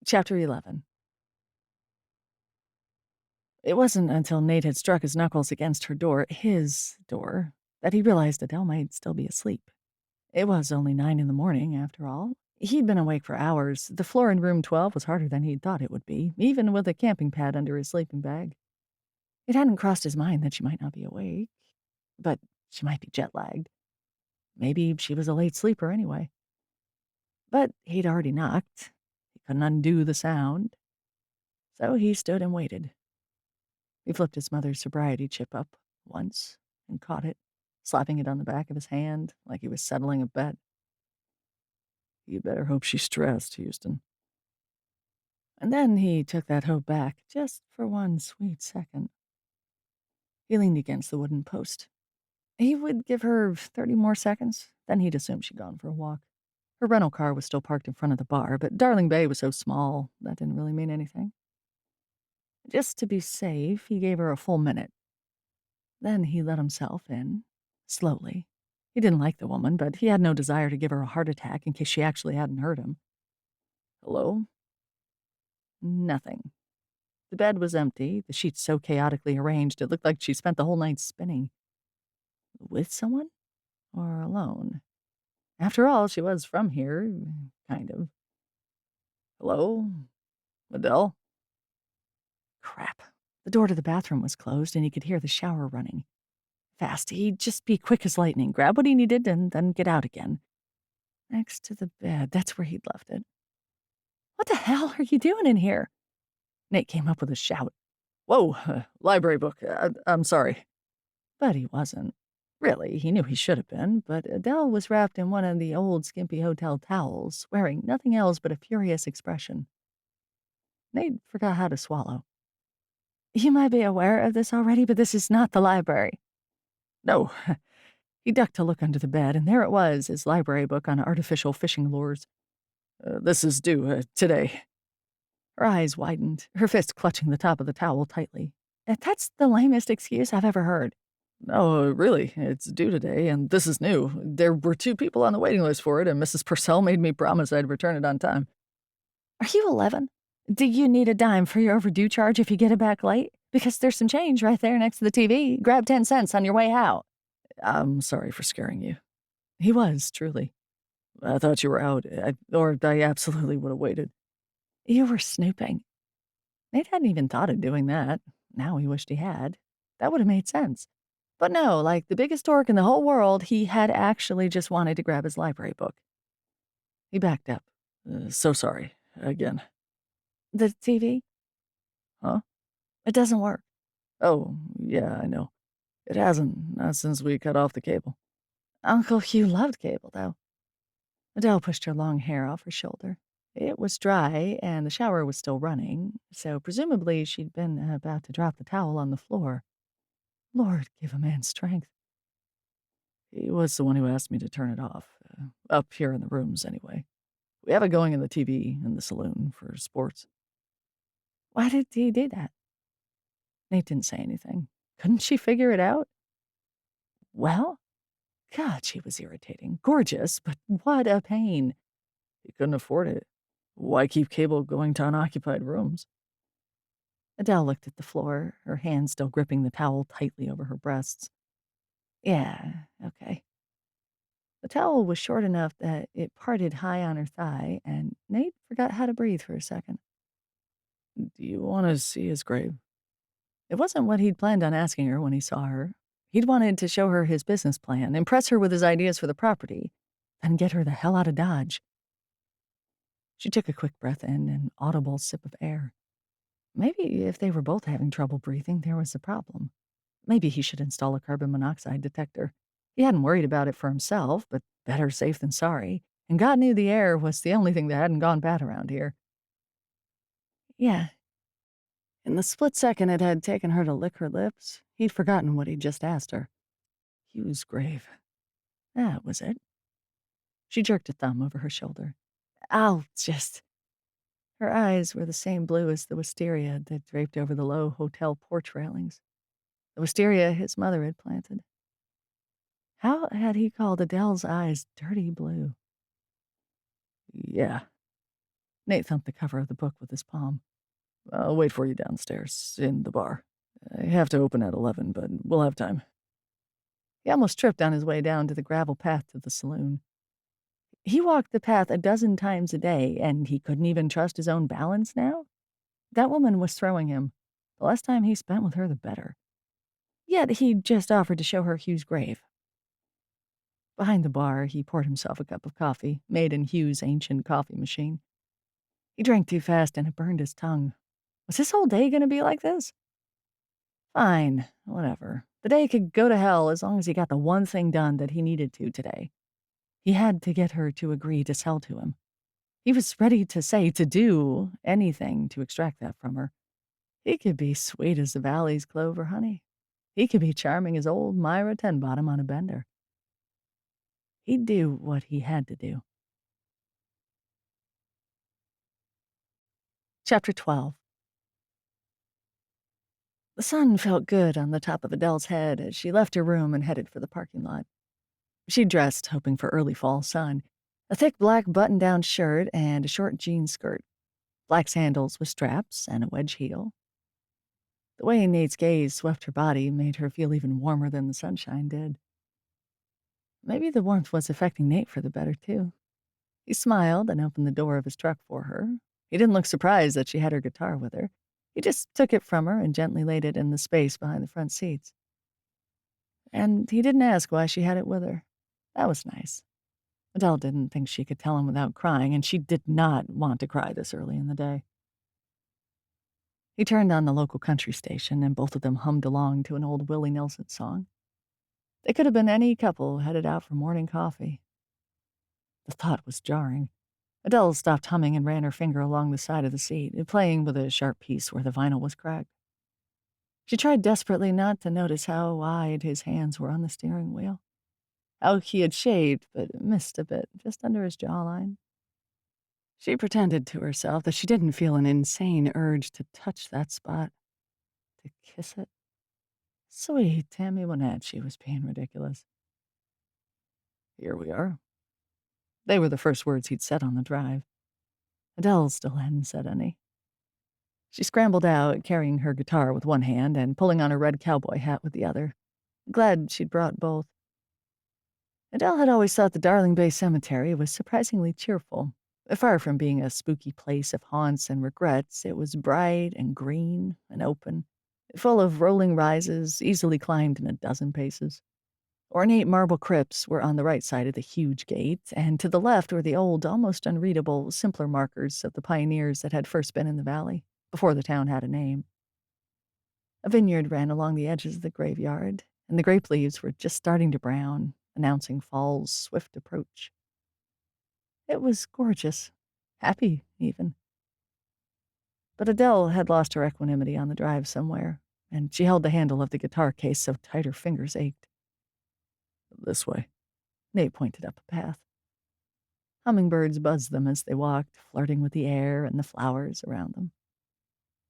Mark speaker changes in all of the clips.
Speaker 1: Chapter 11. It wasn't until Nate had struck his knuckles against his door, that he realized Adele might still be asleep. It was only 9 in the morning, after all. He'd been awake for hours. The floor in room 12 was harder than he'd thought it would be, even with a camping pad under his sleeping bag. It hadn't crossed his mind that she might not be awake, but she might be jet-lagged. Maybe she was a late sleeper anyway. But he'd already knocked. He couldn't undo the sound. So he stood and waited. He flipped his mother's sobriety chip up once and caught it, slapping it on the back of his hand like he was settling a bet. You better hope she's stressed, Houston. And then he took that hope back just for one sweet second. He leaned against the wooden post. He would give her 30 more seconds, then he'd assume she'd gone for a walk. Her rental car was still parked in front of the bar, but Darling Bay was so small, that didn't really mean anything. Just to be safe, he gave her a full minute. Then he let himself in, slowly. He didn't like the woman, but he had no desire to give her a heart attack in case she actually hadn't heard him. Hello? Nothing. The bed was empty, the sheets so chaotically arranged it looked like she spent the whole night spinning. With someone? Or alone? After all, she was from here, kind of. Hello? Adele? Crap. The door to the bathroom was closed, and he could hear the shower running. Fast. He'd just be quick as lightning, grab what he needed, and then get out again. Next to the bed. That's where he'd left it. What the hell are you doing in here? Nate came up with a shout. Whoa, library book. I'm sorry. But he wasn't. Really, he knew he should have been, but Adele was wrapped in one of the old skimpy hotel towels, wearing nothing else but a furious expression. Nate forgot how to swallow. You might be aware of this already, but this is not the library. No. He ducked to look under the bed, and there it was, his library book on artificial fishing lures. This is due today. Her eyes widened, her fist clutching the top of the towel tightly. That's the lamest excuse I've ever heard. No, really, it's due today, and this is new. There were 2 people on the waiting list for it, and Mrs. Purcell made me promise I'd return it on time. Are you 11? Do you need a dime for your overdue charge if you get it back late? Because there's some change right there next to the TV. Grab 10 cents on your way out. I'm sorry for scaring you. He was, truly. I thought you were out, or I absolutely would have waited. You were snooping. Nate hadn't even thought of doing that. Now he wished he had. That would have made sense. But no, like the biggest dork in the whole world, he had actually just wanted to grab his library book. He backed up. So sorry. Again. The TV? Huh? It doesn't work. Oh, yeah, I know. It hasn't, not since we cut off the cable. Uncle Hugh loved cable, though. Adele pushed her long hair off her shoulder. It was dry, and the shower was still running, so presumably she'd been about to drop the towel on the floor. Lord, give a man strength. He was the one who asked me to turn it off. Up here in the rooms, anyway. We have it going in the TV in the saloon for sports. Why did he do that? Nate didn't say anything. Couldn't she figure it out? Well, God, she was irritating. Gorgeous, but what a pain. He couldn't afford it. Why keep cable going to unoccupied rooms? Adele looked at the floor, her hand still gripping the towel tightly over her breasts. Yeah, okay. The towel was short enough that it parted high on her thigh, and Nate forgot how to breathe for a second. Do you want to see his grave? It wasn't what he'd planned on asking her when he saw her. He'd wanted to show her his business plan, impress her with his ideas for the property, then get her the hell out of Dodge. She took a quick breath in, an audible sip of air. Maybe if they were both having trouble breathing, there was a problem. Maybe he should install a carbon monoxide detector. He hadn't worried about it for himself, but better safe than sorry. And God knew the air was the only thing that hadn't gone bad around here. Yeah. In the split second it had taken her to lick her lips, he'd forgotten what he'd just asked her. Hugh's grave. That was it. She jerked a thumb over her shoulder. I'll just... Her eyes were the same blue as the wisteria that draped over the low hotel porch railings. The wisteria his mother had planted. How had he called Adele's eyes dirty blue? Yeah. Nate thumped the cover of the book with his palm. I'll wait for you downstairs, in the bar. I have to open at 11, but we'll have time. He almost tripped on his way down to the gravel path to the saloon. He walked the path a dozen times a day, and he couldn't even trust his own balance now? That woman was throwing him. The less time he spent with her, the better. Yet he'd just offered to show her Hugh's grave. Behind the bar, he poured himself a cup of coffee, made in Hugh's ancient coffee machine. He drank too fast, and it burned his tongue. Was his whole day going to be like this? Fine, whatever. The day could go to hell as long as he got the one thing done that he needed to today. He had to get her to agree to sell to him. He was ready to do anything to extract that from her. He could be sweet as the valley's clover honey. He could be charming as old Myra Tenbottom on a bender. He'd do what he had to do. Chapter 12. The sun felt good on the top of Adele's head as she left her room and headed for the parking lot. She dressed, hoping for early fall sun, a thick black button-down shirt and a short jean skirt, black sandals with straps and a wedge heel. The way Nate's gaze swept her body made her feel even warmer than the sunshine did. Maybe the warmth was affecting Nate for the better, too. He smiled and opened the door of his truck for her. He didn't look surprised that she had her guitar with her. He just took it from her and gently laid it in the space behind the front seats. And he didn't ask why she had it with her. That was nice. Adele didn't think she could tell him without crying, and she did not want to cry this early in the day. He turned on the local country station, and both of them hummed along to an old Willie Nelson song. They could have been any couple headed out for morning coffee. The thought was jarring. Adele stopped humming and ran her finger along the side of the seat, playing with a sharp piece where the vinyl was cracked. She tried desperately not to notice how wide his hands were on the steering wheel, how he had shaved but missed a bit just under his jawline. She pretended to herself that she didn't feel an insane urge to touch that spot, to kiss it. Sweet Tammy Wenatchee was being ridiculous. Here we are. They were the first words he'd said on the drive. Adele still hadn't said any. She scrambled out, carrying her guitar with one hand and pulling on her red cowboy hat with the other. Glad she'd brought both. Adele had always thought the Darling Bay Cemetery was surprisingly cheerful. Far from being a spooky place of haunts and regrets, it was bright and green and open, full of rolling rises, easily climbed in a dozen paces. Ornate marble crypts were on the right side of the huge gate, and to the left were the old, almost unreadable, simpler markers of the pioneers that had first been in the valley, before the town had a name. A vineyard ran along the edges of the graveyard, and the grape leaves were just starting to brown, announcing fall's swift approach. It was gorgeous, happy even. But Adele had lost her equanimity on the drive somewhere, and she held the handle of the guitar case so tight her fingers ached. This way. Nate pointed up a path. Hummingbirds buzzed them as they walked, flirting with the air and the flowers around them.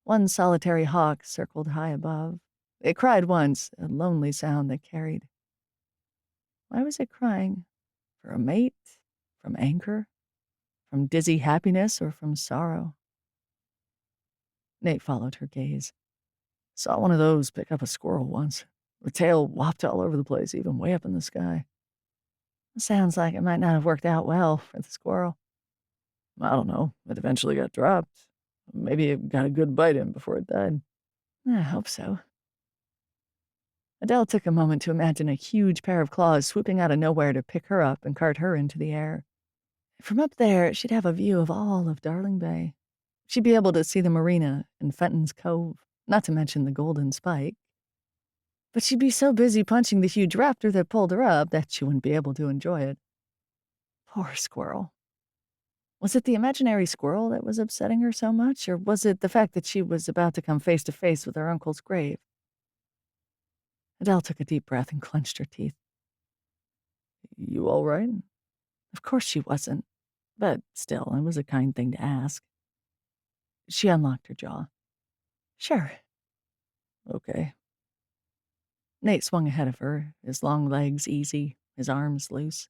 Speaker 1: One solitary hawk circled high above. It cried once, a lonely sound that carried. Why was it crying? For a mate? From anger? From dizzy happiness or from sorrow? Nate followed her gaze. Saw one of those pick up a squirrel once. The tail whopped all over the place, even way up in the sky. Sounds like it might not have worked out well for the squirrel. I don't know. It eventually got dropped. Maybe it got a good bite in before it died. I hope so. Adele took a moment to imagine a huge pair of claws swooping out of nowhere to pick her up and cart her into the air. From up there, she'd have a view of all of Darling Bay. She'd be able to see the marina and Fenton's Cove, not to mention the Golden Spike. But she'd be so busy punching the huge raptor that pulled her up that she wouldn't be able to enjoy it. Poor squirrel. Was it the imaginary squirrel that was upsetting her so much, or was it the fact that she was about to come face to face with her uncle's grave? Adele took a deep breath and clenched her teeth. You all right? Of course she wasn't, but still, it was a kind thing to ask. She unlocked her jaw. Sure. Okay. Nate swung ahead of her, his long legs easy, his arms loose.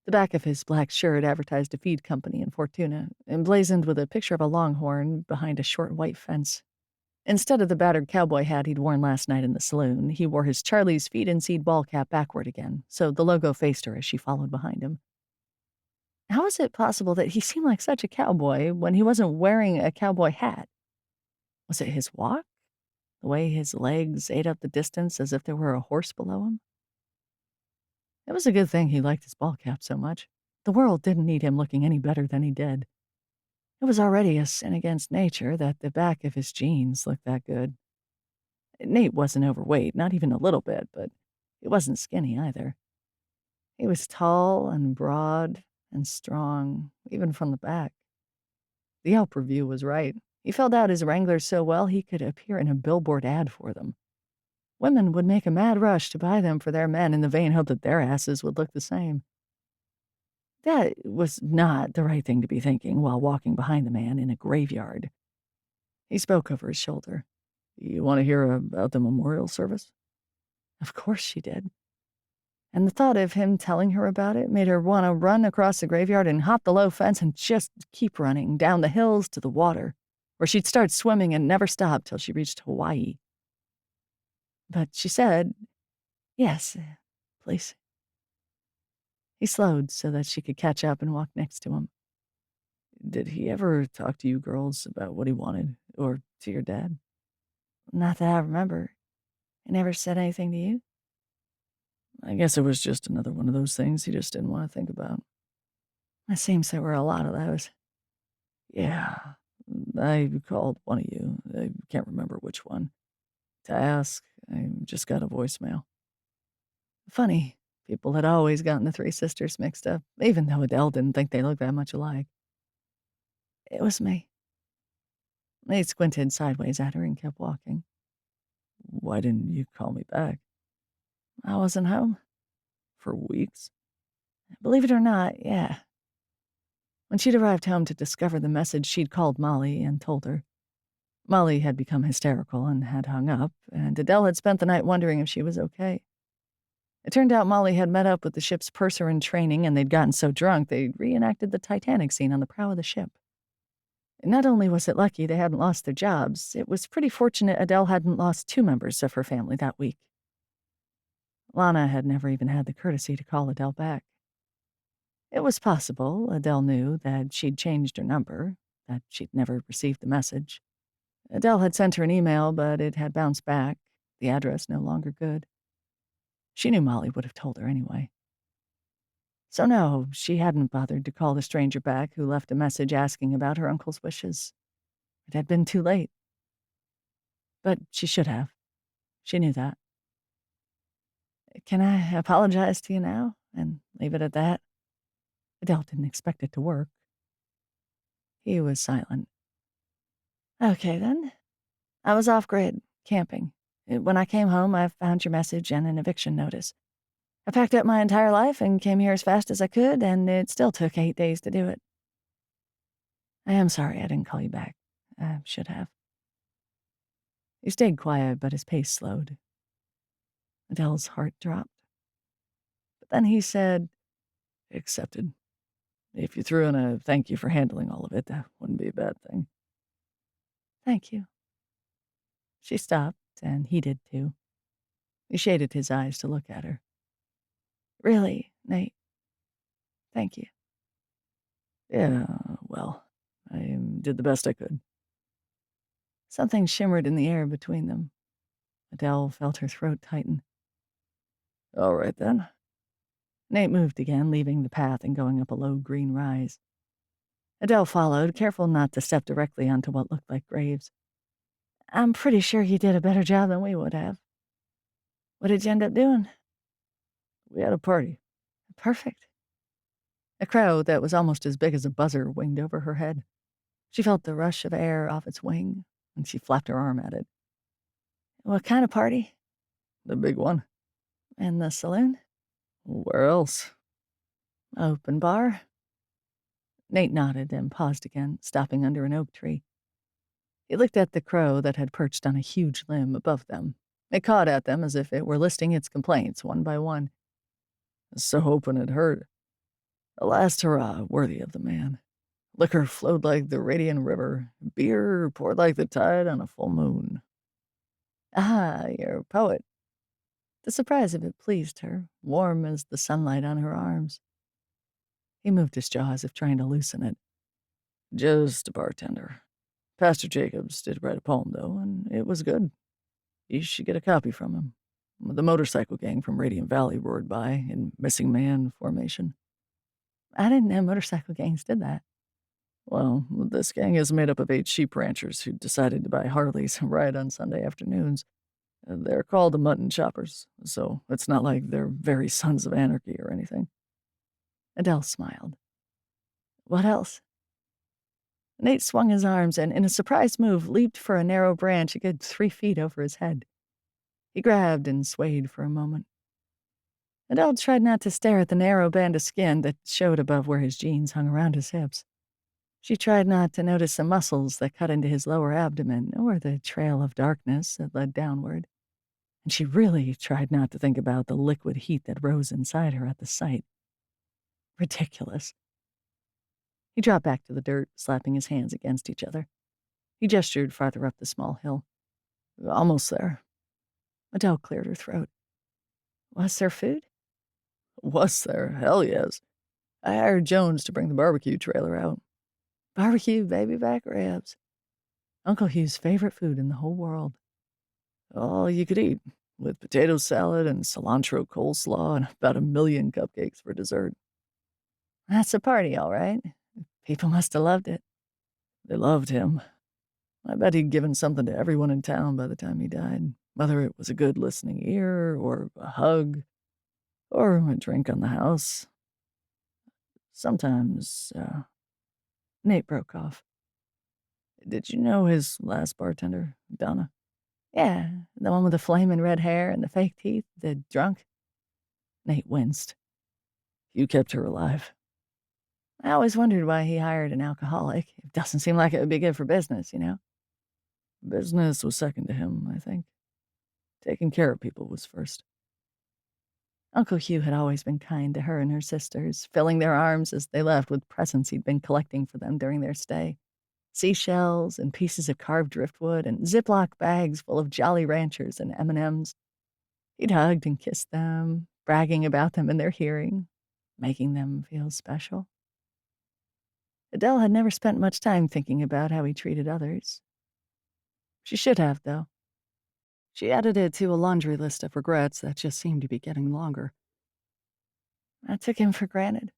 Speaker 1: The back of his black shirt advertised a feed company in Fortuna, emblazoned with a picture of a longhorn behind a short white fence. Instead of the battered cowboy hat he'd worn last night in the saloon, he wore his Charlie's feed and seed ball cap backward again, so the logo faced her as she followed behind him. How was it possible that he seemed like such a cowboy when he wasn't wearing a cowboy hat? Was it his walk? The way his legs ate up the distance as if there were a horse below him? It was a good thing he liked his ball cap so much. The world didn't need him looking any better than he did. It was already a sin against nature that the back of his jeans looked that good. Nate wasn't overweight, not even a little bit, but he wasn't skinny either. He was tall and broad and strong, even from the back. The Yelp review was right. He filled out his Wranglers so well he could appear in a billboard ad for them. Women would make a mad rush to buy them for their men in the vain hope that their asses would look the same. That was not the right thing to be thinking while walking behind the man in a graveyard. He spoke over his shoulder. "You want to hear about the memorial service?" Of course she did. And the thought of him telling her about it made her want to run across the graveyard and hop the low fence and just keep running down the hills to the water, where she'd start swimming and never stop till she reached Hawaii. But she said, "Yes, please." He slowed so that she could catch up and walk next to him. "Did he ever talk to you girls about what he wanted, or to your dad?" "Not that I remember. He never said anything to you?" "I guess it was just another one of those things he just didn't want to think about." It seems there were a lot of those. "Yeah, I called one of you. I can't remember which one. To ask, I just got a voicemail." Funny, people had always gotten the three sisters mixed up, even though Adele didn't think they looked that much alike. "It was me." They squinted sideways at her and kept walking. "Why didn't you call me back?" "I wasn't home." "For weeks?" "Believe it or not, yeah." When she'd arrived home to discover the message, she'd called Molly and told her. Molly had become hysterical and had hung up, and Adele had spent the night wondering if she was okay. It turned out Molly had met up with the ship's purser in training, and they'd gotten so drunk they'd reenacted the Titanic scene on the prow of the ship. Not only was it lucky they hadn't lost their jobs, it was pretty fortunate Adele hadn't lost two members of her family that week. Lana had never even had the courtesy to call Adele back. It was possible, Adele knew, that she'd changed her number, that she'd never received the message. Adele had sent her an email, but it had bounced back, the address no longer good. She knew Molly would have told her anyway. So no, she hadn't bothered to call the stranger back who left a message asking about her uncle's wishes. It had been too late. But she should have. She knew that. "Can I apologize to you now and leave it at that?" Adele didn't expect it to work. He was silent. "Okay, then. I was off-grid, camping. When I came home, I found your message and an eviction notice. I packed up my entire life and came here as fast as I could, and it still took 8 days to do it. I am sorry I didn't call you back. I should have." He stayed quiet, but his pace slowed. Adele's heart dropped. But then he said, "Accepted. If you threw in a thank you for handling all of it, that wouldn't be a bad thing." "Thank you." She stopped, and he did too. He shaded his eyes to look at her. "Really, Nate, thank you." "Yeah, well, I did the best I could." Something shimmered in the air between them. Adele felt her throat tighten. "All right, then." Nate moved again, leaving the path and going up a low green rise. Adele followed, careful not to step directly onto what looked like graves. "I'm pretty sure you did a better job than we would have." "What did you end up doing?"
Speaker 2: "We had a party."
Speaker 1: "Perfect." A crow that was almost as big as a buzzer winged over her head. She felt the rush of air off its wing, and she flapped her arm at it. "What kind of party?"
Speaker 2: "The big one."
Speaker 1: "In the saloon?"
Speaker 2: "Where else?"
Speaker 1: "Open bar?" Nate nodded and paused again, stopping under an oak tree. He looked at the crow that had perched on a huge limb above them. It cawed at them as if it were listing its complaints one by one.
Speaker 2: "So hoping it hurt." A last hurrah worthy of the man. Liquor flowed like the Radiant River, beer poured like the tide on a full moon.
Speaker 1: Ah, you're a poet. The surprise of it pleased her, warm as the sunlight on her arms. He moved his jaw as if trying to loosen it.
Speaker 2: Just a bartender. Pastor Jacobs did write a poem, though, and it was good. You should get a copy from him. The motorcycle gang from Radiant Valley roared by in missing man formation.
Speaker 1: I didn't know motorcycle gangs did that.
Speaker 2: Well, this gang is made up of 8 sheep ranchers who decided to buy Harleys and ride on Sunday afternoons. They're called the Mutton Choppers, so it's not like they're very sons of anarchy or anything.
Speaker 1: Adele smiled. What else? Nate swung his arms and, in a surprise move, leaped for a narrow branch a good 3 feet over his head. He grabbed and swayed for a moment. Adele tried not to stare at the narrow band of skin that showed above where his jeans hung around his hips. She tried not to notice the muscles that cut into his lower abdomen or the trail of darkness that led downward. And she really tried not to think about the liquid heat that rose inside her at the sight. Ridiculous. He dropped back to the dirt, slapping his hands against each other. He gestured farther up the small hill.
Speaker 2: Almost there.
Speaker 1: Adele cleared her throat. Was there food?
Speaker 2: Was there? Hell yes. I hired Jones to bring the barbecue trailer out.
Speaker 1: Barbecue baby back ribs. Uncle Hugh's favorite food in the whole world.
Speaker 2: All you could eat, with potato salad and cilantro coleslaw and about 1,000,000 cupcakes for dessert.
Speaker 1: That's a party, all right. People must have loved it.
Speaker 2: They loved him. I bet he'd given something to everyone in town by the time he died, whether it was a good listening ear, or a hug, or a drink on the house. Sometimes,
Speaker 1: Nate broke off.
Speaker 2: Did you know his last bartender, Donna?
Speaker 1: Yeah, the one with the flaming red hair and the fake teeth, the drunk. Nate winced.
Speaker 2: You kept her alive.
Speaker 1: I always wondered why he hired an alcoholic. It doesn't seem like it would be good for business, you know?
Speaker 2: Business was second to him, I think. Taking care of people was first.
Speaker 1: Uncle Hugh had always been kind to her and her sisters, filling their arms as they left with presents he'd been collecting for them during their stay. Seashells and pieces of carved driftwood and Ziploc bags full of Jolly Ranchers and M&Ms. He'd hugged and kissed them, bragging about them in their hearing, making them feel special. Adele had never spent much time thinking about how he treated others. She should have, though. She added it to a laundry list of regrets that just seemed to be getting longer. I took him for granted.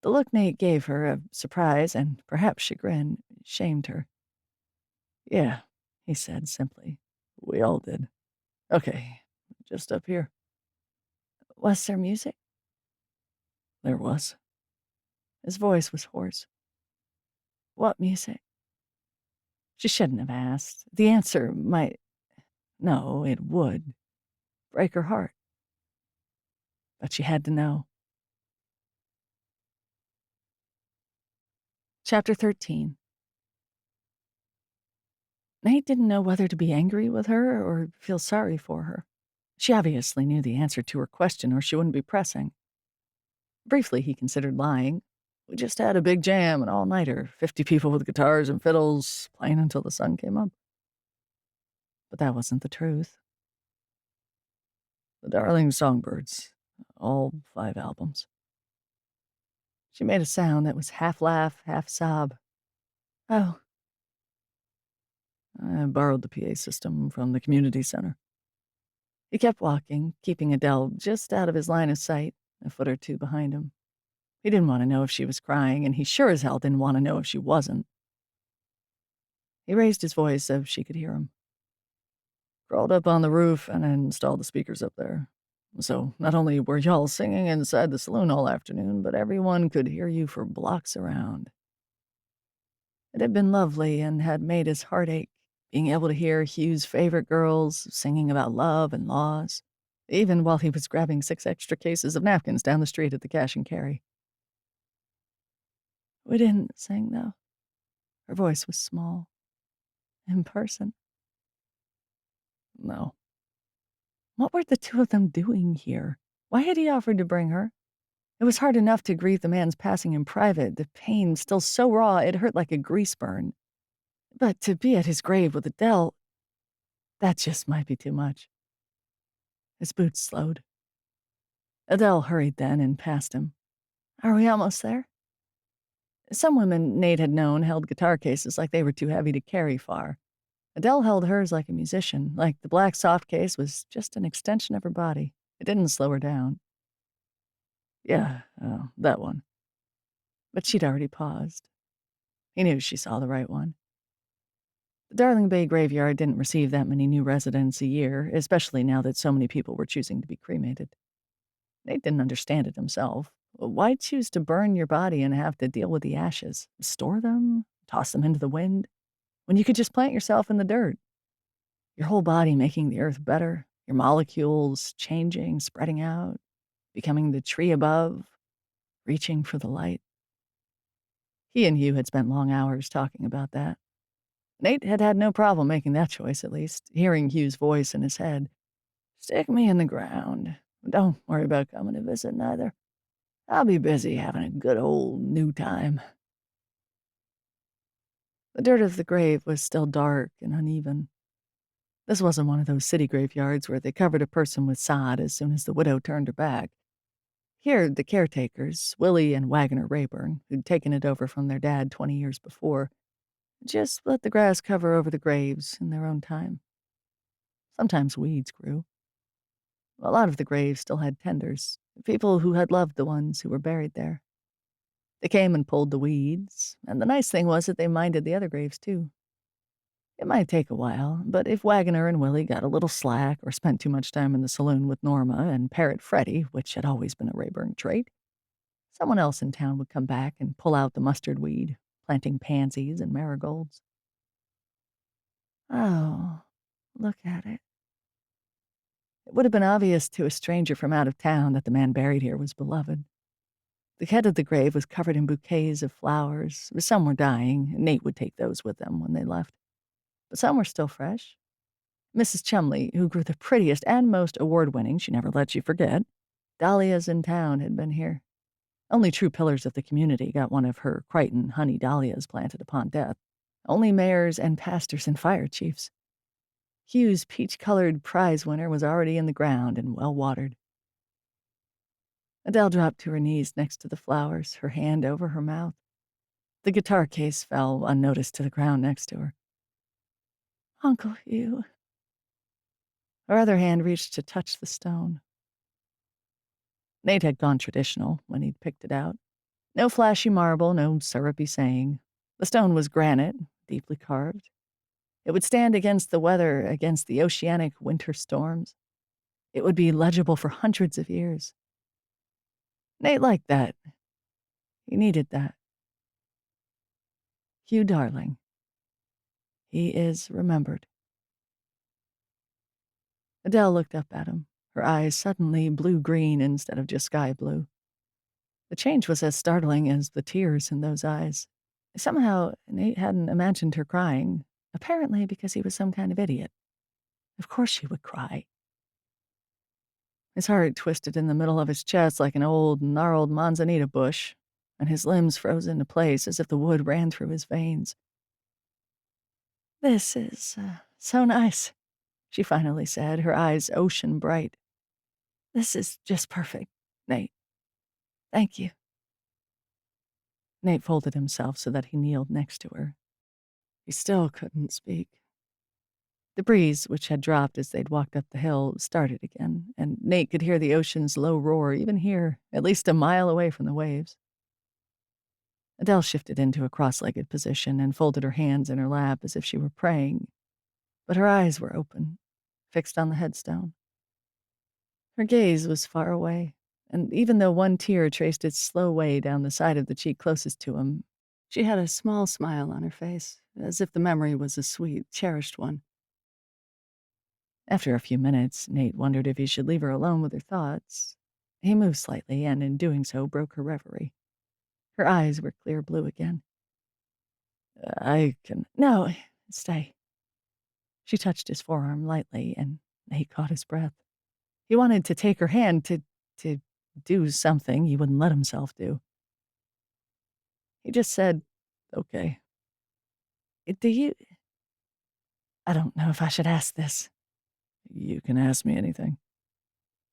Speaker 1: The look Nate gave her, of surprise and perhaps chagrin, shamed her.
Speaker 2: Yeah, he said simply. We all did. Okay, just up here.
Speaker 1: Was there music?
Speaker 2: There was.
Speaker 1: His voice was hoarse. What music? She shouldn't have asked. The answer might... No, it would. Break her heart. But she had to know. Chapter 13. Nate didn't know whether to be angry with her or feel sorry for her. She obviously knew the answer to her question or she wouldn't be pressing. Briefly, he considered lying.
Speaker 2: We just had a big jam, an all-nighter, 50 people with guitars and fiddles, playing until the sun came up.
Speaker 1: But that wasn't the truth.
Speaker 2: The Darling Songbirds, all 5 albums.
Speaker 1: She made a sound that was half laugh, half sob. Oh.
Speaker 2: I borrowed the PA system from the community center.
Speaker 1: He kept walking, keeping Adele just out of his line of sight, a foot or two behind him. He didn't want to know if she was crying, and he sure as hell didn't want to know if she wasn't. He raised his voice so she could hear him.
Speaker 2: Crawled up on the roof and installed the speakers up there. So not only were y'all singing inside the saloon all afternoon, but everyone could hear you for blocks around.
Speaker 1: It had been lovely and had made his heart ache, being able to hear Hugh's favorite girls singing about love and loss, even while he was grabbing 6 extra cases of napkins down the street at the cash and carry. We didn't sing, though. Her voice was small. In person.
Speaker 2: No.
Speaker 1: What were the two of them doing here? Why had he offered to bring her? It was hard enough to grieve the man's passing in private, the pain still so raw it hurt like a grease burn. But to be at his grave with Adele, that just might be too much. His boots slowed. Adele hurried then and passed him. Are we almost there? Some women Nate had known held guitar cases like they were too heavy to carry far. Adele held hers like a musician, like the black soft case was just an extension of her body. It didn't slow her down. Yeah, that one. But she'd already paused. He knew she saw the right one. The Darling Bay graveyard didn't receive that many new residents a year, especially now that so many people were choosing to be cremated. Nate didn't understand it himself. Why choose to burn your body and have to deal with the ashes? Store them? Toss them into the wind? When you could just plant yourself in the dirt? Your whole body making the earth better, your molecules changing, spreading out, becoming the tree above, reaching for the light. He and Hugh had spent long hours talking about that. Nate had had no problem making that choice, at least, hearing Hugh's voice in his head. Stick me in the ground. Don't worry about coming to visit, neither. I'll be busy having a good old new time. The dirt of the grave was still dark and uneven. This wasn't one of those city graveyards where they covered a person with sod as soon as the widow turned her back. Here, the caretakers, Willie and Wagoner Rayburn, who'd taken it over from their dad 20 years before, just let the grass cover over the graves in their own time. Sometimes weeds grew. A lot of the graves still had tenders, people who had loved the ones who were buried there. They came and pulled the weeds, and the nice thing was that they minded the other graves too. It might take a while, but if Wagoner and Willie got a little slack or spent too much time in the saloon with Norma and Parrot Freddie, which had always been a Rayburn trait, someone else in town would come back and pull out the mustard weed, planting pansies and marigolds. Oh, look at it. It would have been obvious to a stranger from out of town that the man buried here was beloved. The head of the grave was covered in bouquets of flowers. Some were dying, and Nate would take those with them when they left. But some were still fresh. Mrs. Chumley, who grew the prettiest and most award-winning, she never let you forget, dahlias in town, had been here. Only true pillars of the community got one of her Crichton honey dahlias planted upon death. Only mayors and pastors and fire chiefs. Hugh's peach-colored prize winner was already in the ground and well-watered. Adele dropped to her knees next to the flowers, her hand over her mouth. The guitar case fell unnoticed to the ground next to her. Uncle Hugh. Her other hand reached to touch the stone. Nate had gone traditional when he'd picked it out. No flashy marble, no syrupy saying. The stone was granite, deeply carved. It would stand against the weather, against the oceanic winter storms. It would be legible for hundreds of years. Nate liked that. He needed that. Hugh Darling. He is remembered. Adele looked up at him, her eyes suddenly blue-green instead of just sky blue. The change was as startling as the tears in those eyes. Somehow, Nate hadn't imagined her crying, apparently because he was some kind of idiot. Of course she would cry. His heart twisted in the middle of his chest like an old, gnarled manzanita bush, and his limbs froze into place as if the wood ran through his veins. This is so nice, she finally said, her eyes ocean bright. This is just perfect, Nate. Thank you. Nate folded himself so that he kneeled next to her. He still couldn't speak. The breeze, which had dropped as they'd walked up the hill, started again, and Nate could hear the ocean's low roar even here, at least a mile away from the waves. Adele shifted into a cross-legged position and folded her hands in her lap as if she were praying, but her eyes were open, fixed on the headstone. Her gaze was far away, and even though one tear traced its slow way down the side of the cheek closest to him, she had a small smile on her face, as if the memory was a sweet, cherished one. After a few minutes, Nate wondered if he should leave her alone with her thoughts. He moved slightly, and in doing so broke her reverie. Her eyes were clear blue again. I can... No, stay. She touched his forearm lightly, and Nate caught his breath. He wanted to take her hand, to do something he wouldn't let himself do. He just said,
Speaker 2: Okay.
Speaker 1: "Do you—" I don't know if I should ask this.
Speaker 2: You can ask me anything.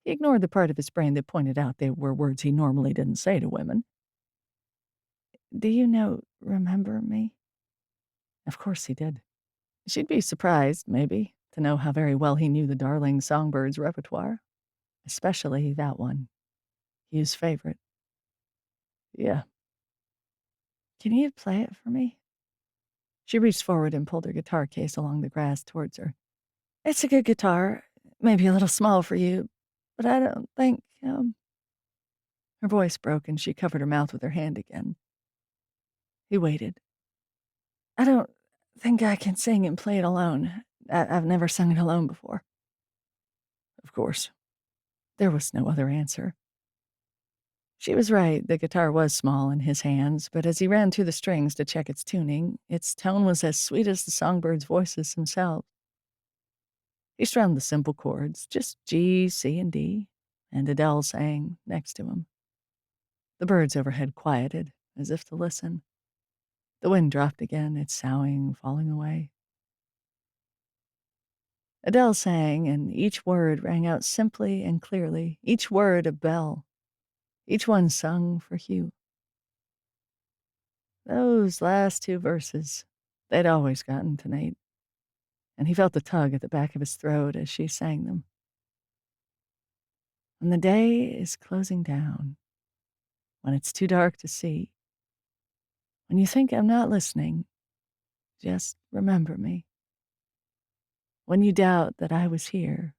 Speaker 1: He ignored the part of his brain that pointed out they were words he normally didn't say to women. "Do you remember me?" Of course he did. She'd be surprised, maybe, to know how very well he knew the Darling Songbirds repertoire, especially that one, Hugh's favorite.
Speaker 2: Yeah.
Speaker 1: "Can you play it for me?" She reached forward and pulled her guitar case along the grass towards her. "It's a good guitar, maybe a little small for you, but I don't think, Her voice broke and she covered her mouth with her hand again. He waited. "I don't think I can sing and play it alone. I've never sung it alone before."
Speaker 2: Of course.
Speaker 1: There was no other answer. She was right, the guitar was small in his hands, but as he ran through the strings to check its tuning, its tone was as sweet as the songbirds' voices themselves. He strummed the simple chords, just G, C, and D, and Adele sang next to him. The birds overhead quieted, as if to listen. The wind dropped again, its soughing falling away. Adele sang, and each word rang out simply and clearly, each word a bell, each one sung for Hugh. Those last two verses, they'd always gotten to Nate, and he felt the tug at the back of his throat as she sang them. "When the day is closing down, when it's too dark to see, when you think I'm not listening, just remember me. When you doubt that I was here,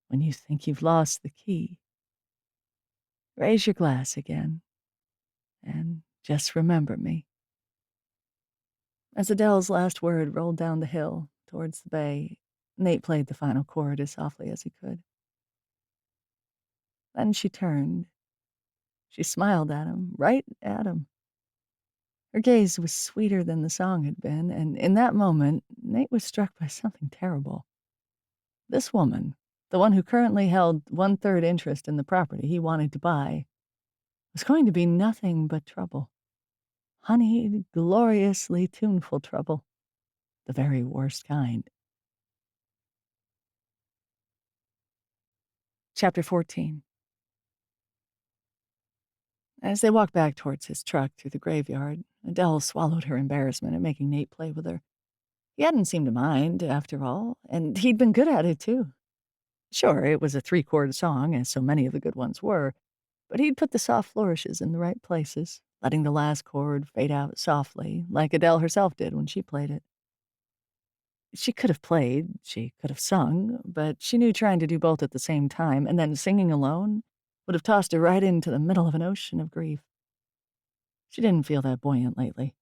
Speaker 1: when you think you've lost the key, raise your glass again, and just remember me." As Adele's last word rolled down the hill towards the bay, Nate played the final chord as softly as he could. Then she turned. She smiled at him, right at him. Her gaze was sweeter than the song had been, and in that moment, Nate was struck by something terrible. This woman, the one who currently held 1/3 interest in the property he wanted to buy, was going to be nothing but trouble. Honeyed, gloriously tuneful trouble. The very worst kind. Chapter 14. As they walked back towards his truck through the graveyard, Adele swallowed her embarrassment at making Nate play with her. He hadn't seemed to mind, after all, and he'd been good at it, too. Sure, it was a 3-chord song, as so many of the good ones were, but he'd put the soft flourishes in the right places, letting the last chord fade out softly, like Adele herself did when she played it. She could have played, she could have sung, but she knew trying to do both at the same time and then singing alone would have tossed her right into the middle of an ocean of grief. She didn't feel that buoyant lately.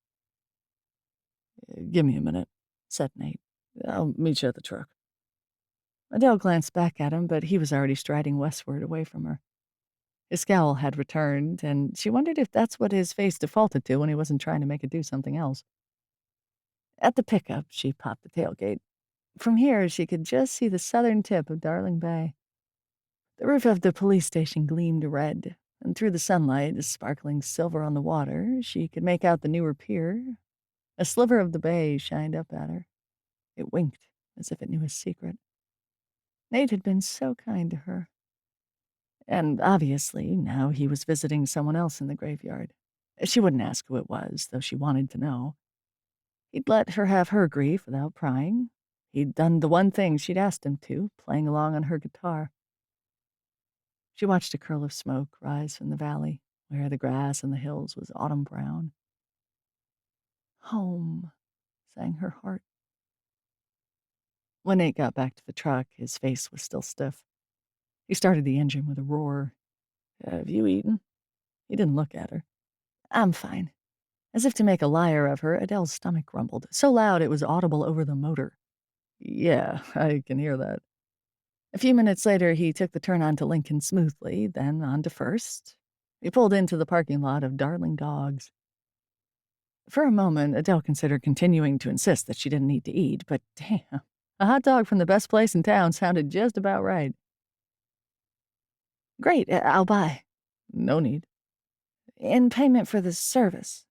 Speaker 2: Give me a minute,
Speaker 1: said Nate.
Speaker 2: I'll meet you at the truck.
Speaker 1: Adele glanced back at him, but he was already striding westward away from her. His scowl had returned, and she wondered if that's what his face defaulted to when he wasn't trying to make it do something else. At the pickup, she popped the tailgate. From here, she could just see the southern tip of Darling Bay. The roof of the police station gleamed red, and through the sunlight, sparkling silver on the water, she could make out the newer pier. A sliver of the bay shined up at her. It winked, as if it knew his secret. Nate had been so kind to her. And obviously, now he was visiting someone else in the graveyard. She wouldn't ask who it was, though she wanted to know. He'd let her have her grief without prying. He'd done the one thing she'd asked him to, playing along on her guitar. She watched a curl of smoke rise from the valley, where the grass and the hills was autumn brown. Home, sang her heart. When Nate got back to the truck, his face was still stiff. He started the engine with a roar.
Speaker 2: Have you eaten?
Speaker 1: He didn't look at her. I'm fine. As if to make a liar of her, Adele's stomach rumbled, so loud it was audible over the motor.
Speaker 2: Yeah, I can hear that.
Speaker 1: A few minutes later, he took the turn onto Lincoln smoothly, then onto First. He pulled into the parking lot of Darling Dogs. For a moment, Adele considered continuing to insist that she didn't need to eat, but damn, a hot dog from the best place in town sounded just about right. Great, I'll buy.
Speaker 2: No need.
Speaker 1: In payment for the service.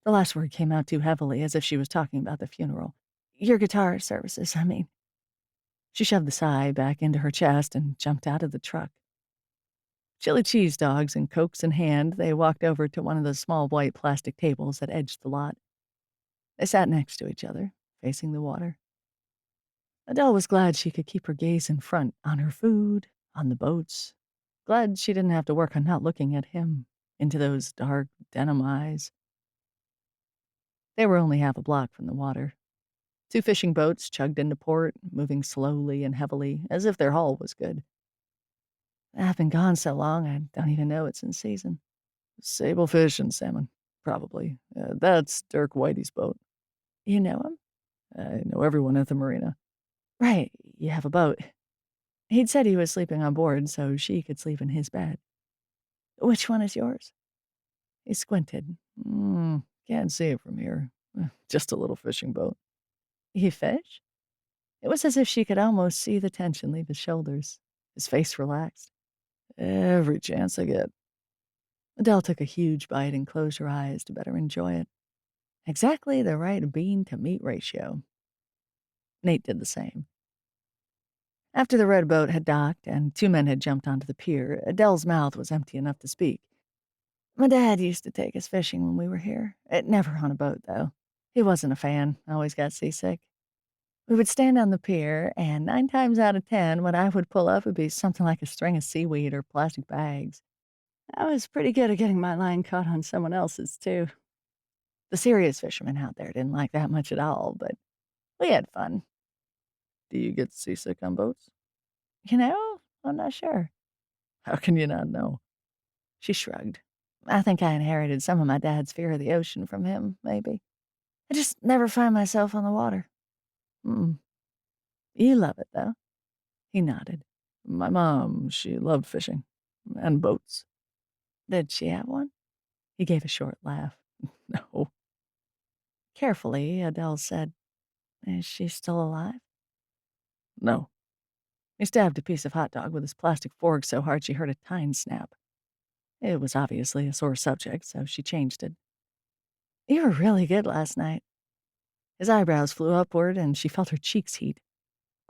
Speaker 1: The last word came out too heavily, as if she was talking about the funeral. Your guitar services, I mean. She shoved the sigh back into her chest and jumped out of the truck. Chili cheese dogs and cokes in hand, they walked over to one of the small white plastic tables that edged the lot. They sat next to each other, facing the water. Adele was glad she could keep her gaze in front, on her food, on the boats. Glad she didn't have to work on not looking at him, into those dark denim eyes. They were only half a block from the water. 2 fishing boats chugged into port, moving slowly and heavily, as if their haul was good. I've been gone so long, I don't even know it's in season.
Speaker 2: Sablefish and salmon, probably. That's Dirk Whitey's boat.
Speaker 1: You know him?
Speaker 2: I know everyone at the marina.
Speaker 1: Right, you have a boat. He'd said he was sleeping on board so she could sleep in his bed. Which one is yours?
Speaker 2: He squinted. Can't see it from here. Just a little fishing boat.
Speaker 1: You fish? It was as if she could almost see the tension leave his shoulders. His face relaxed.
Speaker 2: Every chance I get.
Speaker 1: Adele took a huge bite and closed her eyes to better enjoy it. Exactly the right bean-to-meat ratio. Nate did the same. After the red boat had docked and 2 men had jumped onto the pier, Adele's mouth was empty enough to speak. My dad used to take us fishing when we were here. Never on a boat, though. He wasn't a fan, always got seasick. We would stand on the pier, and 9 times out of 10, when I would pull up, it'd be something like a string of seaweed or plastic bags. I was pretty good at getting my line caught on someone else's, too. The serious fishermen out there didn't like that much at all, but we had fun.
Speaker 2: Do you get seasick on boats?
Speaker 1: You know, I'm not sure.
Speaker 2: How can you not know?
Speaker 1: She shrugged. I think I inherited some of my dad's fear of the ocean from him, maybe. I just never find myself on the water. You love it, though. He nodded.
Speaker 2: My mom, she loved fishing. And boats.
Speaker 1: Did she have one? He gave a short laugh.
Speaker 2: No.
Speaker 1: Carefully, Adele said, Is she still alive?
Speaker 2: No.
Speaker 1: He stabbed a piece of hot dog with his plastic fork so hard she heard a tine snap. It was obviously a sore subject, so she changed it. You were really good last night. His eyebrows flew upward, and she felt her cheeks heat.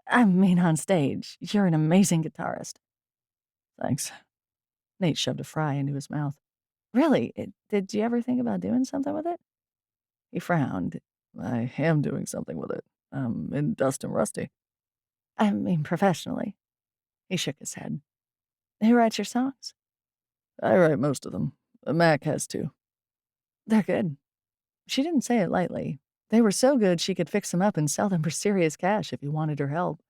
Speaker 1: I mean, on stage. You're an amazing guitarist.
Speaker 2: Thanks.
Speaker 1: Nate shoved a fry into his mouth. Really? Did you ever think about doing something with it? He frowned.
Speaker 2: I am doing something with it. I'm in Dust and Rusty.
Speaker 1: I mean, professionally. He shook his head. Who writes your songs?
Speaker 2: I write most of them. Mac has too.
Speaker 1: They're good. She didn't say it lightly. They were so good she could fix them up and sell them for serious cash if he wanted her help.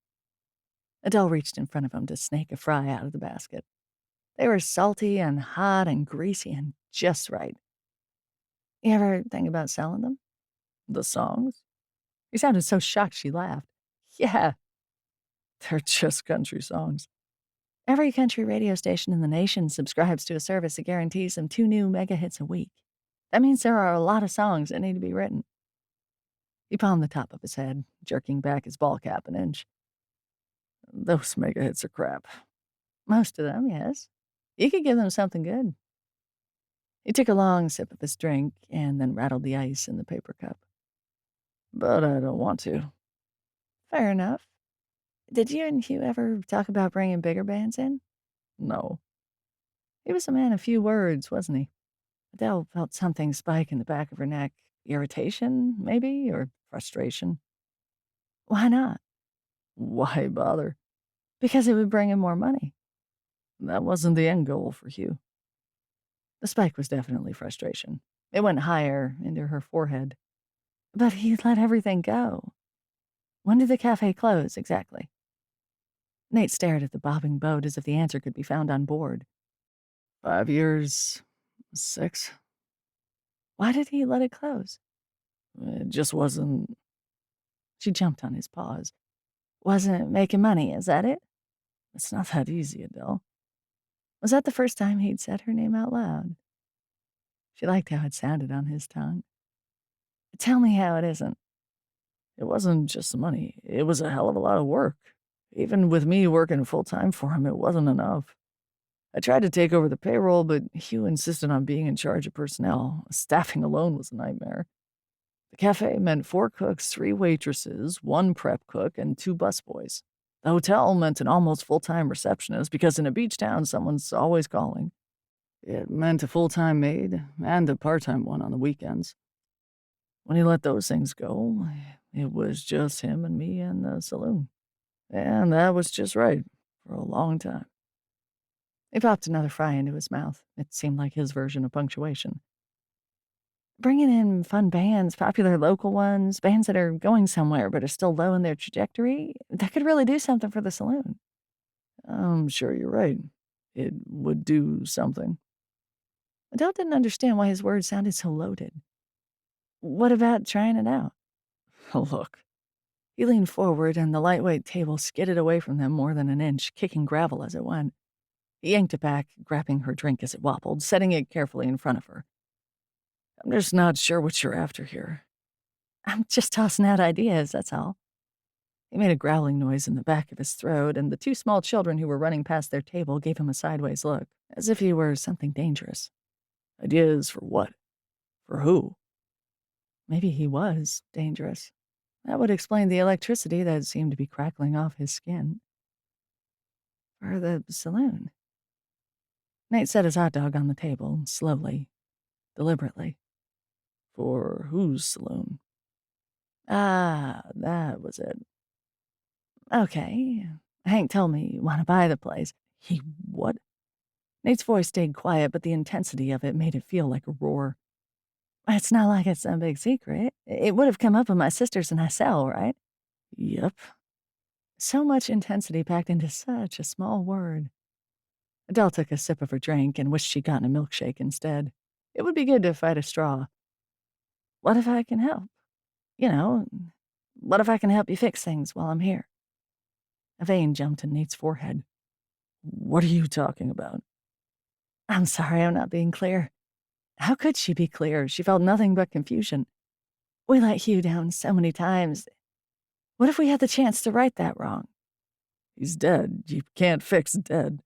Speaker 1: Adele reached in front of him to snake a fry out of the basket. They were salty and hot and greasy and just right. You ever think about selling them?
Speaker 2: The songs?
Speaker 1: He sounded so shocked she laughed. Yeah.
Speaker 2: They're just country songs.
Speaker 1: Every country radio station in the nation subscribes to a service that guarantees them 2 new mega hits a week. That means there are a lot of songs that need to be written. He palmed the top of his head, jerking back his ball cap an inch.
Speaker 2: Those mega hits are crap.
Speaker 1: Most of them, yes. You could give them something good. He took a long sip of his drink and then rattled the ice in the paper cup.
Speaker 2: But I don't want to.
Speaker 1: Fair enough. Did you and Hugh ever talk about bringing bigger bands in?
Speaker 2: No.
Speaker 1: He was a man of few words, wasn't he? Adele felt something spike in the back of her neck. Irritation, maybe, or frustration. Why not?
Speaker 2: Why bother?
Speaker 1: Because it would bring him more money.
Speaker 2: That wasn't the end goal for Hugh.
Speaker 1: The spike was definitely frustration. It went higher into her forehead. But he let everything go. When did the cafe close, exactly? Nate stared at the bobbing boat as if the answer could be found on board.
Speaker 2: 5 years. 6.
Speaker 1: Why did he let it close?
Speaker 2: It just wasn't.
Speaker 1: She jumped on his pause. Wasn't making money, is that it?
Speaker 2: It's not that easy, Adele.
Speaker 1: Was that the first time he'd said her name out loud? She liked how it sounded on his tongue. Tell me how it isn't.
Speaker 2: It wasn't just the money. It was a hell of a lot of work. Even with me working full-time for him, it wasn't enough. I tried to take over the payroll, but Hugh insisted on being in charge of personnel. Staffing alone was a nightmare. The cafe meant 4 cooks, 3 waitresses, 1 prep cook, and 2 busboys. The hotel meant an almost full-time receptionist because in a beach town, someone's always calling. It meant a full-time maid and a part-time one on the weekends. When he let those things go, it was just him and me and the saloon. And that was just right for a long time.
Speaker 1: He popped another fry into his mouth. It seemed like his version of punctuation. Bringing in fun bands, popular local ones, bands that are going somewhere but are still low in their trajectory, that could really do something for the saloon.
Speaker 2: I'm sure you're right. It would do something.
Speaker 1: Adele didn't understand why his words sounded so loaded. What about trying it out?
Speaker 2: Look,
Speaker 1: He leaned forward, and the lightweight table skidded away from them more than an inch, kicking gravel as it went. He yanked it back, grabbing her drink as it wobbled, setting it carefully in front of her.
Speaker 2: I'm just not sure what you're after here.
Speaker 1: I'm just tossing out ideas, that's all. He made a growling noise in the back of his throat, and the 2 small children who were running past their table gave him a sideways look, as if he were something dangerous.
Speaker 2: Ideas for what? For who?
Speaker 1: Maybe he was dangerous. That would explain the electricity that seemed to be crackling off his skin. For the saloon. Nate set his hot dog on the table, slowly, deliberately.
Speaker 2: For whose saloon?
Speaker 1: Ah, that was it. Okay. Hank told me you want to buy the place.
Speaker 2: He what?
Speaker 1: Nate's voice stayed quiet, but the intensity of it made it feel like a roar. It's not like it's some big secret. It would have come up when my sisters and I sell, right?
Speaker 2: Yep.
Speaker 1: So much intensity packed into such a small word. Adele took a sip of her drink and wished she'd gotten a milkshake instead. It would be good to fight a straw. What if I can help? You know, what if I can help you fix things while I'm here? A vein jumped in Nate's forehead.
Speaker 2: What are you talking about?
Speaker 1: I'm sorry I'm not being clear. How could she be clear? She felt nothing but confusion. We let Hugh down so many times. What if we had the chance to right that wrong?
Speaker 2: He's dead. You can't fix dead.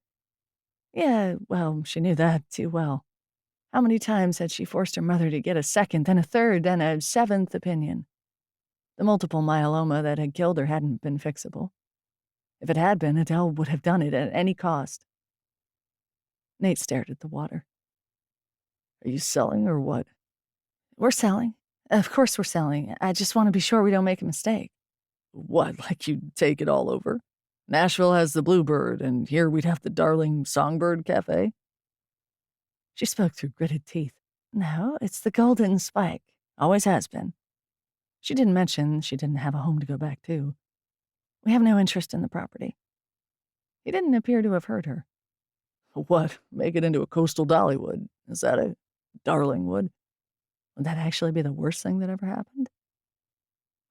Speaker 1: Yeah, well, she knew that too well. How many times had she forced her mother to get a second, then a third, then a 7th opinion? The multiple myeloma that had killed her hadn't been fixable. If it had been, Adele would have done it at any cost. Nate stared at the water.
Speaker 2: Are you selling or what?
Speaker 1: We're selling. Of course we're selling. I just want to be sure we don't make a mistake.
Speaker 2: What, like you'd take it all over? Nashville has the Bluebird, and here we'd have the Darling Songbird Cafe?
Speaker 1: She spoke through gritted teeth. No, it's the Golden Spike. Always has been. She didn't mention she didn't have a home to go back to. We have no interest in the property. He didn't appear to have heard her.
Speaker 2: What? Make it into a coastal Dollywood? Is that a Darlingwood?
Speaker 1: Would that actually be the worst thing that ever happened?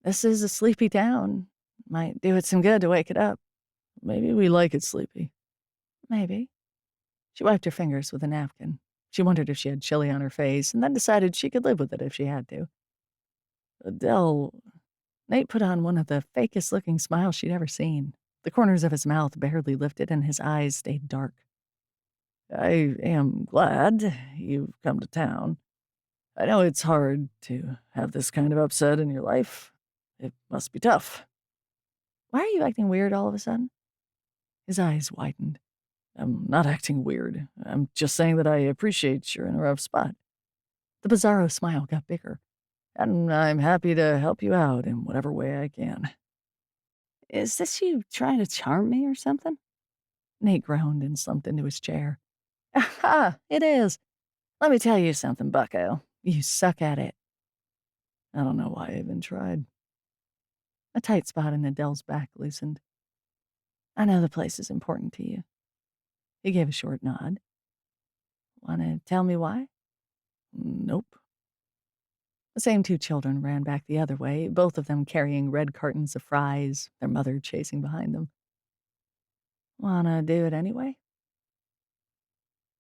Speaker 1: This is a sleepy town. Might do it some good to wake it up.
Speaker 2: Maybe we like it sleepy.
Speaker 1: Maybe. She wiped her fingers with a napkin. She wondered if she had chili on her face, and then decided she could live with it if she had to.
Speaker 2: Adele.
Speaker 1: Nate put on one of the fakest-looking smiles she'd ever seen. The corners of his mouth barely lifted, and his eyes stayed dark.
Speaker 2: I am glad you've come to town. I know it's hard to have this kind of upset in your life. It must be tough.
Speaker 1: Why are you acting weird all of a sudden?
Speaker 2: His eyes widened. I'm not acting weird. I'm just saying that I appreciate you're in a rough spot.
Speaker 1: The bizarro smile got bigger.
Speaker 2: And I'm happy to help you out in whatever way I can.
Speaker 1: Is this you trying to charm me or something? Nate groaned and slumped into his chair. Aha, it is. Let me tell you something, bucko. You suck at it.
Speaker 2: I don't know why I even tried.
Speaker 1: A tight spot in Adele's back loosened. I know the place is important to you. He gave a short nod. Want to tell me why?
Speaker 2: Nope.
Speaker 1: The same 2 children ran back the other way, both of them carrying red cartons of fries, their mother chasing behind them. Wanna do it anyway?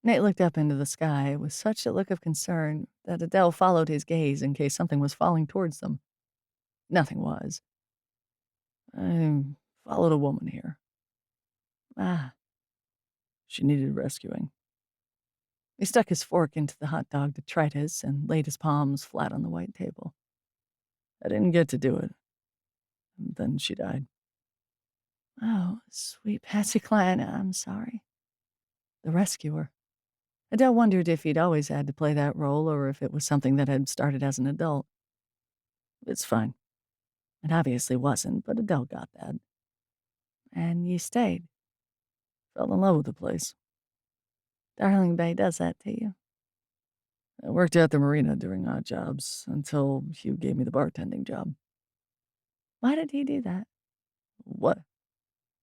Speaker 1: Nate looked up into the sky with such a look of concern that Adele followed his gaze in case something was falling towards them. Nothing was.
Speaker 2: I followed a woman here.
Speaker 1: Ah.
Speaker 2: She needed rescuing.
Speaker 1: He stuck his fork into the hot dog detritus and laid his palms flat on the white table.
Speaker 2: I didn't get to do it. And then she died.
Speaker 1: Oh, sweet Patsy Cline, I'm sorry. The rescuer. Adele wondered if he'd always had to play that role or if it was something that had started as an adult.
Speaker 2: It's fine.
Speaker 1: It obviously wasn't, but Adele got that. And you stayed.
Speaker 2: Fell in love with the place.
Speaker 1: Darling Bay does that to you.
Speaker 2: I worked at the marina during odd jobs until Hugh gave me the bartending job.
Speaker 1: Why did he do that?
Speaker 2: What?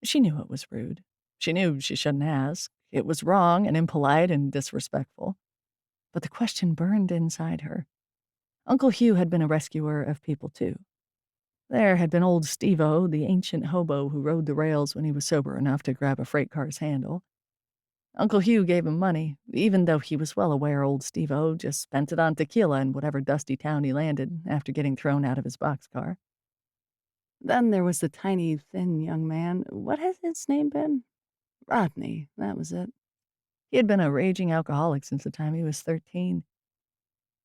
Speaker 1: She knew it was rude. She knew she shouldn't ask. It was wrong and impolite and disrespectful. But the question burned inside her. Uncle Hugh had been a rescuer of people, too. There had been old Steve-O, the ancient hobo who rode the rails when he was sober enough to grab a freight car's handle. Uncle Hugh gave him money, even though he was well aware old Steve-O just spent it on tequila in whatever dusty town he landed after getting thrown out of his boxcar. Then there was the tiny, thin young man. What had his name been? Rodney, that was it. He had been a raging alcoholic since the time he was 13.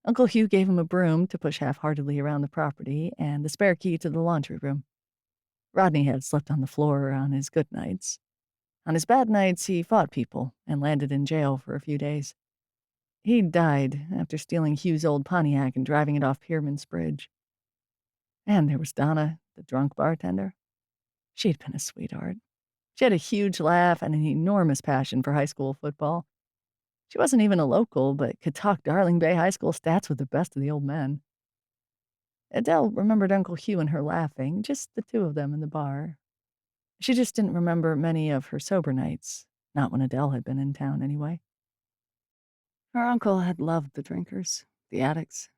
Speaker 1: Uncle Hugh gave him a broom to push half-heartedly around the property and the spare key to the laundry room. Rodney had slept on the floor on his good nights. On his bad nights, he fought people and landed in jail for a few days. He died after stealing Hugh's old Pontiac and driving it off Pierman's Bridge. And there was Donna, the drunk bartender. She'd been a sweetheart. She had a huge laugh and an enormous passion for high school football. She wasn't even a local, but could talk Darling Bay High School stats with the best of the old men. Adele remembered Uncle Hugh and her laughing, just the two of them in the bar. She just didn't remember many of her sober nights, not when Adele had been in town anyway. Her uncle had loved the drinkers, the addicts.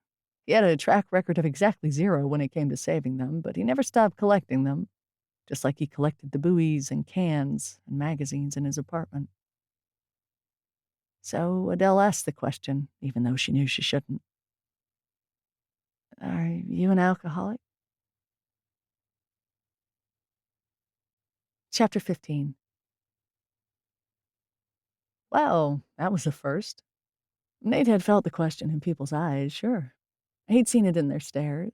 Speaker 1: He had a track record of exactly 0 when it came to saving them, but he never stopped collecting them, just like he collected the buoys and cans and magazines in his apartment. So Adele asked the question, even though she knew she shouldn't. Are you an alcoholic? Chapter 15. Well, that was a first. Nate had felt the question in people's eyes, sure. He'd seen it in their stares.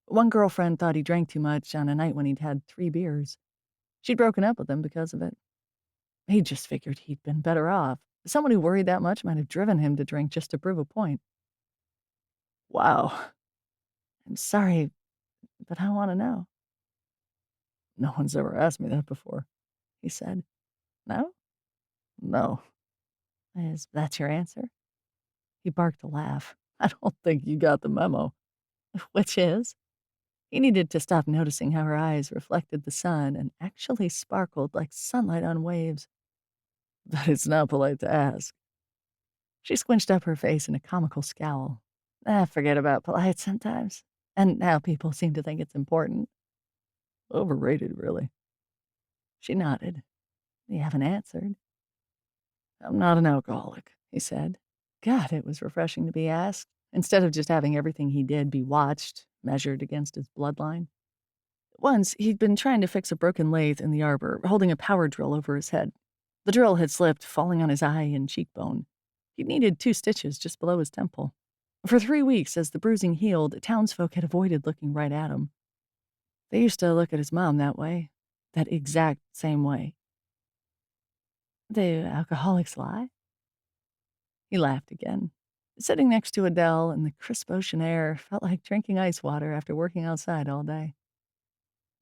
Speaker 1: One girlfriend thought he drank too much on a night when he'd had 3 beers. She'd broken up with him because of it. He just figured he'd been better off. Someone who worried that much might have driven him to drink just to prove a point.
Speaker 2: Wow.
Speaker 1: I'm sorry, but I want to know.
Speaker 2: No one's ever asked me that before,
Speaker 1: he said. No?
Speaker 2: No.
Speaker 1: Is that your answer? He barked a laugh.
Speaker 2: I don't think you got the memo.
Speaker 1: Which is? He needed to stop noticing how her eyes reflected the sun and actually sparkled like sunlight on waves.
Speaker 2: That it's not polite to ask.
Speaker 1: She squinched up her face in a comical scowl. Forget about polite sometimes. And now people seem to think it's important.
Speaker 2: Overrated, really.
Speaker 1: She nodded. You haven't answered.
Speaker 2: I'm not an alcoholic,
Speaker 1: he said. God, it was refreshing to be asked, instead of just having everything he did be watched, measured against his bloodline. Once, he'd been trying to fix a broken lathe in the arbor, holding a power drill over his head. The drill had slipped, falling on his eye and cheekbone. He'd needed 2 stitches just below his temple. For 3 weeks, as the bruising healed, townsfolk had avoided looking right at him. They used to look at his mom that way, that exact same way. Do alcoholics lie? He laughed again. Sitting next to Adele in the crisp ocean air felt like drinking ice water after working outside all day.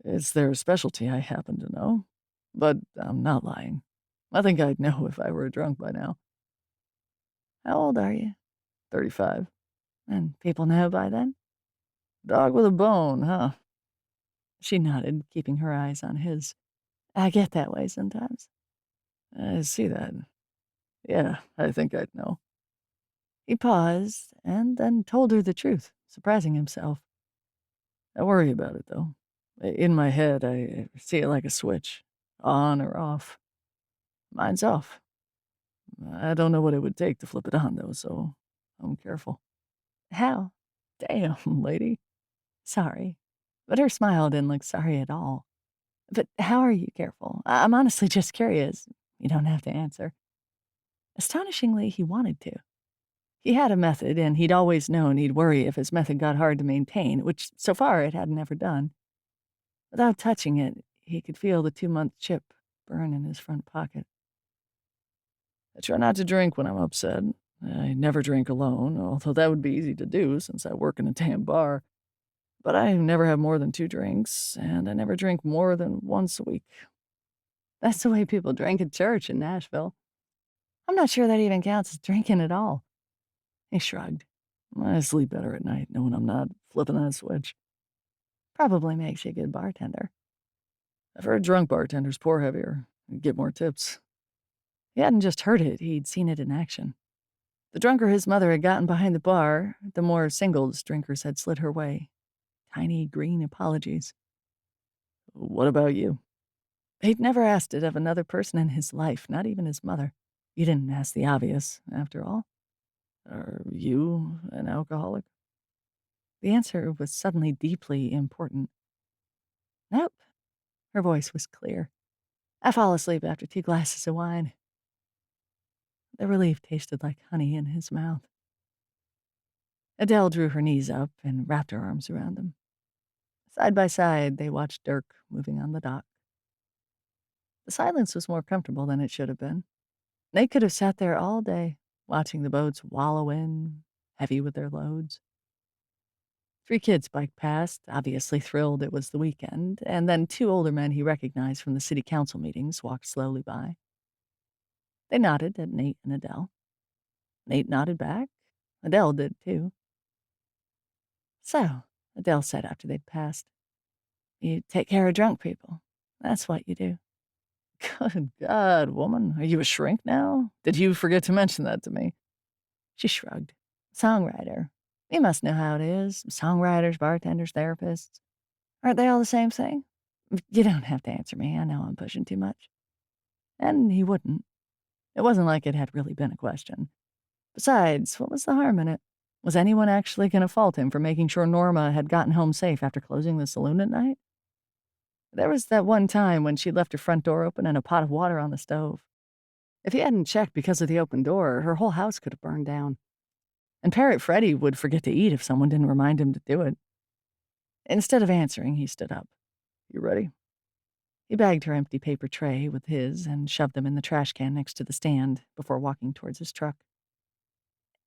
Speaker 2: It's their specialty, I happen to know. But I'm not lying. I think I'd know if I were drunk by now.
Speaker 1: How old are you?
Speaker 2: 35.
Speaker 1: And people know by then?
Speaker 2: Dog with a bone, huh?
Speaker 1: She nodded, keeping her eyes on his. I get that way sometimes.
Speaker 2: I see that. Yeah, I think I'd know.
Speaker 1: He paused and then told her the truth, surprising himself.
Speaker 2: I worry about it, though. In my head, I see it like a switch, on or off. Mine's off. I don't know what it would take to flip it on, though, so I'm careful.
Speaker 1: How?
Speaker 2: Damn, lady.
Speaker 1: Sorry. But her smile didn't look sorry at all. But how are you careful? I'm honestly just curious. You don't have to answer. Astonishingly, he wanted to. He had a method, and he'd always known he'd worry if his method got hard to maintain, which so far it had never done. Without touching it, he could feel the 2-month chip burn in his front pocket.
Speaker 2: I try not to drink when I'm upset. I never drink alone, although that would be easy to do since I work in a damn bar. But I never have more than 2 drinks, and I never drink more than once a week.
Speaker 1: That's the way people drank at church in Nashville. I'm not sure that even counts as drinking at all. He shrugged.
Speaker 2: I sleep better at night knowing I'm not flipping that switch.
Speaker 1: Probably makes you a good bartender.
Speaker 2: I've heard drunk bartenders pour heavier and get more tips.
Speaker 1: He hadn't just heard it, he'd seen it in action. The drunker his mother had gotten behind the bar, the more singles drinkers had slid her way. Tiny green apologies.
Speaker 2: What about you?
Speaker 1: He'd never asked it of another person in his life, not even his mother. You didn't ask the obvious, after all.
Speaker 2: Are you an alcoholic?
Speaker 1: The answer was suddenly deeply important. Nope. Her voice was clear. I fall asleep after 2 glasses of wine. The relief tasted like honey in his mouth. Adele drew her knees up and wrapped her arms around him. Side by side, they watched Dirk moving on the dock. The silence was more comfortable than it should have been. They could have sat there all day, watching the boats wallow in, heavy with their loads. 3 kids biked past, obviously thrilled it was the weekend, and then 2 older men he recognized from the city council meetings walked slowly by. They nodded at Nate and Adele. Nate nodded back. Adele did, too. So, Adele said after they'd passed, you take care of drunk people. That's what you do.
Speaker 2: Good God, woman. Are you a shrink now? Did you forget to mention that to me?
Speaker 1: She shrugged. Songwriter. You must know how it is. Songwriters, bartenders, therapists. Aren't they all the same thing? You don't have to answer me. I know I'm pushing too much. And he wouldn't. It wasn't like it had really been a question. Besides, what was the harm in it? Was anyone actually going to fault him for making sure Norma had gotten home safe after closing the saloon at night? There was that one time when she left her front door open and a pot of water on the stove. If he hadn't checked because of the open door, her whole house could have burned down. And Parrot Freddy would forget to eat if someone didn't remind him to do it. Instead of answering, he stood up.
Speaker 2: You ready?
Speaker 1: He bagged her empty paper tray with his and shoved them in the trash can next to the stand before walking towards his truck.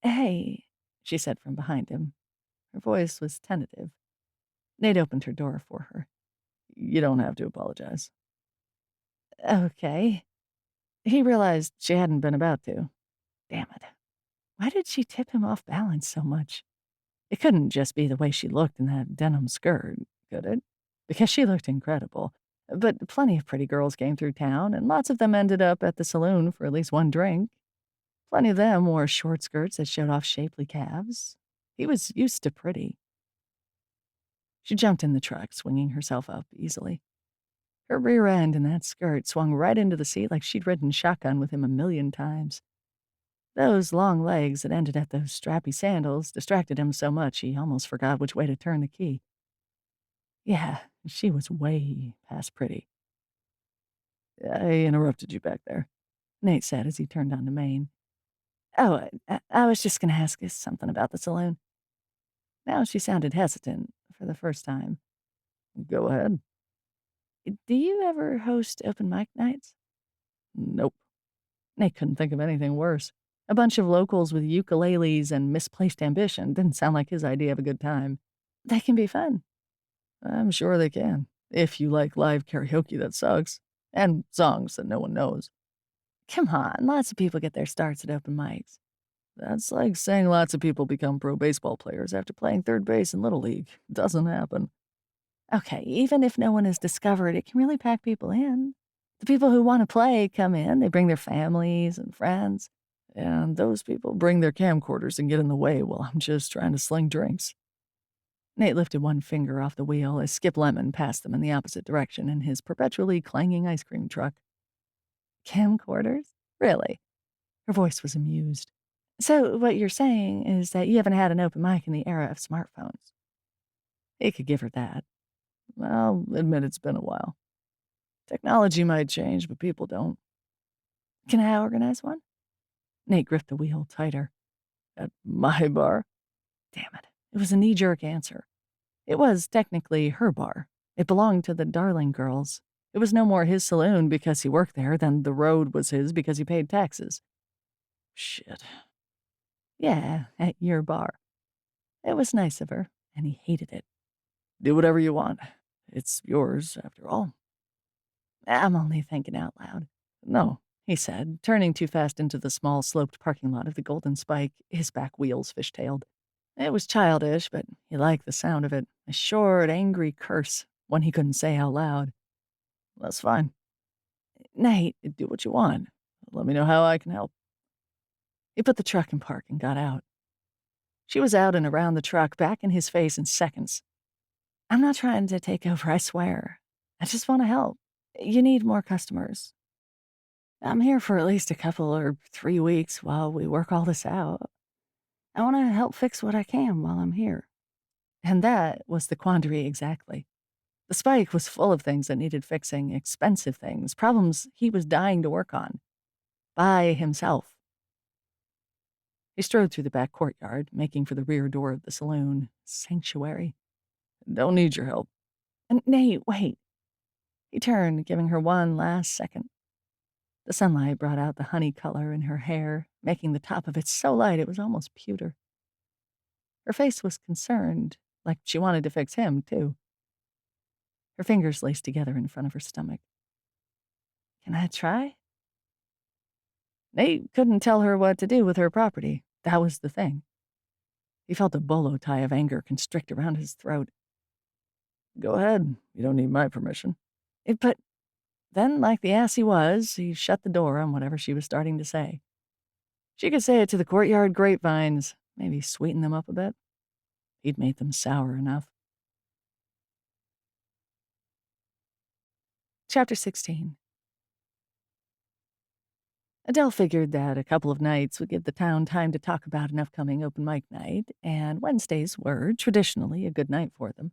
Speaker 1: Hey, she said from behind him. Her voice was tentative. Nate opened her door for her.
Speaker 2: You don't have to apologize.
Speaker 1: Okay. He realized she hadn't been about to. Damn it. Why did she tip him off balance so much? It couldn't just be the way she looked in that denim skirt, could it? Because she looked incredible. But plenty of pretty girls came through town, and lots of them ended up at the saloon for at least one drink. Plenty of them wore short skirts that showed off shapely calves. He was used to pretty. She jumped in the truck, swinging herself up easily. Her rear end in that skirt swung right into the seat like she'd ridden shotgun with him 1,000,000 times. Those long legs that ended at those strappy sandals distracted him so much he almost forgot which way to turn the key. Yeah, she was way past pretty.
Speaker 2: I interrupted you back there,
Speaker 1: Nate said as he turned on the main. Oh, I was just going to ask you something about the saloon. Now she sounded hesitant for the first time.
Speaker 2: Go ahead.
Speaker 1: Do you ever host open mic nights?
Speaker 2: Nope.
Speaker 1: Nate couldn't think of anything worse. A bunch of locals with ukuleles and misplaced ambition didn't sound like his idea of a good time. They can be fun.
Speaker 2: I'm sure they can, if you like live karaoke that sucks, and songs that no one knows.
Speaker 1: Come on, lots of people get their starts at open mics.
Speaker 2: That's like saying lots of people become pro baseball players after playing third base in Little League. It doesn't happen.
Speaker 1: Okay, even if no one is discovered, it can really pack people in. The people who want to play come in, they bring their families and friends.
Speaker 2: And those people bring their camcorders and get in the way while I'm just trying to sling drinks.
Speaker 1: Nate lifted one finger off the wheel as Skip Lemon passed them in the opposite direction in his perpetually clanging ice cream truck. Camcorders? Really? Her voice was amused. So what you're saying is that you haven't had an open mic in the era of smartphones. He could give her that.
Speaker 2: I'll admit it's been a while. Technology might change, but people don't.
Speaker 1: Can I organize one?
Speaker 2: Nate gripped the wheel tighter. At my bar?
Speaker 1: Damn it. It was a knee-jerk answer. It was technically her bar. It belonged to the Darling girls. It was no more his saloon because he worked there than the road was his because he paid taxes.
Speaker 2: Shit.
Speaker 1: Yeah, at your bar. It was nice of her, and he hated it.
Speaker 2: Do whatever you want. It's yours, after all.
Speaker 1: I'm only thinking out loud.
Speaker 2: No,
Speaker 1: He said, turning too fast into the small sloped parking lot of the Golden Spike, his back wheels fishtailed. It was childish, but he liked the sound of it. A short, angry curse, one he couldn't say out loud.
Speaker 2: that's fine.
Speaker 1: Nate,
Speaker 2: Do what you want. Let me know how I can help.
Speaker 1: he put the truck in park and got out. She was out and around the truck, back in his face in seconds. I'm not trying to take over, I swear. I just want to help. You need more customers. I'm here for at least a couple or 3 weeks while we work all this out. I want to help fix what I can while I'm here. And that was the quandary exactly. The Spike was full of things that needed fixing, expensive things, problems he was dying to work on. By himself. He strode through the back courtyard, making for the rear door of the saloon. Sanctuary.
Speaker 2: Don't need your help.
Speaker 1: And Nate, wait. He turned, giving her one last second. The sunlight brought out the honey color in her hair, making the top of it so light it was almost pewter. Her face was concerned, like she wanted to fix him, too. Her fingers laced together in front of her stomach. Can I try? Nate couldn't tell her what to do with her property. That was the thing. He felt a bolo tie of anger constrict around his throat.
Speaker 2: Go ahead. You don't need my permission.
Speaker 1: But then, like the ass he was, he shut the door on whatever she was starting to say. She could say it to the courtyard grapevines, maybe sweeten them up a bit. He'd made them sour enough. Chapter 16. Adele figured that a couple of nights would give the town time to talk about an upcoming open mic night, and Wednesdays were traditionally a good night for them.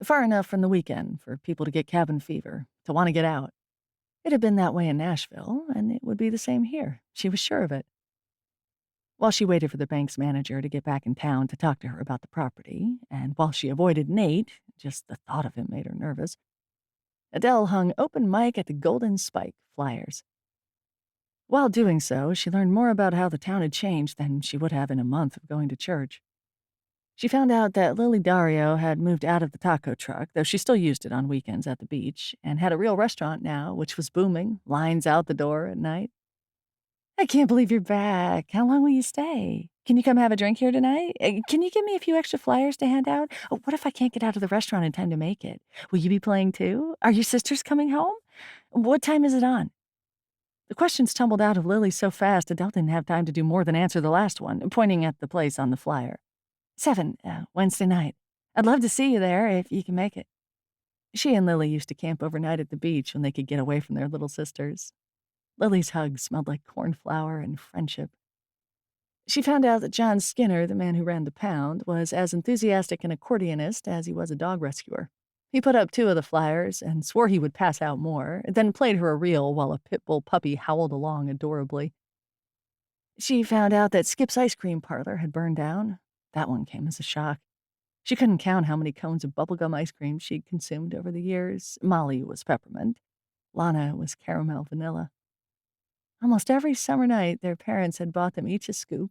Speaker 1: Far enough from the weekend for people to get cabin fever, to want to get out. It had been that way in Nashville, and it would be the same here. She was sure of it. While she waited for the bank's manager to get back in town to talk to her about the property, and while she avoided Nate, just the thought of him made her nervous, Adele hung open mic at the Golden Spike flyers. While doing so, she learned more about how the town had changed than she would have in a month of going to church. She found out that Lily Dario had moved out of the taco truck, though she still used it on weekends at the beach, and had a real restaurant now, which was booming, lines out the door at night. I can't believe you're back. How long will you stay? Can you come have a drink here tonight? Can you give me a few extra flyers to hand out? Oh, what if I can't get out of the restaurant in time to make it? Will you be playing too? Are your sisters coming home? What time is it on? The questions tumbled out of Lily so fast, Adele didn't have time to do more than answer the last one, pointing at the place on the flyer. 7, Wednesday night. I'd love to see you there if you can make it. She and Lily used to camp overnight at the beach when they could get away from their little sisters. Lily's hug smelled like cornflower and friendship. She found out that John Skinner, the man who ran the pound, was as enthusiastic an accordionist as he was a dog rescuer. He put up 2 of the flyers and swore he would pass out more, then played her a reel while a pit bull puppy howled along adorably. She found out that Skip's ice cream parlor had burned down. That one came as a shock. She couldn't count how many cones of bubblegum ice cream she'd consumed over the years. Molly was peppermint. Lana was caramel vanilla. Almost every summer night, their parents had bought them each a scoop,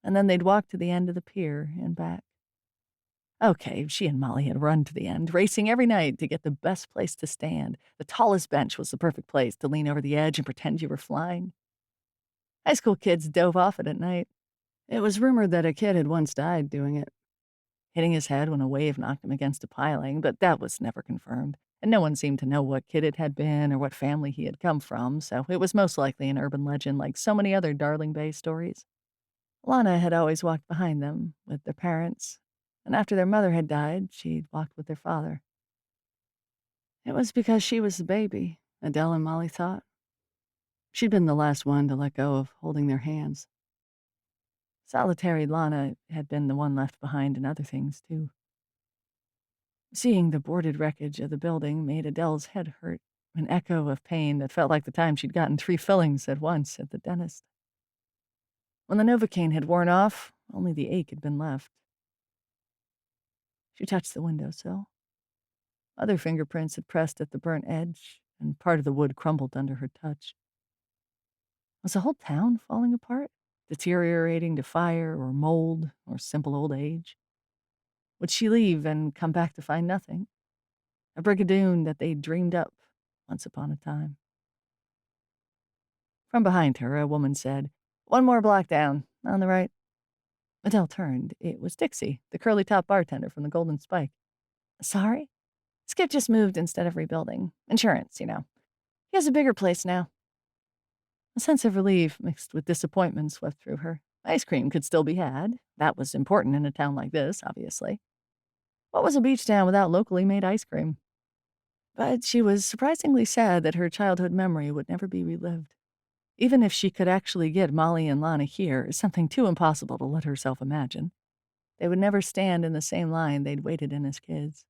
Speaker 1: and then they'd walk to the end of the pier and back. Okay, she and Molly had run to the end, racing every night to get the best place to stand. The tallest bench was the perfect place to lean over the edge and pretend you were flying. High school kids dove off it at night. It was rumored that a kid had once died doing it, hitting his head when a wave knocked him against a piling, but that was never confirmed, and no one seemed to know what kid it had been or what family he had come from, so it was most likely an urban legend like so many other Darling Bay stories. Lana had always walked behind them, with their parents, and after their mother had died, she'd walked with their father. It was because she was the baby, Adele and Molly thought. She'd been the last one to let go of holding their hands. Solitary Lana had been the one left behind in other things, too. Seeing the boarded wreckage of the building made Adele's head hurt. an echo of pain that felt like the time she'd gotten 3 fillings at once at the dentist. When the Novocaine had worn off, only the ache had been left. She touched the windowsill. Other fingerprints had pressed at the burnt edge, and part of the wood crumbled under her touch. Was the whole town falling apart, deteriorating to fire or mold or simple old age? Would she leave and come back to find nothing? A brigadoon that they'd dreamed up once upon a time. From behind her, a woman said, "One more block down, on the right." Adele turned. It was Dixie, the curly-top bartender from the Golden Spike. "Sorry? Skip just moved instead of rebuilding. Insurance, you know. He has a bigger place now." A sense of relief mixed with disappointment swept through her. Ice cream could still be had. That was important in a town like this, obviously. What was a beach town without locally made ice cream? But she was surprisingly sad that her childhood memory would never be relived. Even if she could actually get Molly and Lana here, something too impossible to let herself imagine, they would never stand in the same line they'd waited in as kids.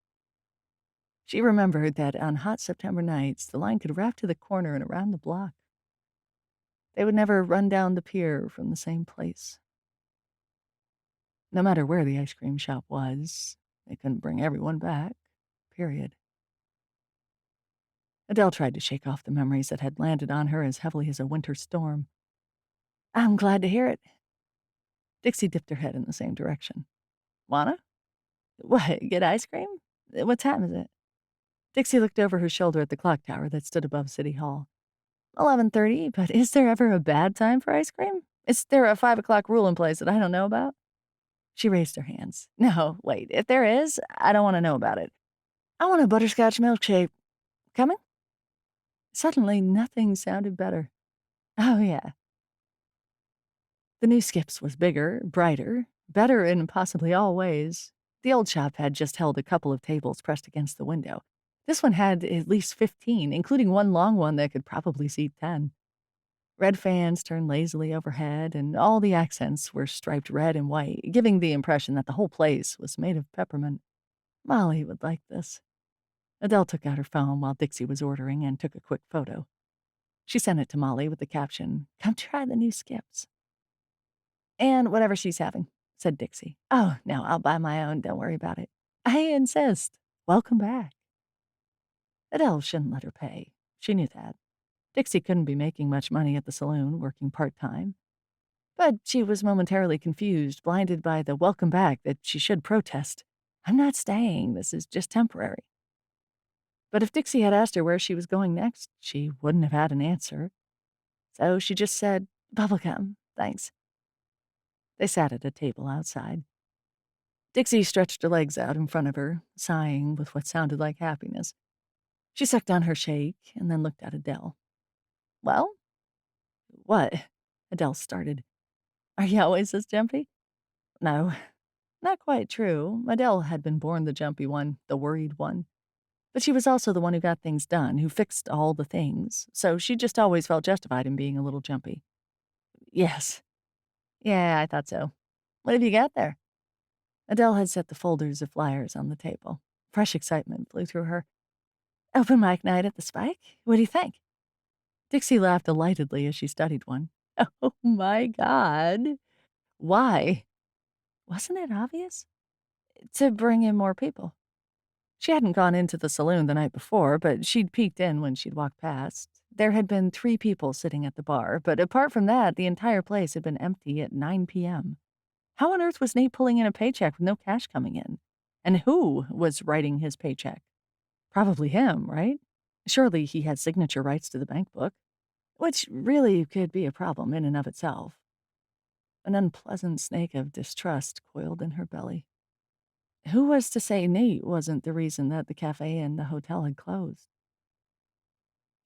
Speaker 1: She remembered that on hot September nights, the line could wrap to the corner and around the block. They would never run down the pier from the same place. No matter where the ice cream shop was, they couldn't bring everyone back, period. Adele tried to shake off the memories that had landed on her as heavily as a winter storm. "I'm glad to hear it." Dixie dipped her head in the same direction. "Wanna? What, get ice cream? What time is it?" Dixie looked over her shoulder at the clock tower that stood above City Hall. 11:30, but is there ever a bad time for ice cream? Is there a 5 o'clock rule in place that I don't know about? She raised her hands. "No, wait, if there is, I don't want to know about it. I want a butterscotch milkshake. Coming?" Suddenly, nothing sounded better. Oh, yeah. The new Skips was bigger, brighter, better in possibly all ways. The old shop had just held a couple of tables pressed against the window. This one had at least 15, including one long one that could probably seat 10. Red fans turned lazily overhead, and all the accents were striped red and white, giving the impression that the whole place was made of peppermint. Molly would like this. Adele took out her phone while Dixie was ordering and took a quick photo. She sent it to Molly with the caption, "Come try the new Skips." "And whatever she's having," said Dixie. "Oh, no, I'll buy my own. Don't worry about it." "I insist. Welcome back." Adele shouldn't let her pay. She knew that. Dixie couldn't be making much money at the saloon, working part-time. But she was momentarily confused, blinded by the welcome back that she should protest. "I'm not staying. This is just temporary." But if Dixie had asked her where she was going next, she wouldn't have had an answer. So she just said, "Bubblegum, thanks." They sat at a table outside. Dixie stretched her legs out in front of her, sighing with what sounded like happiness. She sucked on her shake and then looked at Adele. "Well?" "What?" Adele started. "Are you always this jumpy?" No, not quite true. Adele had been born the jumpy one, the worried one. But she was also the one who got things done, who fixed all the things, so she just always felt justified in being a little jumpy. "Yes. Yeah, I thought so. What have you got there?" Adele had set the folders of flyers on the table. Fresh excitement flew through her. "Open mic night at the Spike? What do you think?" Dixie laughed delightedly as she studied one. "Oh, my God. Why?" Wasn't it obvious? To bring in more people. She hadn't gone into the saloon the night before, but she'd peeked in when she'd walked past. There had been 3 people sitting at the bar, but apart from that, the entire place had been empty at 9 p.m. How on earth was Nate pulling in a paycheck with no cash coming in? And who was writing his paycheck? Probably him, right? Surely he had signature rights to the bank book, which really could be a problem in and of itself. An unpleasant snake of distrust coiled in her belly. Who was to say Nate wasn't the reason that the cafe and the hotel had closed?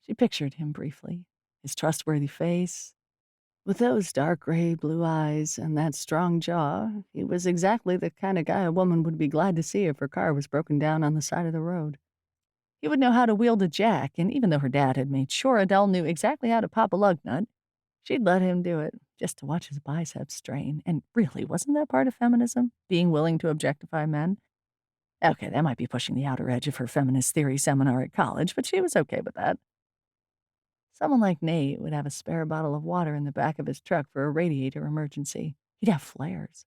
Speaker 1: She pictured him briefly, his trustworthy face. With those dark gray blue eyes and that strong jaw, he was exactly the kind of guy a woman would be glad to see if her car was broken down on the side of the road. He would know how to wield a jack, and even though her dad had made sure Adele knew exactly how to pop a lug nut, she'd let him do it just to watch his biceps strain. And really, wasn't that part of feminism? Being willing to objectify men? Okay, that might be pushing the outer edge of her feminist theory seminar at college, but she was okay with that. Someone like Nate would have a spare bottle of water in the back of his truck for a radiator emergency. He'd have flares.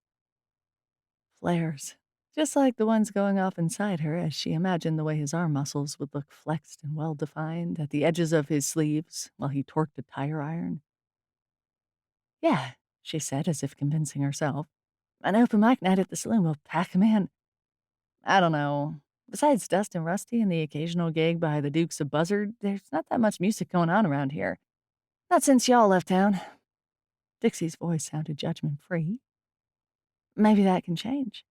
Speaker 1: Flares. Just like the ones going off inside her as she imagined the way his arm muscles would look flexed and well-defined at the edges of his sleeves while he torqued a tire iron. Yeah, she said, as if convincing herself. An open mic night at the saloon will pack 'em in. I don't know. Besides Dust and Rusty and the occasional gig by the Dukes of Buzzard, there's not that much music going on around here. Not since y'all left town. Dixie's voice sounded judgment-free. Maybe that can change.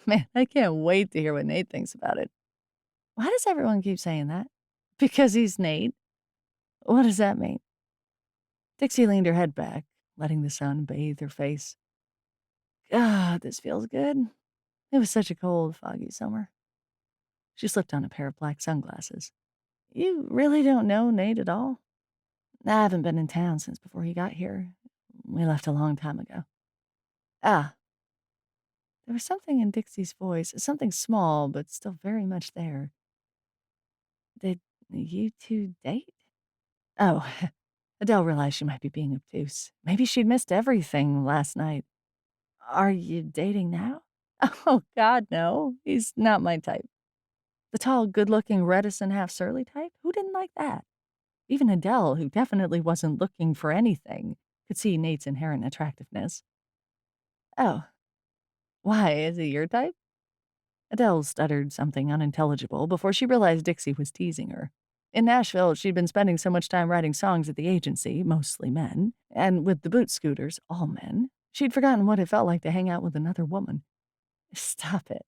Speaker 1: Man, I can't wait to hear what Nate thinks about it. Why does everyone keep saying that? Because he's Nate? What does that mean? Dixie leaned her head back, letting the sun bathe her face. God, this feels good. It was such a cold, foggy summer. She slipped on a pair of black sunglasses. You really don't know Nate at all? I haven't been in town since before he got here. We left a long time ago. Ah. There was something in Dixie's voice, something small, but still very much there. Did you two date? Oh, Adele realized she might be being obtuse. Maybe she'd missed everything last night. Are you dating now? Oh, God, no. He's not my type. The tall, good-looking, reticent, half-surly type? Who didn't like that? Even Adele, who definitely wasn't looking for anything, could see Nate's inherent attractiveness. Oh, why? Is he your type? Adele stuttered something unintelligible before she realized Dixie was teasing her. In Nashville, she'd been spending so much time writing songs at the agency, mostly men, and with the boot scooters, all men, she'd forgotten what it felt like to hang out with another woman. Stop it.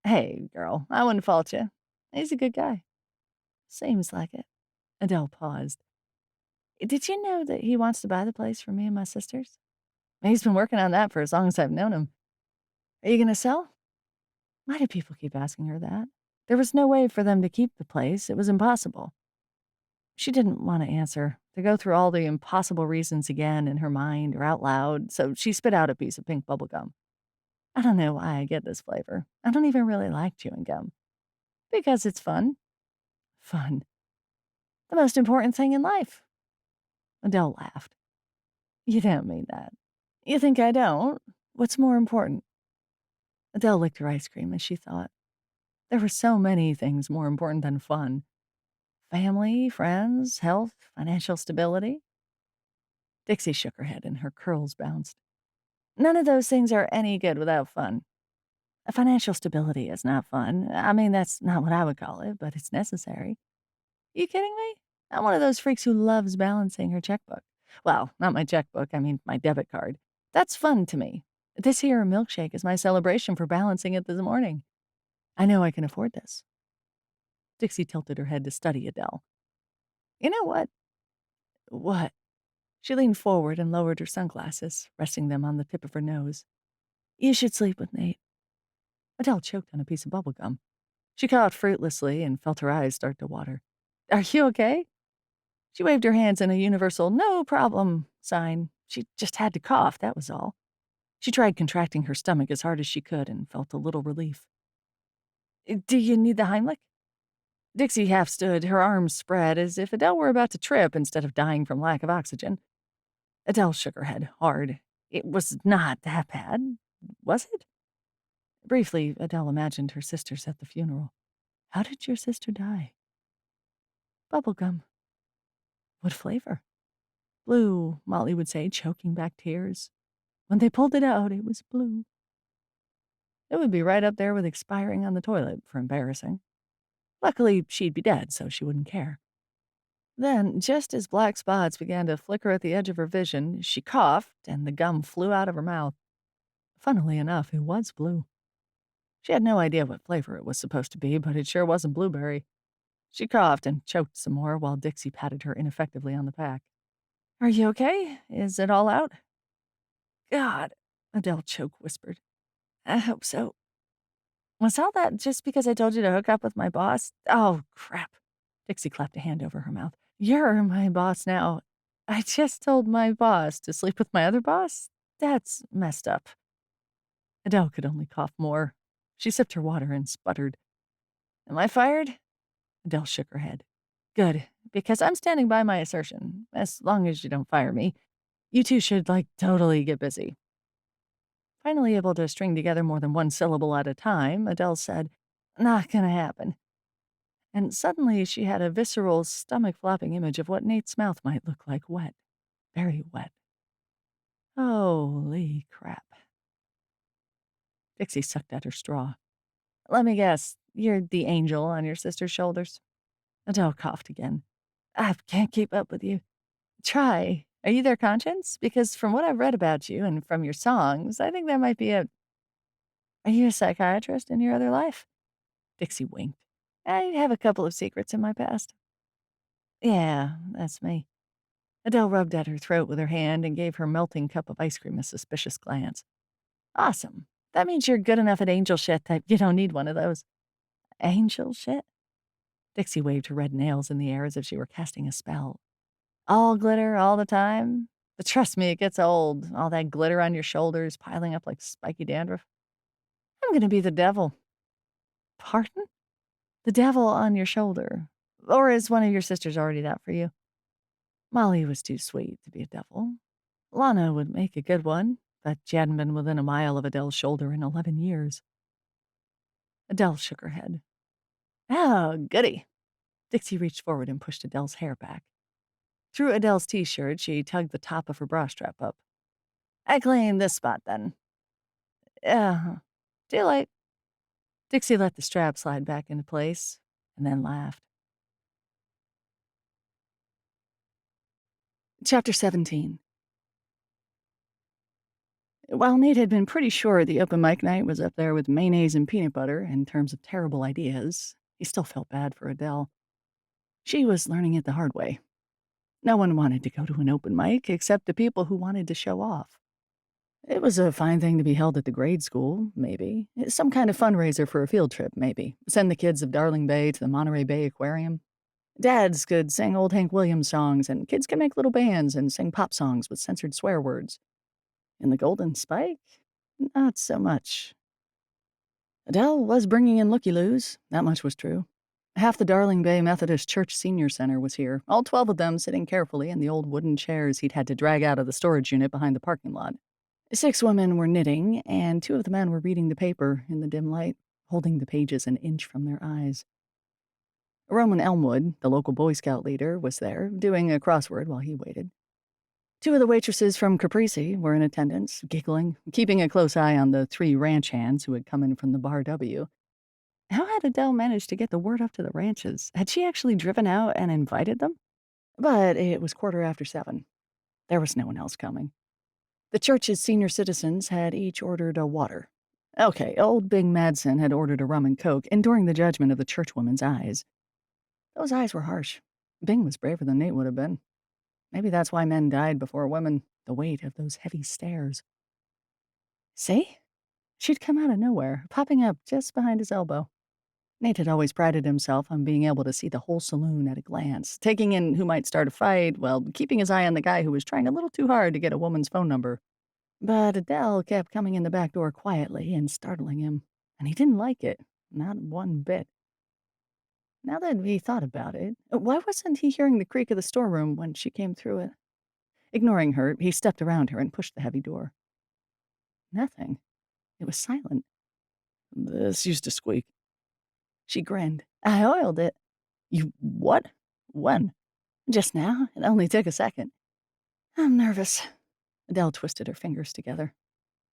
Speaker 1: Hey, girl, I wouldn't fault you. He's a good guy. Seems like it. Adele paused. Did you know that he wants to buy the place for me and my sisters? He's been working on that for as long as I've known him. Are you going to sell? Why do people keep asking her that? There was no way for them to keep the place. It was impossible. She didn't want to answer, to go through all the impossible reasons again in her mind or out loud, so she spit out a piece of pink bubble gum. I don't know why I get this flavor. I don't even really like chewing gum. Because it's fun. Fun. The most important thing in life. Adele laughed. You don't mean that. You think I don't? What's more important? Adele licked her ice cream as she thought. There were so many things more important than fun. Family, friends, health, financial stability. Dixie shook her head and her curls bounced. None of those things are any good without fun. Financial stability is not fun. I mean, that's not what I would call it, but it's necessary. You kidding me? I'm one of those freaks who loves balancing her checkbook. Well, not my checkbook, I mean my debit card. That's fun to me. This here milkshake is my celebration for balancing it this morning. I know I can afford this. Dixie tilted her head to study Adele. You know what? What? She leaned forward and lowered her sunglasses, resting them on the tip of her nose. You should sleep with Nate. Adele choked on a piece of bubble gum. She coughed fruitlessly and felt her eyes start to water. Are you okay? She waved her hands in a universal no problem sign. She just had to cough, that was all. She tried contracting her stomach as hard as she could and felt a little relief. Do you need the Heimlich? Dixie half stood, her arms spread, as if Adele were about to trip instead of dying from lack of oxygen. Adele shook her head hard. It was not that bad, was it? Briefly, Adele imagined her sisters at the funeral. How did your sister die? Bubblegum. What flavor? Blue, Molly would say, choking back tears. When they pulled it out, it was blue. It would be right up there with expiring on the toilet for embarrassing. Luckily, she'd be dead, so she wouldn't care. Then, just as black spots began to flicker at the edge of her vision, she coughed, and the gum flew out of her mouth. Funnily enough, it was blue. She had no idea what flavor it was supposed to be, but it sure wasn't blueberry. She coughed and choked some more while Dixie patted her ineffectively on the back. Are you okay? Is it all out? God, Adele choke whispered. I hope so. Was all that just because I told you to hook up with my boss? Oh, crap. Dixie clapped a hand over her mouth. You're my boss now. I just told my boss to sleep with my other boss? That's messed up. Adele could only cough more. She sipped her water and sputtered. Am I fired? Adele shook her head. Good, because I'm standing by my assertion. As long as you don't fire me, you two should, totally get busy. Finally able to string together more than one syllable at a time, Adele said, Not gonna happen. And suddenly she had a visceral, stomach-flopping image of what Nate's mouth might look like, wet. Very wet. Holy crap. Dixie sucked at her straw. Let me guess, you're the angel on your sister's shoulders? Adele coughed again. I can't keep up with you. Try. Are you their conscience? Because from what I've read about you and from your songs, I think that might be it. Are you a psychiatrist in your other life? Dixie winked. I have a couple of secrets in my past. Yeah, that's me. Adele rubbed at her throat with her hand and gave her melting cup of ice cream a suspicious glance. Awesome. That means you're good enough at angel shit that you don't need one of those. Angel shit? Dixie waved her red nails in the air as if she were casting a spell. All glitter all the time? But trust me, it gets old. All that glitter on your shoulders piling up like spiky dandruff. I'm gonna be the devil. Pardon? The devil on your shoulder. Or is one of your sisters already that for you? Molly was too sweet to be a devil. Lana would make a good one, but she hadn't been within a mile of Adele's shoulder in 11 years. Adele shook her head. Oh, goody. Dixie reached forward and pushed Adele's hair back. Through Adele's t-shirt, she tugged the top of her bra strap up. I claim this spot, then. Too late. Dixie let the strap slide back into place and then laughed. Chapter 17. While Nate had been pretty sure the open mic night was up there with mayonnaise and peanut butter in terms of terrible ideas, he still felt bad for Adele. She was learning it the hard way. No one wanted to go to an open mic except the people who wanted to show off. It was a fine thing to be held at the grade school, maybe. Some kind of fundraiser for a field trip, maybe. Send the kids of Darling Bay to the Monterey Bay Aquarium. Dads could sing old Hank Williams songs, and kids could make little bands and sing pop songs with censored swear words. In the Golden Spike? Not so much. Adele was bringing in looky-loos, that much was true. Half the Darling Bay Methodist Church Senior Center was here, all 12 of them sitting carefully in the old wooden chairs he'd had to drag out of the storage unit behind the parking lot. 6 women were knitting, and 2 of the men were reading the paper in the dim light, holding the pages an inch from their eyes. Roman Elmwood, the local Boy Scout leader, was there, doing a crossword while he waited. 2 of the waitresses from Caprese were in attendance, giggling, keeping a close eye on the 3 ranch hands who had come in from the Bar W. How had Adele managed to get the word up to the ranches? Had she actually driven out and invited them? But it was 7:15. There was no one else coming. The church's senior citizens had each ordered a water. Okay, old Bing Madsen had ordered a rum and coke, enduring the judgment of the churchwoman's eyes. Those eyes were harsh. Bing was braver than Nate would have been. Maybe that's why men died before women, the weight of those heavy stares. See? She'd come out of nowhere, popping up just behind his elbow. Nate had always prided himself on being able to see the whole saloon at a glance, taking in who might start a fight while keeping his eye on the guy who was trying a little too hard to get a woman's phone number. But Adele kept coming in the back door quietly and startling him, and he didn't like it, not one bit. Now that he thought about it, why wasn't he hearing the creak of the storeroom when she came through it? Ignoring her, he stepped around her and pushed the heavy door. Nothing. It was silent. This used to squeak. She grinned. I oiled it. You what? When? Just now. It only took a second. I'm nervous. Adele twisted her fingers together.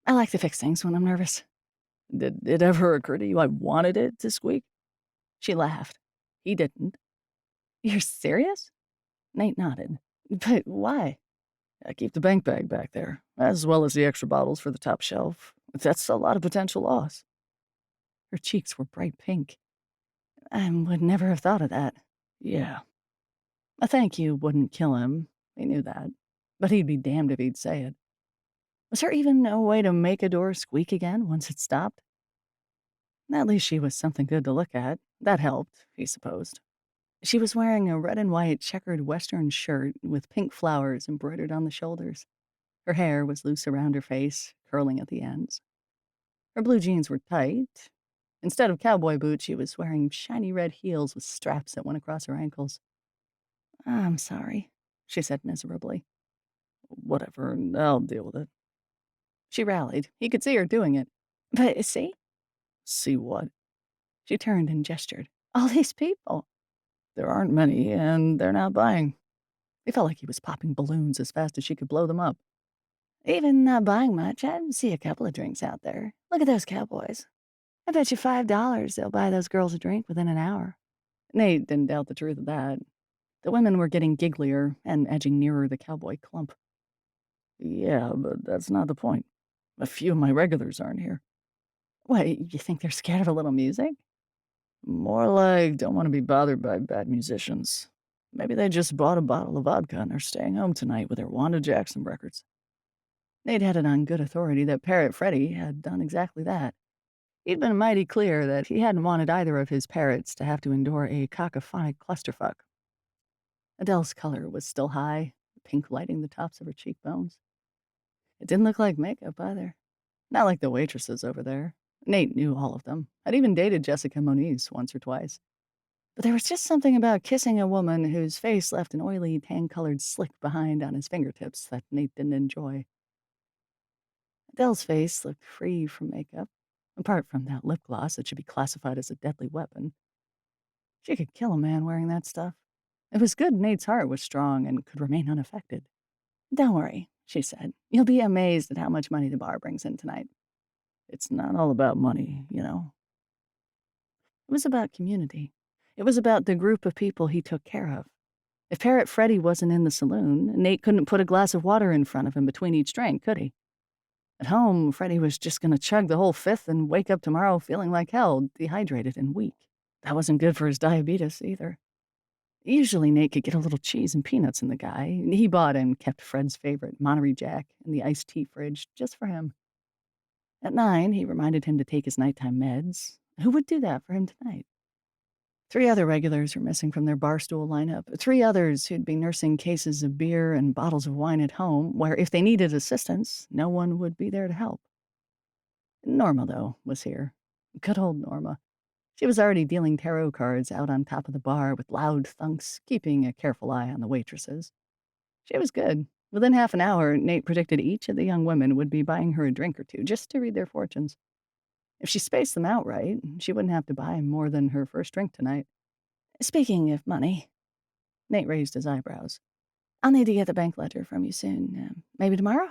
Speaker 1: I like to fix things when I'm nervous. Did it ever occur to you I wanted it to squeak? She laughed. He didn't. You're serious? Nate nodded. But why? I keep the bank bag back there, as well as the extra bottles for the top shelf. That's a lot of potential loss. Her cheeks were bright pink. I would never have thought of that. Yeah. A thank you wouldn't kill him. He knew that. But he'd be damned if he'd say it. Was there even no way to make a door squeak again once it stopped? At least she was something good to look at. That helped, he supposed. She was wearing a red and white checkered western shirt with pink flowers embroidered on the shoulders. Her hair was loose around her face, curling at the ends. Her blue jeans were tight, Instead of cowboy boots, she was wearing shiny red heels with straps that went across her ankles. "I'm sorry," she said miserably.
Speaker 2: Whatever, I'll deal with it.
Speaker 1: She rallied. He could see her doing it. "But see?"
Speaker 2: See what?
Speaker 1: She turned and gestured. "All these people."
Speaker 2: There aren't many, and they're not buying.
Speaker 1: It felt like he was popping balloons as fast as she could blow them up. "Even not buying much, I see a couple of drinks out there. Look at those cowboys. I bet you $5 they'll buy those girls a drink within an hour." Nate didn't doubt the truth of that. The women were getting gigglier and edging nearer the cowboy clump.
Speaker 2: Yeah, but that's not the point. A few of my regulars aren't here.
Speaker 1: "What, you think they're scared of a little music?"
Speaker 2: More like don't want to be bothered by bad musicians. Maybe they just bought a bottle of vodka and are staying home tonight with their Wanda Jackson records.
Speaker 1: Nate had it on good authority that Parrot Freddie had done exactly that. He'd been mighty clear that he hadn't wanted either of his parrots to have to endure a cacophonic clusterfuck. Adele's color was still high, pink lighting the tops of her cheekbones. It didn't look like makeup either. Not like the waitresses over there. Nate knew all of them. Had even dated Jessica Moniz once or twice. But there was just something about kissing a woman whose face left an oily, tan-colored slick behind on his fingertips that Nate didn't enjoy. Adele's face looked free from makeup, apart from that lip gloss that should be classified as a deadly weapon. She could kill a man wearing that stuff. It was good Nate's heart was strong and could remain unaffected. "Don't worry," she said. "You'll be amazed at how much money the bar brings in tonight."
Speaker 2: It's not all about money,
Speaker 1: It was about community. It was about the group of people he took care of. If Parrot Freddie wasn't in the saloon, Nate couldn't put a glass of water in front of him between each drink, could he? At home, Freddie was just going to chug the whole fifth and wake up tomorrow feeling like hell, dehydrated and weak. That wasn't good for his diabetes either. Usually, Nate could get a little cheese and peanuts in the guy. He bought and kept Fred's favorite, Monterey Jack, in the iced tea fridge just for him. At 9, he reminded him to take his nighttime meds. Who would do that for him tonight? 3 other regulars were missing from their barstool lineup. 3 others who'd be nursing cases of beer and bottles of wine at home, where if they needed assistance, no one would be there to help. Norma, though, was here. Good old Norma. She was already dealing tarot cards out on top of the bar with loud thunks, keeping a careful eye on the waitresses. She was good. Within half an hour, Nate predicted each of the young women would be buying her a drink or two just to read their fortunes. If she spaced them out right, she wouldn't have to buy more than her first drink tonight. "Speaking of money," Nate raised his eyebrows. "I'll need to get the bank ledger from you soon. Maybe tomorrow?"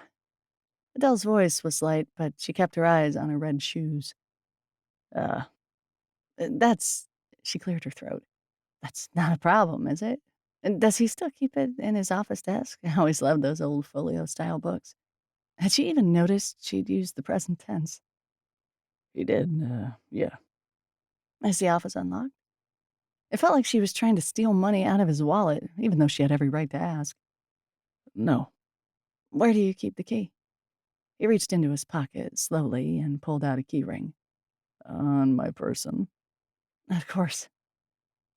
Speaker 1: Adele's voice was light, but she kept her eyes on her red shoes. Uh, that's... She cleared her throat. "That's not a problem, is it? And does he still keep it in his office desk? I always loved those old folio-style books." Had she even noticed she'd used the present tense?
Speaker 2: He did, yeah.
Speaker 1: "Is the office unlocked?" It felt like she was trying to steal money out of his wallet, even though she had every right to ask.
Speaker 2: No.
Speaker 1: "Where do you keep the key?" He reached into his pocket slowly and pulled out a key ring.
Speaker 2: On my person.
Speaker 1: Of course.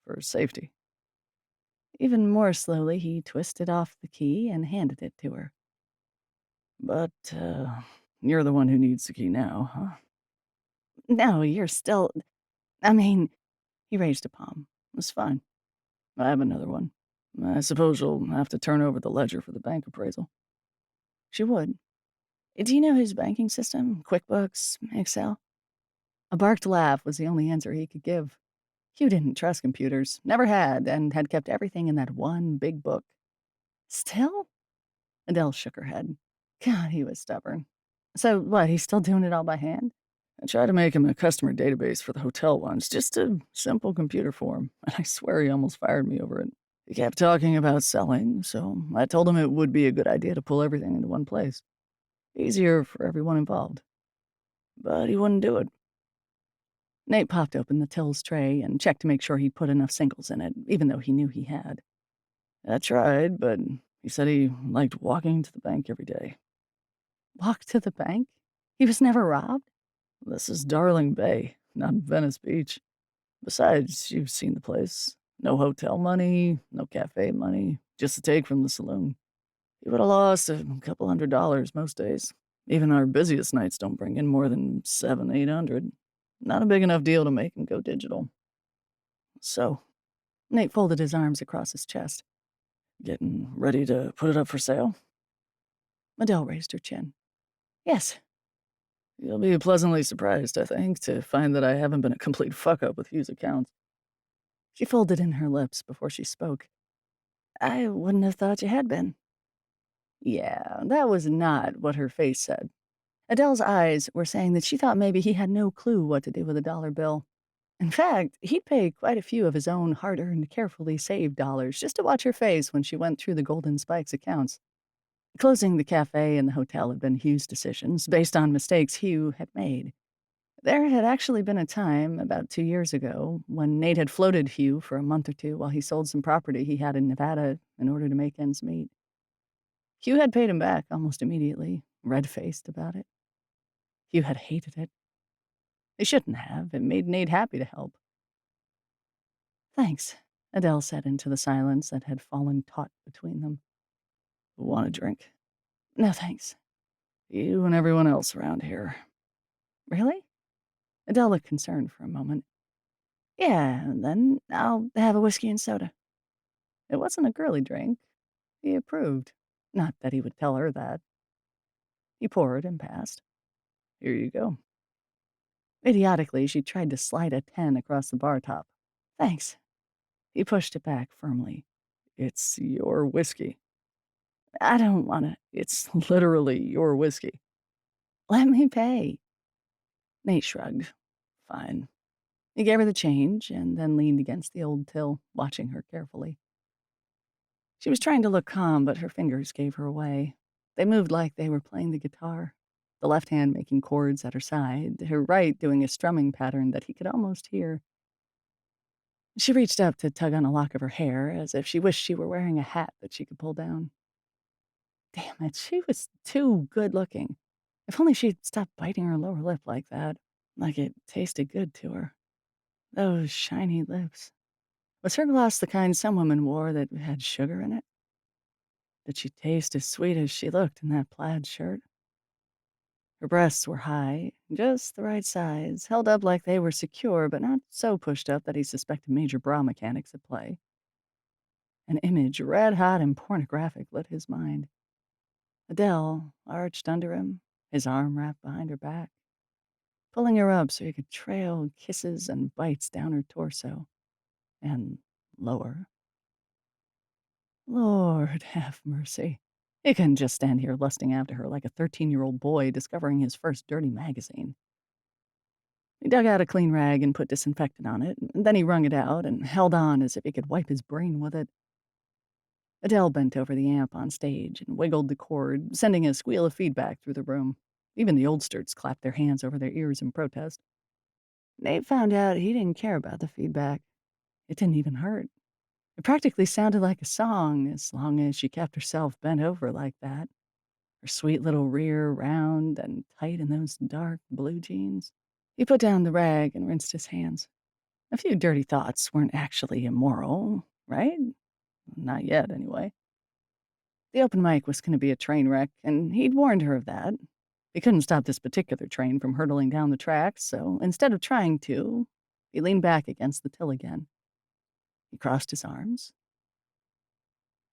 Speaker 2: For safety.
Speaker 1: Even more slowly, he twisted off the key and handed it to her.
Speaker 2: But, you're the one who needs the key now, huh?
Speaker 1: "No, you're still... I mean..." He raised a palm.
Speaker 2: It's fine. I have another one. I suppose you'll have to turn over the ledger for the bank appraisal.
Speaker 1: She would. "Do you know his banking system? QuickBooks? Excel?" A barked laugh was the only answer he could give. Hugh didn't trust computers, never had, and had kept everything in that one big book. "Still?" Adele shook her head. God, he was stubborn. "So what, he's still doing it all by hand?"
Speaker 2: I tried to make him a customer database for the hotel once, just a simple computer form, and I swear he almost fired me over it. He kept talking about selling, so I told him it would be a good idea to pull everything into one place. Easier for everyone involved. But he wouldn't do it.
Speaker 1: Nate popped open the tills tray and checked to make sure he'd put enough singles in it, even though he knew he had.
Speaker 2: I tried, but he said he liked walking to the bank every day.
Speaker 1: Walk to the bank? He was never robbed?
Speaker 2: This is Darling Bay, not Venice Beach. Besides, you've seen the place. No hotel money, no cafe money, just a take from the saloon. He would have lost a couple $100 most days. Even our busiest nights don't bring in more than $700, $800. Not a big enough deal to make him go digital. So,
Speaker 1: Nate folded his arms across his chest.
Speaker 2: getting ready to put it up for sale?
Speaker 1: Adele raised her chin. Yes.
Speaker 2: You'll be pleasantly surprised, I think, to find that I haven't been a complete fuck-up with Hugh's accounts.
Speaker 1: She folded in her lips before she spoke. I wouldn't have thought you had been. Yeah, that was not what her face said. Adele's eyes were saying that she thought maybe he had no clue what to do with a dollar bill. In fact, he'd pay quite a few of his own hard-earned, carefully saved dollars just to watch her face when she went through the Golden Spikes accounts. Closing the cafe and the hotel had been Hugh's decisions, based on mistakes Hugh had made. There had actually been a time, about 2 years ago, when Nate had floated Hugh for a month or two while he sold some property he had in Nevada in order to make ends meet. Hugh had paid him back almost immediately, red-faced about it. Hugh had hated it. He shouldn't have. It made Nate happy to help. Thanks, Adele said into the silence that had fallen taut between them.
Speaker 2: Want a drink?
Speaker 1: No, thanks.
Speaker 2: You and everyone else around here.
Speaker 1: Really? Adele looked concerned for a moment. Yeah, and then I'll have a whiskey and soda. It wasn't a girly drink. He approved. Not that he would tell her that. He poured and passed.
Speaker 2: Here you go.
Speaker 1: Idiotically, she tried to slide a 10 across the bar top. Thanks. He pushed it back firmly.
Speaker 2: It's your whiskey.
Speaker 1: I don't want to.
Speaker 2: It's literally your whiskey.
Speaker 1: Let me pay.
Speaker 2: Nate shrugged. Fine.
Speaker 1: He gave her the change and then leaned against the old till, watching her carefully. She was trying to look calm, but her fingers gave her away. They moved like they were playing the guitar, the left hand making chords at her side, her right doing a strumming pattern that he could almost hear. She reached up to tug on a lock of her hair, as if she wished she were wearing a hat that she could pull down. Damn it, she was too good-looking. If only she'd stopped biting her lower lip like that, like it tasted good to her. Those shiny lips. Was her gloss the kind some women wore that had sugar in it? Did she taste as sweet as she looked in that plaid shirt? Her breasts were high, just the right size, held up like they were secure, but not so pushed up that he suspected major bra mechanics at play. An image, red hot and pornographic, lit his mind. Adele, arched under him, his arm wrapped behind her back, pulling her up so he could trail kisses and bites down her torso, and lower. Lord have mercy. He couldn't just stand here lusting after her like a 13-year-old boy discovering his first dirty magazine. He dug out a clean rag and put disinfectant on it, and then he wrung it out and held on as if he could wipe his brain with it. Adele bent over the amp on stage and wiggled the cord, sending a squeal of feedback through the room. Even the oldsters clapped their hands over their ears in protest. Nate found out he didn't care about the feedback. It didn't even hurt. It practically sounded like a song as long as she kept herself bent over like that. Her sweet little rear round and tight in those dark blue jeans. He put down the rag and rinsed his hands. A few dirty thoughts weren't actually immoral, right? Not yet, anyway. The open mic was going to be a train wreck, and he'd warned her of that. He couldn't stop this particular train from hurtling down the tracks, so instead of trying to, he leaned back against the till again. He crossed his arms.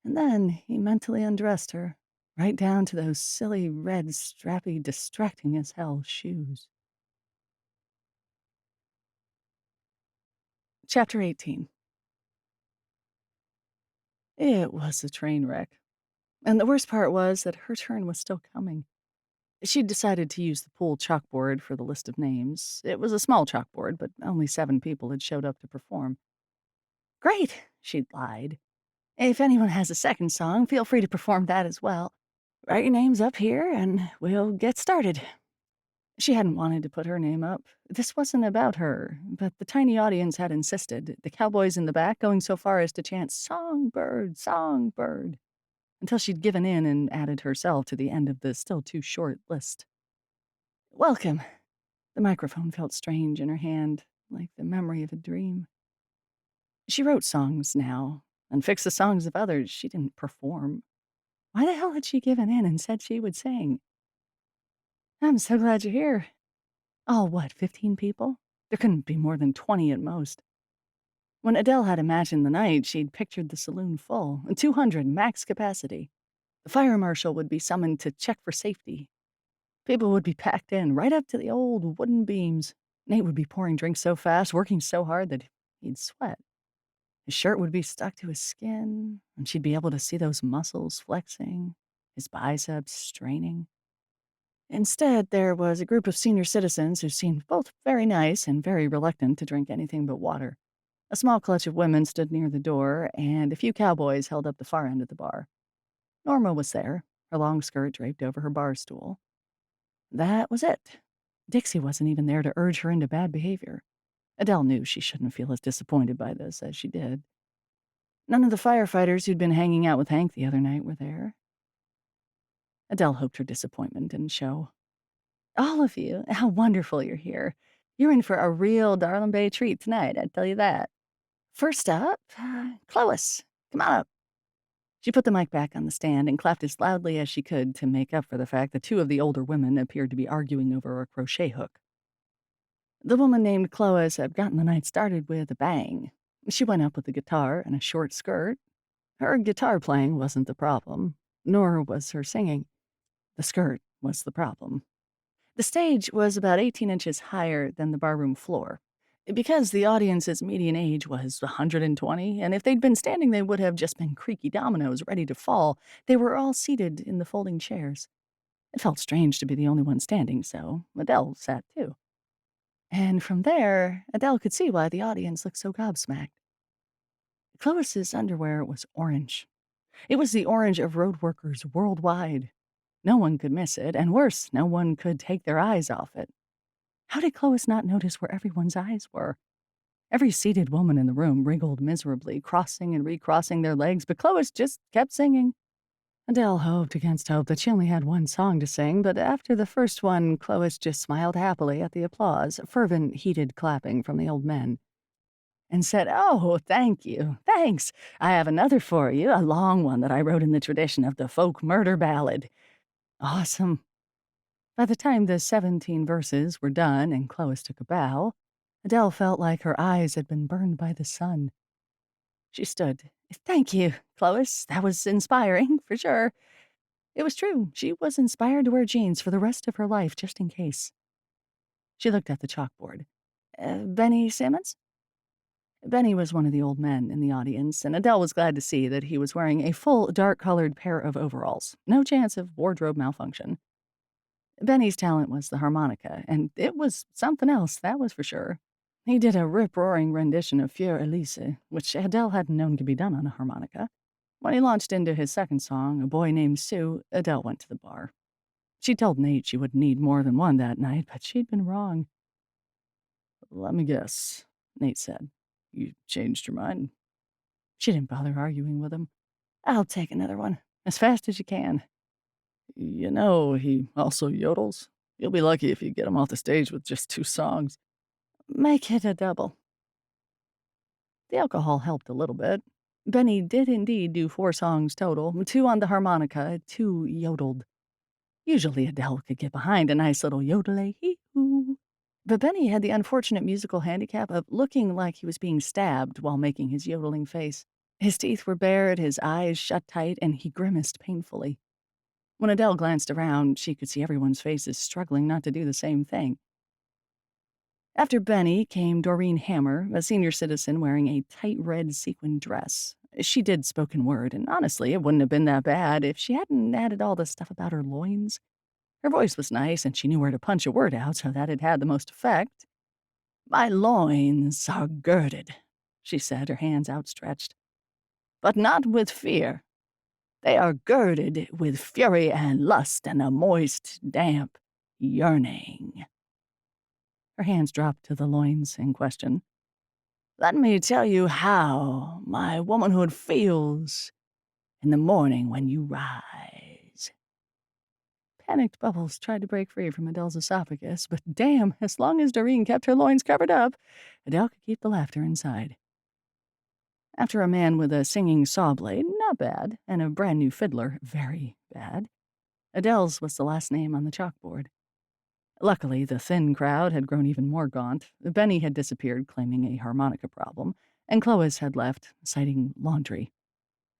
Speaker 1: And then he mentally undressed her, right down to those silly, red, strappy, distracting as hell shoes. Chapter 18. It was a train wreck. And the worst part was that her turn was still coming. She'd decided to use the pool chalkboard for the list of names. It was a small chalkboard, but only 7 people had showed up to perform. Great, she'd lied. If anyone has a second song, feel free to perform that as well. Write your names up here, and we'll get started. She hadn't wanted to put her name up. This wasn't about her, but the tiny audience had insisted, the cowboys in the back going so far as to chant, "Songbird, Songbird," until she'd given in and added herself to the end of the still too short list. Welcome. The microphone felt strange in her hand, like the memory of a dream. She wrote songs now, and fixed the songs of others she didn't perform. Why the hell had she given in and said she would sing? I'm so glad you're here. All what, 15 people? There couldn't be more than 20 at most. When Adele had imagined the night, she'd pictured the saloon full, 200 max capacity. The fire marshal would be summoned to check for safety. People would be packed in, right up to the old wooden beams. Nate would be pouring drinks so fast, working so hard that he'd sweat. His shirt would be stuck to his skin, and she'd be able to see those muscles flexing, his biceps straining. Instead, there was a group of senior citizens who seemed both very nice and very reluctant to drink anything but water. A small clutch of women stood near the door, and a few cowboys held up the far end of the bar. Norma was there, her long skirt draped over her bar stool. That was it. Dixie wasn't even there to urge her into bad behavior. Adele knew she shouldn't feel as disappointed by this as she did. None of the firefighters who'd been hanging out with Hank the other night were there. Adele hoped her disappointment didn't show. All of you, how wonderful you're here. You're in for a real Darling Bay treat tonight, I tell you that. First up, Clois, come on up. She put the mic back on the stand and clapped as loudly as she could to make up for the fact that two of the older women appeared to be arguing over a crochet hook. The woman named Clois had gotten the night started with a bang. She went up with a guitar and a short skirt. Her guitar playing wasn't the problem, nor was her singing. The skirt was the problem. The stage was about 18 inches higher than the barroom floor. Because the audience's median age was 120, and if they'd been standing, they would have just been creaky dominoes ready to fall, they were all seated in the folding chairs. It felt strange to be the only one standing, so Adele sat too. And from there, Adele could see why the audience looked so gobsmacked. Clois's underwear was orange. It was the orange of road workers worldwide. No one could miss it, and worse, no one could take their eyes off it. How did Clois not notice where everyone's eyes were? Every seated woman in the room wriggled miserably, crossing and recrossing their legs, but Clois just kept singing. Adele hoped against hope that she only had one song to sing, but after the first one, Clois just smiled happily at the applause, fervent, heated clapping from the old men, and said, "Oh, thank you. Thanks. I have another for you, a long one that I wrote in the tradition of the folk murder ballad." Awesome. By the time the 17 verses were done and Clois took a bow, Adele felt like her eyes had been burned by the sun. She stood. "Thank you, Clois. That was inspiring, for sure." It was true. She was inspired to wear jeans for the rest of her life, just in case. She looked at the chalkboard. Benny Simmons? Benny was one of the old men in the audience, and Adele was glad to see that he was wearing a full, dark-colored pair of overalls. No chance of wardrobe malfunction. Benny's talent was the harmonica, and it was something else, that was for sure. He did a rip-roaring rendition of Fieur Elise, which Adele hadn't known could be done on a harmonica. When he launched into his second song, A Boy Named Sue, Adele went to the bar. She told Nate she would need more than one that night, but she'd been wrong. "Let me guess," Nate said. "You changed your mind?" She didn't bother arguing with him. "I'll take another one, as fast as you can." "You know, he also yodels. You'll be lucky if you get him off the stage with just 2 songs." "Make it a double." The alcohol helped a little bit. Benny did indeed do 4 songs total, 2 on the harmonica, 2 yodeled. Usually Adele could get behind a nice little yodel-a-hee-hoo. But Benny had the unfortunate musical handicap of looking like he was being stabbed while making his yodeling face. His teeth were bared, his eyes shut tight, and he grimaced painfully. When Adele glanced around, she could see everyone's faces struggling not to do the same thing. After Benny came Doreen Hammer, a senior citizen wearing a tight red sequin dress. She did spoken word, and honestly, it wouldn't have been that bad if she hadn't added all the stuff about her loins. Her voice was nice, and she knew where to punch a word out so that it had the most effect. "My loins are girded," she said, her hands outstretched. "But not with fear. They are girded with fury and lust and a moist, damp yearning." Her hands dropped to the loins in question. "Let me tell you how my womanhood feels in the morning when you rise." Panicked bubbles tried to break free from Adele's esophagus, but damn, as long as Doreen kept her loins covered up, Adele could keep the laughter inside. After a man with a singing saw blade, not bad, and a brand new fiddler, very bad, Adele's was the last name on the chalkboard. Luckily, the thin crowd had grown even more gaunt. Benny had disappeared, claiming a harmonica problem, and Clois had left, citing laundry.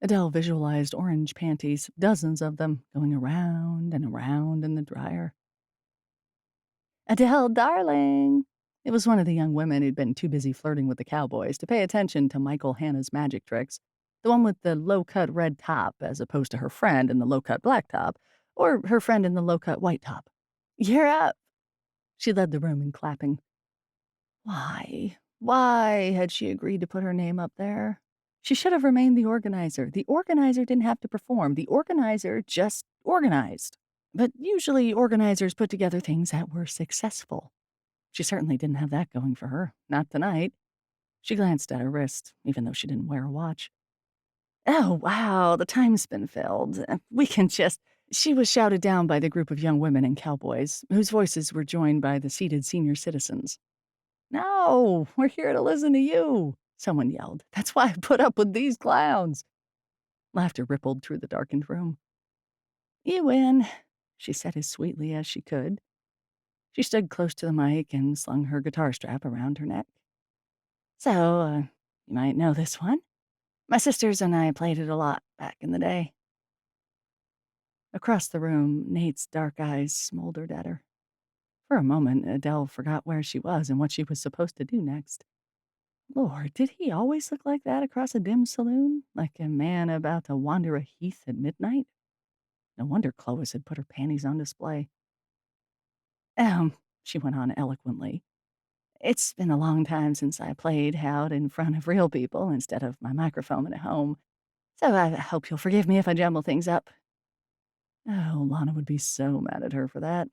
Speaker 1: Adele visualized orange panties, dozens of them, going around and around in the dryer. Adele, darling! It was one of the young women who'd been too busy flirting with the cowboys to pay attention to Michael Hanna's magic tricks. The one with the low-cut red top, as opposed to her friend in the low-cut black top, or her friend in the low-cut white top. You're up! She led the room in clapping. Why? Why had she agreed to put her name up there? She should have remained the organizer. The organizer didn't have to perform. The organizer just organized. But usually organizers put together things that were successful. She certainly didn't have that going for her. Not tonight. She glanced at her wrist, even though she didn't wear a watch. Oh, wow, the time's been filled. We can just... She was shouted down by the group of young women and cowboys, whose voices were joined by the seated senior citizens. No, we're here to listen to you, someone yelled. That's why I put up with these clowns. Laughter rippled through the darkened room. You win, she said as sweetly as she could. She stood close to the mic and slung her guitar strap around her neck. So, you might know this one. My sisters and I played it a lot back in the day. Across the room, Nate's dark eyes smoldered at her. For a moment, Adele forgot where she was and what she was supposed to do next. Lord, did he always look like that across a dim saloon? Like a man about to wander a heath at midnight? No wonder Clois had put her panties on display. She went on eloquently. It's been a long time since I played out in front of real people instead of my microphone at home, so I hope you'll forgive me if I jumble things up. Oh, Lana would be so mad at her for that.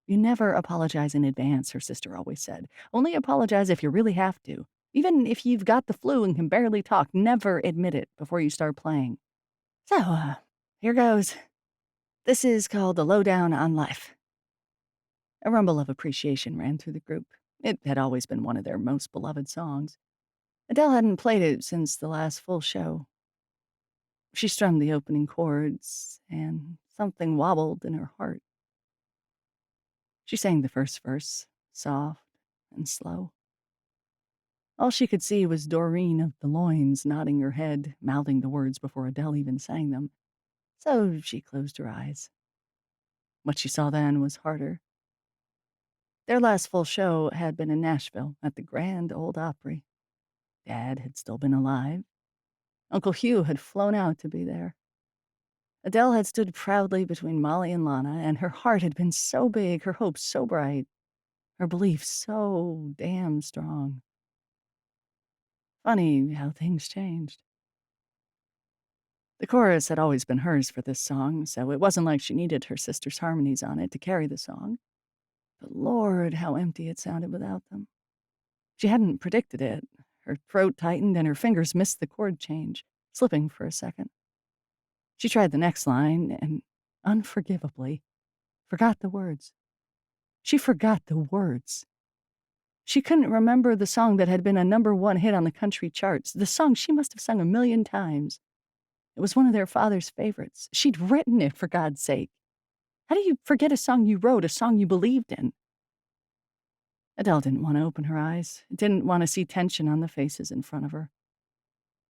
Speaker 1: You never apologize in advance, her sister always said. Only apologize if you really have to. Even if you've got the flu and can barely talk, never admit it before you start playing. So, here goes. This is called The Lowdown on Life. A rumble of appreciation ran through the group. It had always been one of their most beloved songs. Adele hadn't played it since the last full show. She strummed the opening chords, and something wobbled in her heart. She sang the first verse, soft and slow. All she could see was Doreen of the Loins nodding her head, mouthing the words before Adele even sang them. So she closed her eyes. What she saw then was harder. Their last full show had been in Nashville at the Grand Ole Opry. Dad had still been alive. Uncle Hugh had flown out to be there. Adele had stood proudly between Molly and Lana, and her heart had been so big, her hopes so bright, her belief so damn strong. Funny how things changed. The chorus had always been hers for this song, so it wasn't like she needed her sister's harmonies on it to carry the song. But Lord, how empty it sounded without them. She hadn't predicted it. Her throat tightened and her fingers missed the chord change, slipping for a second. She tried the next line and, unforgivably, forgot the words. She forgot the words. She couldn't remember the song that had been a #1 hit on the country charts, the song she must have sung 1,000,000 times. It was one of their father's favorites. She'd written it, for God's sake. How do you forget a song you wrote, a song you believed in? Adele didn't want to open her eyes, didn't want to see tension on the faces in front of her.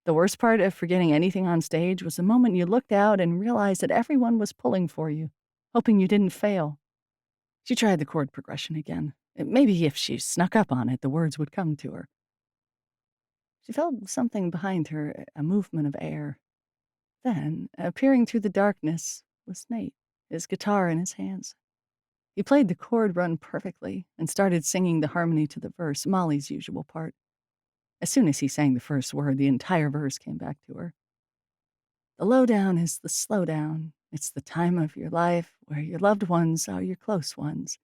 Speaker 1: The worst part of forgetting anything on stage was the moment you looked out and realized that everyone was pulling for you, hoping you didn't fail. She tried the chord progression again. Maybe if she snuck up on it, the words would come to her. She felt something behind her, a movement of air. Then, appearing through the darkness, was Nate, his guitar in his hands. He played the chord run perfectly and started singing the harmony to the verse, Molly's usual part. As soon as he sang the first word, the entire verse came back to her. The lowdown is the slowdown. It's the time of your life where your loved ones are your close ones,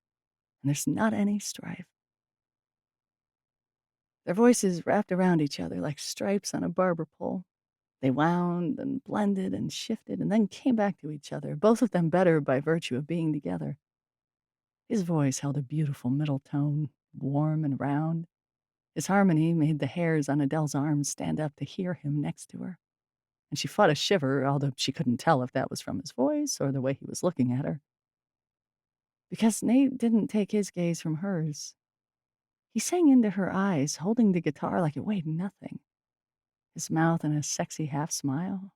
Speaker 1: and there's not any strife. Their voices wrapped around each other like stripes on a barber pole. They wound and blended and shifted and then came back to each other, both of them better by virtue of being together. His voice held a beautiful middle tone, warm and round. His harmony made the hairs on Adele's arms stand up to hear him next to her. And she fought a shiver, although she couldn't tell if that was from his voice or the way he was looking at her. because Nate didn't take his gaze from hers. He sang into her eyes, holding the guitar like it weighed nothing, his mouth in a sexy half smile.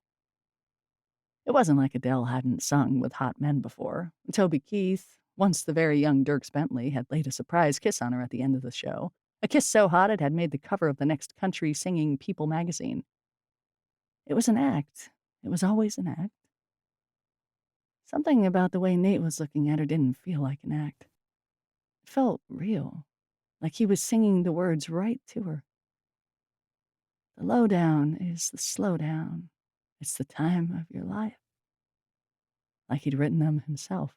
Speaker 1: It wasn't like Adele hadn't sung with hot men before. Toby Keith, once the very young Dierks Bentley, had laid a surprise kiss on her at the end of the show. A kiss so hot it had made the cover of the next country singing People magazine. It was an act. It was always an act. Something about the way Nate was looking at her didn't feel like an act. It felt real, like he was singing the words right to her. The lowdown is the slowdown. It's the time of your life. Like he'd written them himself.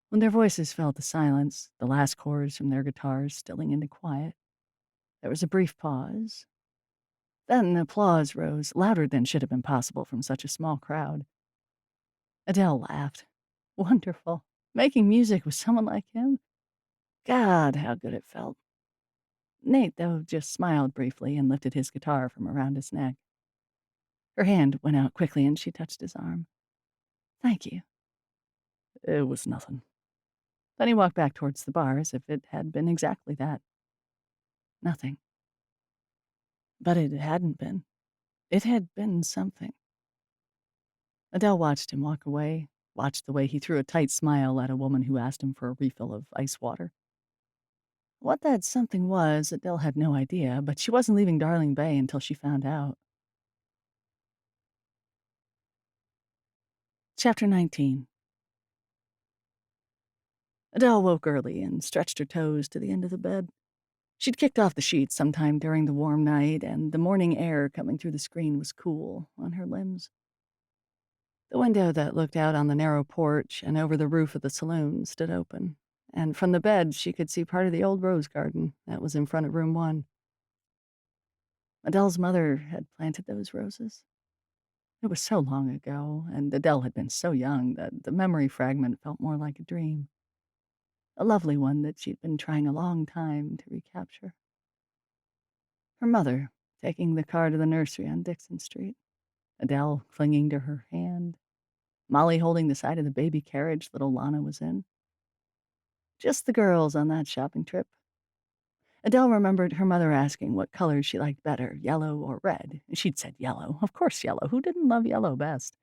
Speaker 1: When their voices fell to silence, the last chords from their guitars stilling into quiet, there was a brief pause. Then applause rose, louder than should have been possible from such a small crowd. Adele laughed. Wonderful. Making music with someone like him? God, how good it felt. Nate, though, just smiled briefly and lifted his guitar from around his neck. Her hand went out quickly and she touched his arm. Thank you.
Speaker 2: It was nothing.
Speaker 1: Then he walked back towards the bar as if it had been exactly that. Nothing. But it hadn't been. It had been something. Adele watched him walk away, watched the way he threw a tight smile at a woman who asked him for a refill of ice water. What that something was, Adele had no idea, but she wasn't leaving Darling Bay until she found out. Chapter 19. Adele woke early and stretched her toes to the end of the bed. She'd kicked off the sheets sometime during the warm night, and the morning air coming through the screen was cool on her limbs. The window that looked out on the narrow porch and over the roof of the saloon stood open, and from the bed she could see part of the old rose garden that was in front of room 1. Adele's mother had planted those roses. It was so long ago, and Adele had been so young that the memory fragment felt more like a dream. A lovely one that she'd been trying a long time to recapture. Her mother, taking the car to the nursery on Dixon Street. Adele clinging to her hand. Molly holding the side of the baby carriage little Lana was in. Just the girls on that shopping trip. Adele remembered her mother asking what colors she liked better, yellow or red. She'd said yellow. Of course yellow. Who didn't love yellow best?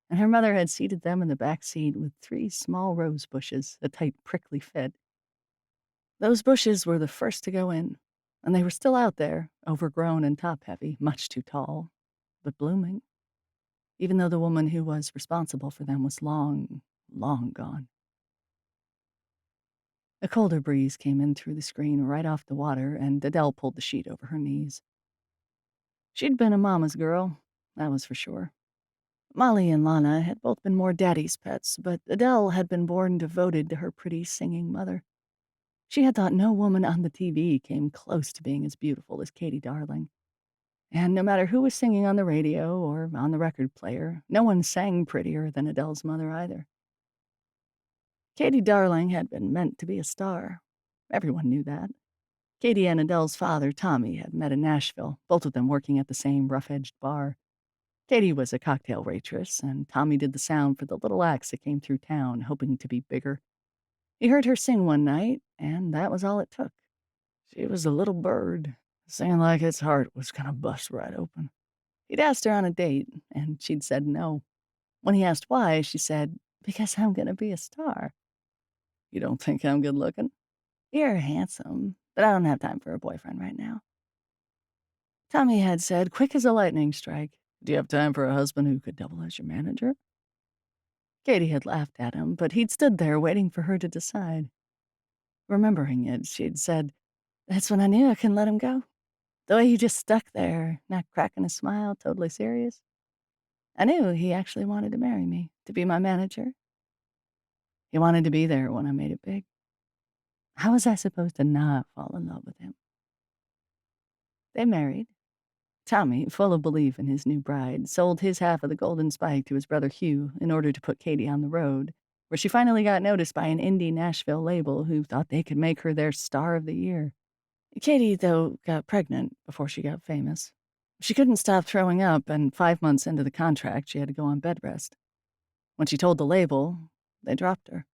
Speaker 1: And her mother had seated them in the back seat with 3 small rose bushes, a tight, prickly fit. Those bushes were the first to go in, and they were still out there, overgrown and top-heavy, much too tall, but blooming, even though the woman who was responsible for them was long, long gone. A colder breeze came in through the screen right off the water, and Adele pulled the sheet over her knees. She'd been a mama's girl, that was for sure. Molly and Lana had both been more daddy's pets, but Adele had been born devoted to her pretty singing mother. She had thought no woman on the TV came close to being as beautiful as Katie Darling. And no matter who was singing on the radio or on the record player, no one sang prettier than Adele's mother either. Katie Darling had been meant to be a star. Everyone knew that. Katie and Adele's father, Tommy, had met in Nashville, both of them working at the same rough-edged bar. Katie was a cocktail waitress, and Tommy did the sound for the little acts that came through town, hoping to be bigger. He heard her sing one night, and that was all it took. She was a little bird, singing like its heart was gonna bust right open. He'd asked her on a date, and she'd said no. When he asked why, she said, "Because I'm gonna be a star." "You don't think I'm good looking?" "You're handsome, but I don't have time for a boyfriend right now." Tommy had said, quick as a lightning strike, "Do you have time for a husband who could double as your manager?" Katie had laughed at him, but he'd stood there waiting for her to decide. Remembering it, she'd said, "That's when I knew I couldn't let him go. The way he just stuck there, not cracking a smile, totally serious. I knew he actually wanted to marry me, to be my manager. He wanted to be there when I made it big. How was I supposed to not fall in love with him?" They married. Tommy, full of belief in his new bride, sold his half of the Golden Spike to his brother Hugh in order to put Katie on the road, where she finally got noticed by an indie Nashville label who thought they could make her their star of the year. Katie, though, got pregnant before she got famous. She couldn't stop throwing up, and 5 months into the contract, she had to go on bed rest. When she told the label, They dropped her.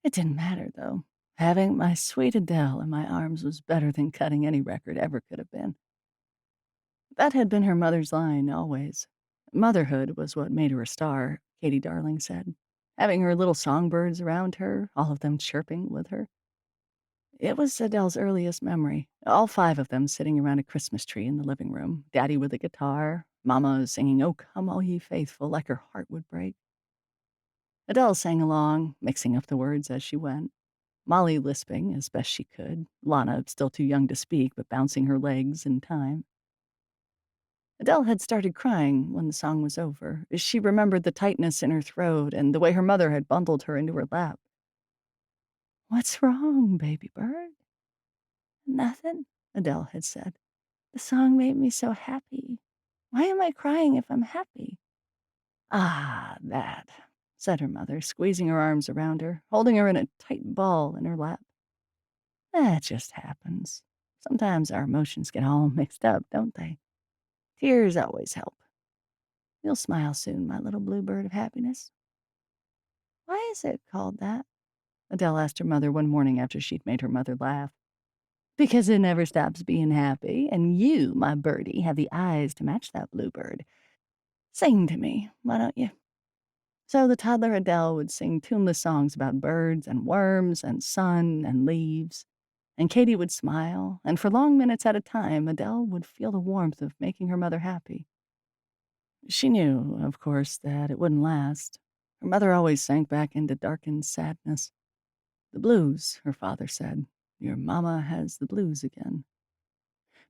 Speaker 1: It didn't matter, though. Having my sweet Adele in my arms was better than cutting any record ever could have been. That had been her mother's line, always. Motherhood was what made her a star, Katie Darling said. Having her little songbirds around her, all of them chirping with her. It was Adele's earliest memory, all 5 of them sitting around a Christmas tree in the living room, Daddy with a guitar, Mama singing, "Oh, Come All Ye Faithful," like her heart would break. Adele sang along, mixing up the words as she went. Molly lisping as best she could, Lana still too young to speak but bouncing her legs in time. Adele had started crying when the song was over. She remembered the tightness in her throat and the way her mother had bundled her into her lap. "What's wrong, baby bird?" "Nothing," Adele had said. "The song made me so happy. Why am I crying if I'm happy?" "Ah, that," said her mother, squeezing her arms around her, holding her in a tight ball in her lap. "That just happens. Sometimes our emotions get all mixed up, don't they? Tears always help. You'll smile soon, my little bluebird of happiness." "Why is it called that?" Adele asked her mother one morning after she'd made her mother laugh. "Because it never stops being happy, and you, my birdie, have the eyes to match that bluebird. Sing to me, why don't you?" So the toddler Adele would sing tuneless songs about birds and worms and sun and leaves. And Katie would smile, and for long minutes at a time, Adele would feel the warmth of making her mother happy. She knew, of course, that it wouldn't last. Her mother always sank back into darkened sadness. "The blues," her father said. "Your mama has the blues again."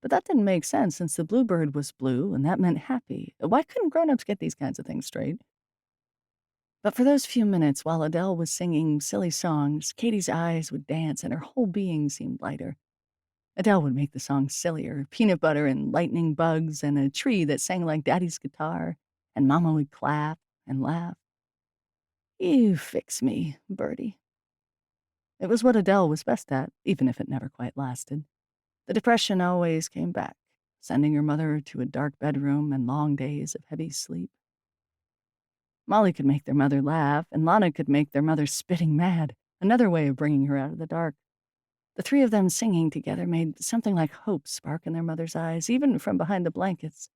Speaker 1: But that didn't make sense since the bluebird was blue, and that meant happy. Why couldn't grown-ups get these kinds of things straight? But for those few minutes while Adele was singing silly songs, Katie's eyes would dance and her whole being seemed lighter. Adele would make the song sillier, peanut butter and lightning bugs and a tree that sang like Daddy's guitar, and Mama would clap and laugh. "You fix me, birdie." It was what Adele was best at, even if it never quite lasted. The depression always came back, sending her mother to a dark bedroom and long days of heavy sleep. Molly could make their mother laugh, and Lana could make their mother spitting mad, another way of bringing her out of the dark. The 3 of them singing together made something like hope spark in their mother's eyes, even from behind the blankets.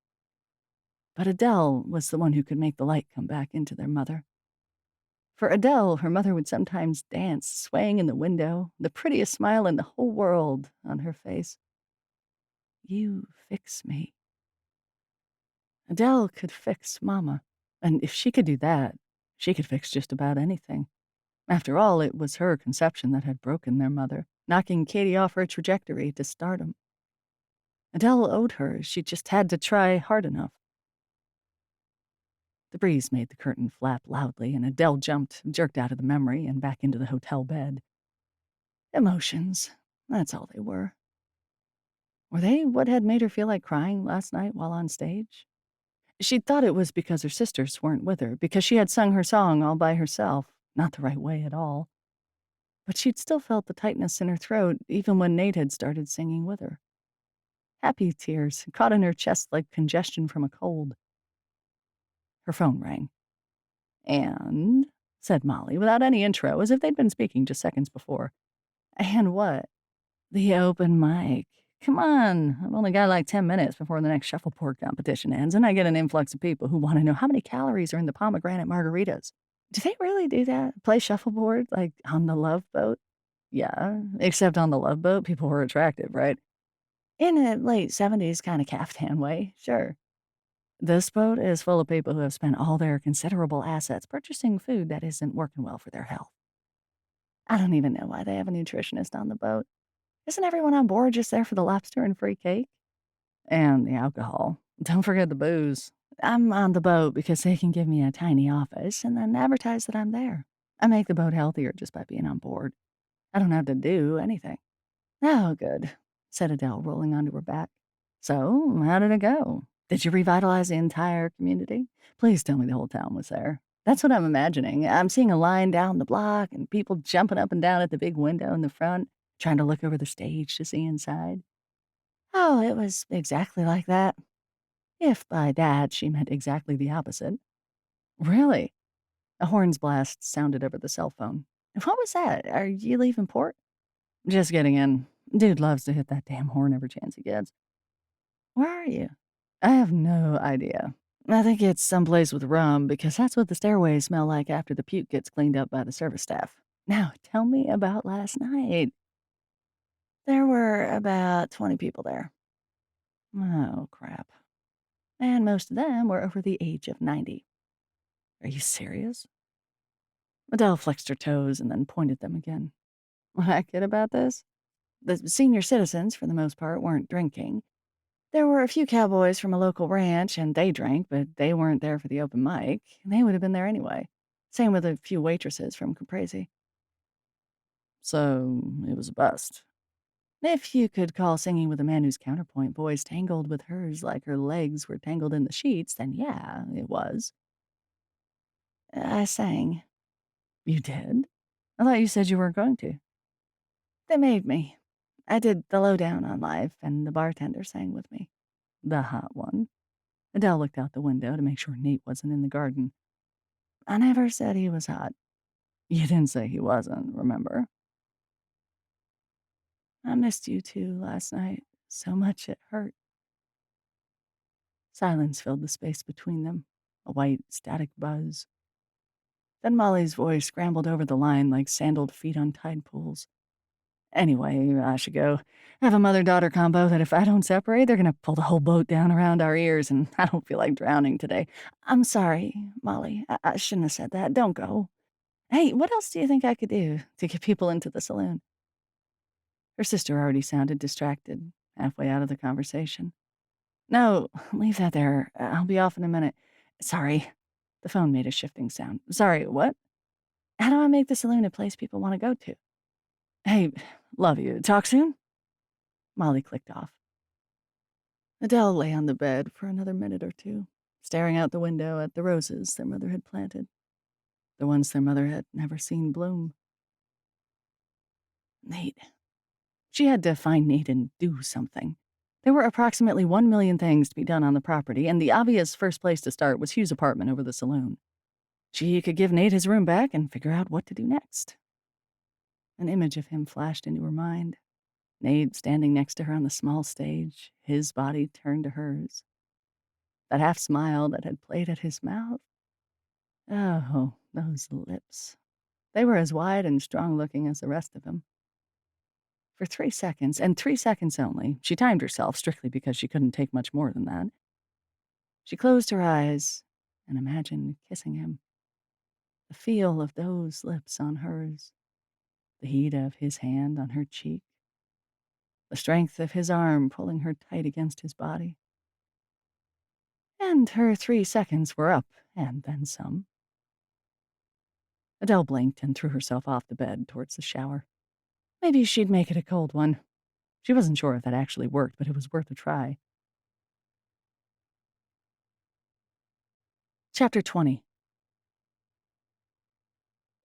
Speaker 1: But Adele was the one who could make the light come back into their mother. For Adele, her mother would sometimes dance, swaying in the window, the prettiest smile in the whole world on her face. "You fix me." Adele could fix Mama, and if she could do that, she could fix just about anything. After all, it was her conception that had broken their mother, knocking Katie off her trajectory to stardom. Adele owed her. She just had to try hard enough. The breeze made the curtain flap loudly, and Adele jumped, jerked out of the memory, and back into the hotel bed. Emotions. That's all they were. Were they what had made her feel like crying last night while on stage? She'd thought it was because her sisters weren't with her, because she had sung her song all by herself, not the right way at all. But she'd still felt the tightness in her throat, even when Nate had started singing with her. Happy tears, caught in her chest like congestion from a cold. Her phone rang. "And?" said Molly, without any intro, as if they'd been speaking just seconds before. "And what?" "The open mic. Come on, I've only got like 10 minutes before the next shuffleboard competition ends, and I get an influx of people who want to know how many calories are in the pomegranate margaritas." "Do they really do that? Play shuffleboard, like, on the Love Boat?" "Yeah, except on the Love Boat, people were attractive, right?" "In a late 70s kind of caftan way, sure." "This boat is full of people who have spent all their considerable assets purchasing food that isn't working well for their health. I don't even know why they have a nutritionist on the boat. Isn't everyone on board just there for the lobster and free cake?" "And the alcohol. Don't forget the booze." "I'm on the boat because they can give me a tiny office and then advertise that I'm there. I make the boat healthier just by being on board. I don't have to do anything." "Oh, good," said Adele, rolling onto her back. "So, how did it go? Did you revitalize the entire community? Please tell me the whole town was there. That's what I'm imagining. I'm seeing a line down the block and people jumping up and down at the big window in the front, trying to look over the stage to see inside." "Oh, it was exactly like that. If by that she meant exactly the opposite." "Really?" A horn's blast sounded over the cell phone. What was that? Are you leaving port? Just getting in. Dude loves to hit that damn horn every chance he gets. Where are you? I have no idea. I think it's someplace with rum because that's what the stairways smell like after the puke gets cleaned up by the service staff. Now, tell me about last night. There were about 20 people there. Oh, crap. And most of them were over the age of 90. Are you serious? Adele flexed her toes and then pointed them again. What I kid about this? The senior citizens, for the most part, weren't drinking. There were a few cowboys from a local ranch, and they drank, but they weren't there for the open mic. They would have been there anyway. Same with a few waitresses from Caprese.
Speaker 2: So it was a bust.
Speaker 1: If you could call singing with a man whose counterpoint voice tangled with hers like her legs were tangled in the sheets, then yeah, it was. I sang.
Speaker 2: You did? I thought you said you weren't going to.
Speaker 1: They made me. I did the lowdown on life, and the bartender sang with me.
Speaker 2: The hot one. Adele looked out the window to make sure Nate wasn't in the garden.
Speaker 1: I never said he was hot.
Speaker 2: You didn't say he wasn't, remember?
Speaker 1: I missed you too last night. So much it hurt. Silence filled the space between them, a white, static buzz. Then Molly's voice scrambled over the line like sandaled feet on tide pools. Anyway, I should go. I have a mother-daughter combo that if I don't separate, they're gonna pull the whole boat down around our ears, and I don't feel like drowning today. I'm sorry, Molly. I shouldn't have said that. Don't go. Hey, what else do you think I could do to get people into the saloon? Her sister already sounded distracted, halfway out of the conversation. No, leave that there. I'll be off in a minute. Sorry. The phone made a shifting sound. Sorry, what? How do I make the saloon a place people want to go to? Hey, love you. Talk soon? Molly clicked off. Adele lay on the bed for another minute or two, staring out the window at the roses their mother had planted, the ones their mother had never seen bloom. Nate. She had to find Nate and do something. There were approximately 1 million things to be done on the property, and the obvious first place to start was Hugh's apartment over the saloon. She could give Nate his room back and figure out what to do next. An image of him flashed into her mind. Nate standing next to her on the small stage, his body turned to hers. That half smile that had played at his mouth. Oh, those lips. They were as wide and strong-looking as the rest of him. For 3 seconds, and 3 seconds only, she timed herself strictly because she couldn't take much more than that. She closed her eyes and imagined kissing him. The feel of those lips on hers. The heat of his hand on her cheek. The strength of his arm pulling her tight against his body. And her 3 seconds were up, and then some. Adele blinked and threw herself off the bed towards the shower. Maybe she'd make it a cold one. She wasn't sure if that actually worked, but it was worth a try. Chapter 20.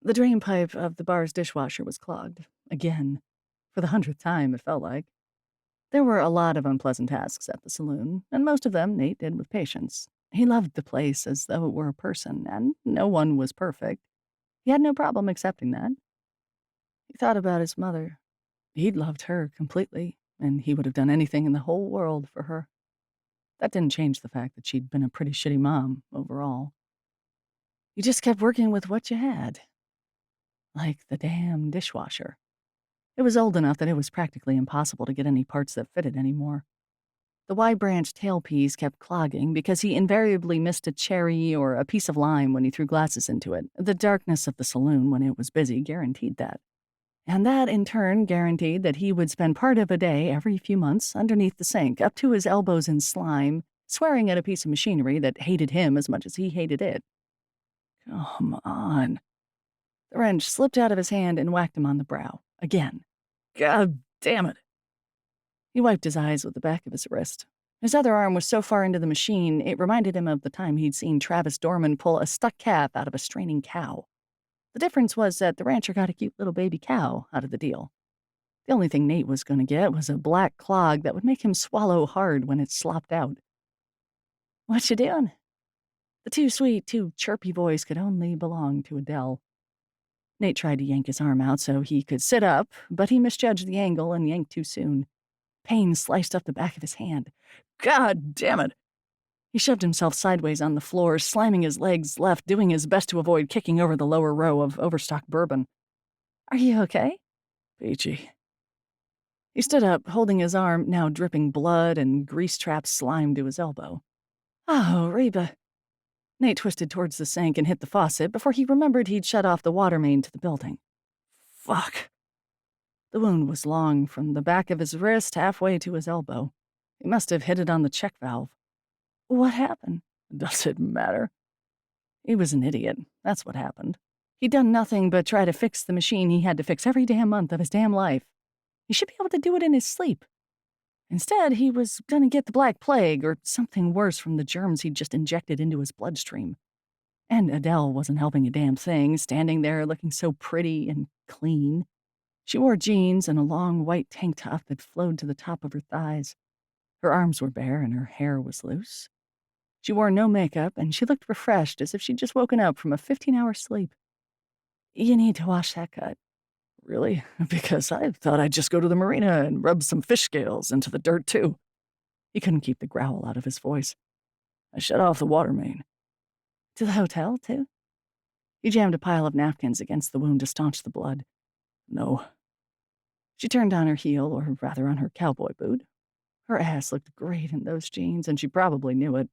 Speaker 1: The drain pipe of the bar's dishwasher was clogged. Again. For the 100th time, it felt like. There were a lot of unpleasant tasks at the saloon, and most of them Nate did with patience. He loved the place as though it were a person, and no one was perfect. He had no problem accepting that. He thought about his mother. He'd loved her completely, and he would have done anything in the whole world for her. That didn't change the fact that she'd been a pretty shitty mom, overall. You just kept working with what you had. Like the damn dishwasher. It was old enough that it was practically impossible to get any parts that fitted anymore. The wide-branched tailpiece kept clogging because he invariably missed a cherry or a piece of lime when he threw glasses into it. The darkness of the saloon when it was busy guaranteed that. And that, in turn, guaranteed that he would spend part of a day every few months underneath the sink, up to his elbows in slime, swearing at a piece of machinery that hated him as much as he hated it. Come on. The wrench slipped out of his hand and whacked him on the brow. Again. God damn it. He wiped his eyes with the back of his wrist. His other arm was so far into the machine, it reminded him of the time he'd seen Travis Dorman pull a stuck calf out of a straining cow. The difference was that the rancher got a cute little baby cow out of the deal. The only thing Nate was going to get was a black clog that would make him swallow hard when it slopped out. What you doing? The too sweet, too chirpy voice could only belong to Adele. Nate tried to yank his arm out so he could sit up, but he misjudged the angle and yanked too soon. Pain sliced up the back of his hand.
Speaker 2: God damn it!
Speaker 1: He shoved himself sideways on the floor, slamming his legs left, doing his best to avoid kicking over the lower row of overstocked bourbon. Are you okay?
Speaker 2: Peachy.
Speaker 1: He stood up, holding his arm, now dripping blood and grease-trapped slime to his elbow. Oh, Reba. Nate twisted towards the sink and hit the faucet before he remembered he'd shut off the water main to the building.
Speaker 2: Fuck.
Speaker 1: The wound was long, from the back of his wrist halfway to his elbow. He must have hit it on the check valve. What happened?
Speaker 2: Does it matter?
Speaker 1: He was an idiot. That's what happened. He'd done nothing but try to fix the machine he had to fix every damn month of his damn life. He should be able to do it in his sleep. Instead, he was gonna get the Black Plague or something worse from the germs he'd just injected into his bloodstream. And Adele wasn't helping a damn thing, standing there looking so pretty and clean. She wore jeans and a long white tank top that flowed to the top of her thighs. Her arms were bare and her hair was loose. She wore no makeup, and she looked refreshed, as if she'd just woken up from a 15-hour sleep. You need to wash that cut.
Speaker 2: Really? Because I thought I'd just go to the marina and rub some fish scales into the dirt, too.
Speaker 1: He couldn't keep the growl out of his voice.
Speaker 2: I shut off the water main.
Speaker 1: To the hotel, too? He jammed a pile of napkins against the wound to staunch the blood.
Speaker 2: No.
Speaker 1: She turned on her heel, or rather on her cowboy boot. Her ass looked great in those jeans, and she probably knew it.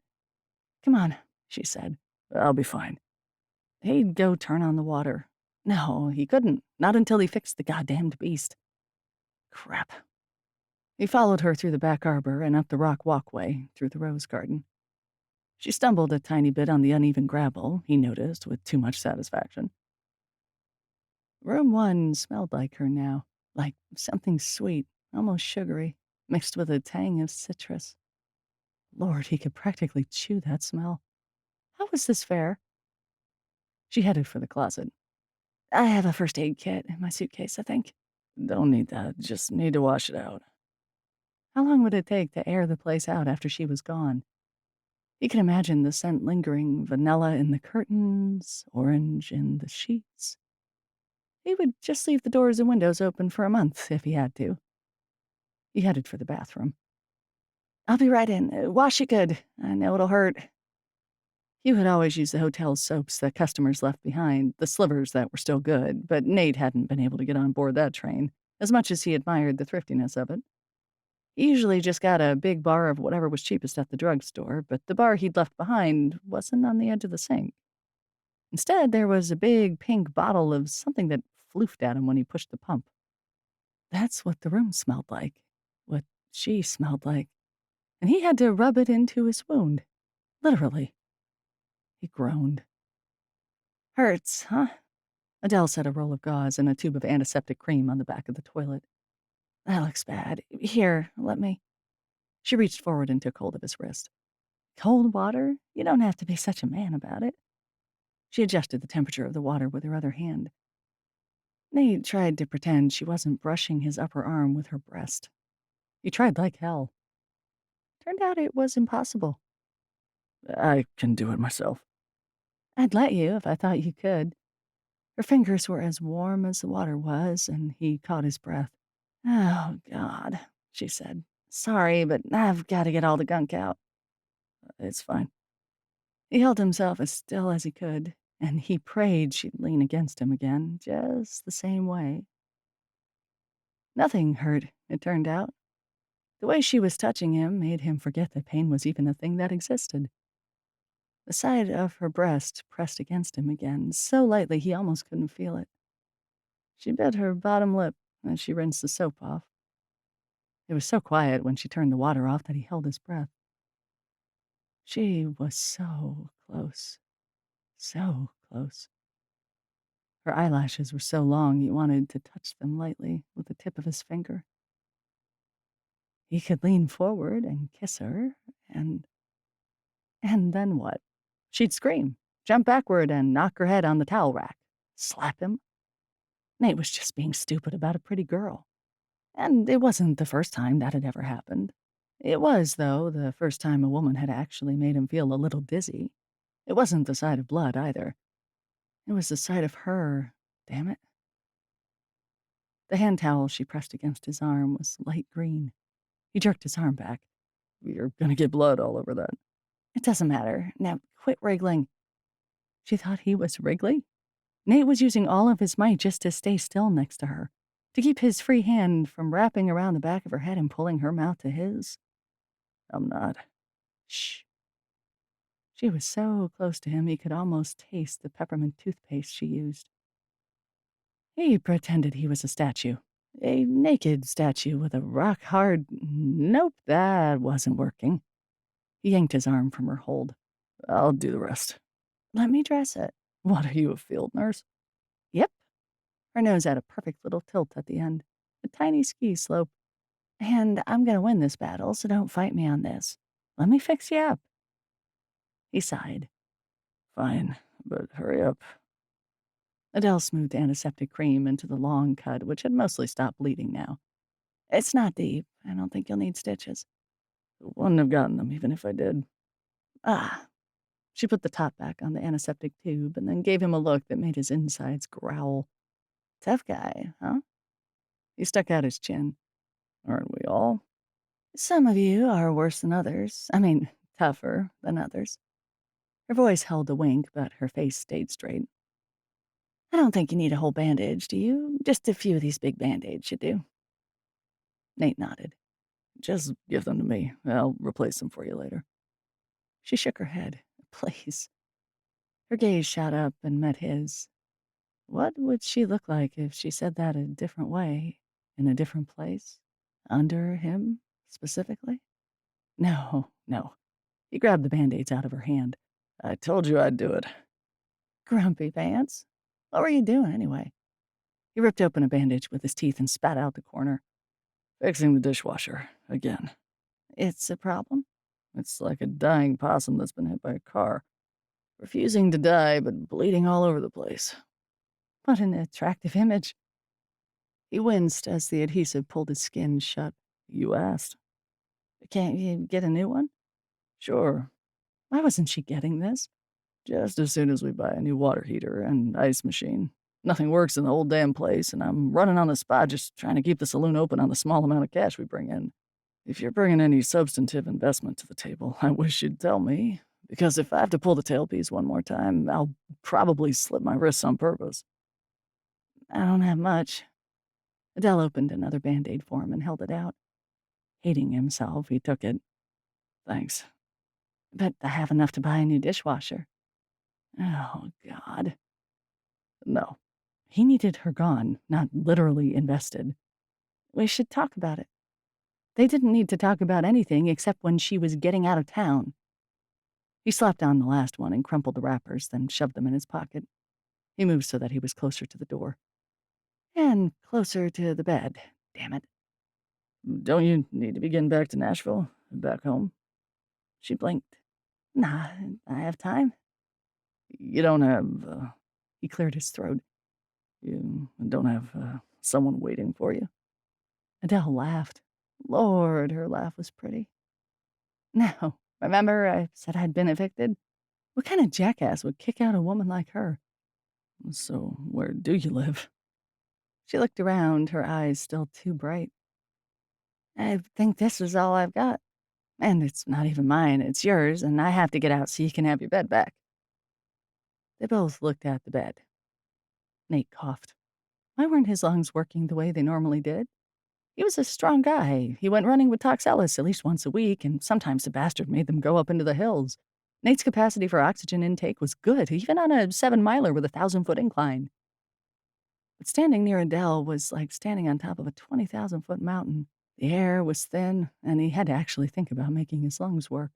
Speaker 1: Come on, she said.
Speaker 2: I'll be fine.
Speaker 1: He'd go turn on the water. No, he couldn't. Not until he fixed the goddamned beast. Crap. He followed her through the back arbor and up the rock walkway, through the rose garden. She stumbled a tiny bit on the uneven gravel, he noticed with too much satisfaction. Room 1 smelled like her now, like something sweet, almost sugary, mixed with a tang of citrus. Lord, he could practically chew that smell. How was this fair? She headed for the closet. I have a first aid kit in my suitcase, I think.
Speaker 2: Don't need that. Just need to wash it out.
Speaker 1: How long would it take to air the place out after she was gone? He could imagine the scent lingering, vanilla in the curtains, orange in the sheets. He would just leave the doors and windows open for a month if he had to. He headed for the bathroom. I'll be right in. Wash it good. I know it'll hurt. Hugh had always used the hotel's soaps that customers left behind, the slivers that were still good, but Nate hadn't been able to get on board that train, as much as he admired the thriftiness of it. He usually just got a big bar of whatever was cheapest at the drugstore, but the bar he'd left behind wasn't on the edge of the sink. Instead, there was a big pink bottle of something that floofed at him when he pushed the pump. That's what the room smelled like, what she smelled like, and he had to rub it into his wound, literally. He groaned. Hurts, huh? Adele set a roll of gauze and a tube of antiseptic cream on the back of the toilet. That looks bad. Here, let me. She reached forward and took hold of his wrist. Cold water? You don't have to be such a man about it. She adjusted the temperature of the water with her other hand. Nate tried to pretend she wasn't brushing his upper arm with her breast. He tried like hell. Turned out it was impossible.
Speaker 2: I can do it myself.
Speaker 1: I'd let you if I thought you could. Her fingers were as warm as the water was, and he caught his breath. Oh, God, she said. Sorry, but I've got to get all the gunk out.
Speaker 2: It's fine.
Speaker 1: He held himself as still as he could, and he prayed she'd lean against him again, just the same way. Nothing hurt, it turned out. The way she was touching him made him forget that pain was even a thing that existed. The side of her breast pressed against him again, so lightly he almost couldn't feel it. She bit her bottom lip as she rinsed the soap off. It was so quiet when she turned the water off that he held his breath. She was so close. So close. Her eyelashes were so long he wanted to touch them lightly with the tip of his finger. He could lean forward and kiss her, and then what? She'd scream, jump backward, and knock her head on the towel rack. Slap him? Nate was just being stupid about a pretty girl. And it wasn't the first time that had ever happened. It was, though, the first time a woman had actually made him feel a little dizzy. It wasn't the sight of blood, either. It was the sight of her, damn it. The hand towel she pressed against his arm was light green. He jerked his arm back.
Speaker 2: You're gonna get blood all over that.
Speaker 1: It doesn't matter. Now, quit wriggling. She thought he was wriggly? Nate was using all of his might just to stay still next to her, to keep his free hand from wrapping around the back of her head and pulling her mouth to his.
Speaker 2: I'm not.
Speaker 1: Shh. She was so close to him he could almost taste the peppermint toothpaste she used. He pretended he was a statue. A naked statue with a rock-hard... Nope, that wasn't working. He yanked his arm from her hold.
Speaker 2: I'll do the rest.
Speaker 1: Let me dress it.
Speaker 2: What are you, a field nurse?
Speaker 1: Yep. Her nose had a perfect little tilt at the end. A tiny ski slope. And I'm gonna win this battle, so don't fight me on this. Let me fix you up. He sighed.
Speaker 2: Fine, but hurry up.
Speaker 1: Adele smoothed antiseptic cream into the long cut, which had mostly stopped bleeding now. It's not deep. I don't think you'll need stitches.
Speaker 2: Wouldn't have gotten them even if I did.
Speaker 1: Ah. She put the top back on the antiseptic tube and then gave him a look that made his insides growl. Tough guy, huh? He stuck out his chin.
Speaker 2: Aren't we all?
Speaker 1: Some of you are worse than others. I mean, tougher than others. Her voice held a wink, but her face stayed straight. I don't think you need a whole bandage, do you? Just a few of these big band-aids should do. Nate nodded.
Speaker 2: Just give them to me. I'll replace them for you later.
Speaker 1: She shook her head. Please. Her gaze shot up and met his. What would she look like if she said that a different way, in a different place? Under him, specifically? No. He grabbed the band-aids out of her hand.
Speaker 2: I told you I'd do it.
Speaker 1: Grumpy pants. What were you doing, anyway? He ripped open a bandage with his teeth and spat out the corner.
Speaker 2: Fixing the dishwasher, again.
Speaker 1: It's a problem?
Speaker 2: It's like a dying possum that's been hit by a car. Refusing to die, but bleeding all over the place.
Speaker 1: What an attractive image. He winced as the adhesive pulled his skin shut.
Speaker 2: You asked.
Speaker 1: Can't you get a new one?
Speaker 2: Sure.
Speaker 1: Why wasn't she getting this?
Speaker 2: Just as soon as we buy a new water heater and ice machine. Nothing works in the whole damn place, and I'm running on the spot just trying to keep the saloon open on the small amount of cash we bring in. If you're bringing any substantive investment to the table, I wish you'd tell me, because if I have to pull the tailpiece one more time, I'll probably slip my wrists on purpose.
Speaker 1: I don't have much. Adele opened another Band-Aid for him and held it out. Hating himself, he took it.
Speaker 2: Thanks.
Speaker 1: But I have enough to buy a new dishwasher. Oh, God.
Speaker 2: No.
Speaker 1: He needed her gone, not literally invested. We should talk about it. They didn't need to talk about anything except when she was getting out of town. He slapped on the last one and crumpled the wrappers, then shoved them in his pocket. He moved so that he was closer to the door. And closer to the bed, damn it.
Speaker 2: Don't you need to be getting back to Nashville? Back home?
Speaker 1: She blinked. Nah, I have time.
Speaker 2: You don't have,
Speaker 1: He cleared his throat.
Speaker 2: You don't have, someone waiting for you?
Speaker 1: Adele laughed. Lord, her laugh was pretty. No, remember I said I'd been evicted? What kind of jackass would kick out a woman like her?
Speaker 2: So where do you live?
Speaker 1: She looked around, her eyes still too bright. I think this is all I've got. And it's not even mine, it's yours, and I have to get out so you can have your bed back. They both looked at the bed. Nate coughed. Why weren't his lungs working the way they normally did? He was a strong guy. He went running with Tox Ellis at least once a week, and sometimes the bastard made them go up into the hills. Nate's capacity for oxygen intake was good, even on a 7-miler with a 1,000-foot incline. But standing near Adele was like standing on top of a 20,000-foot mountain. The air was thin, and he had to actually think about making his lungs work.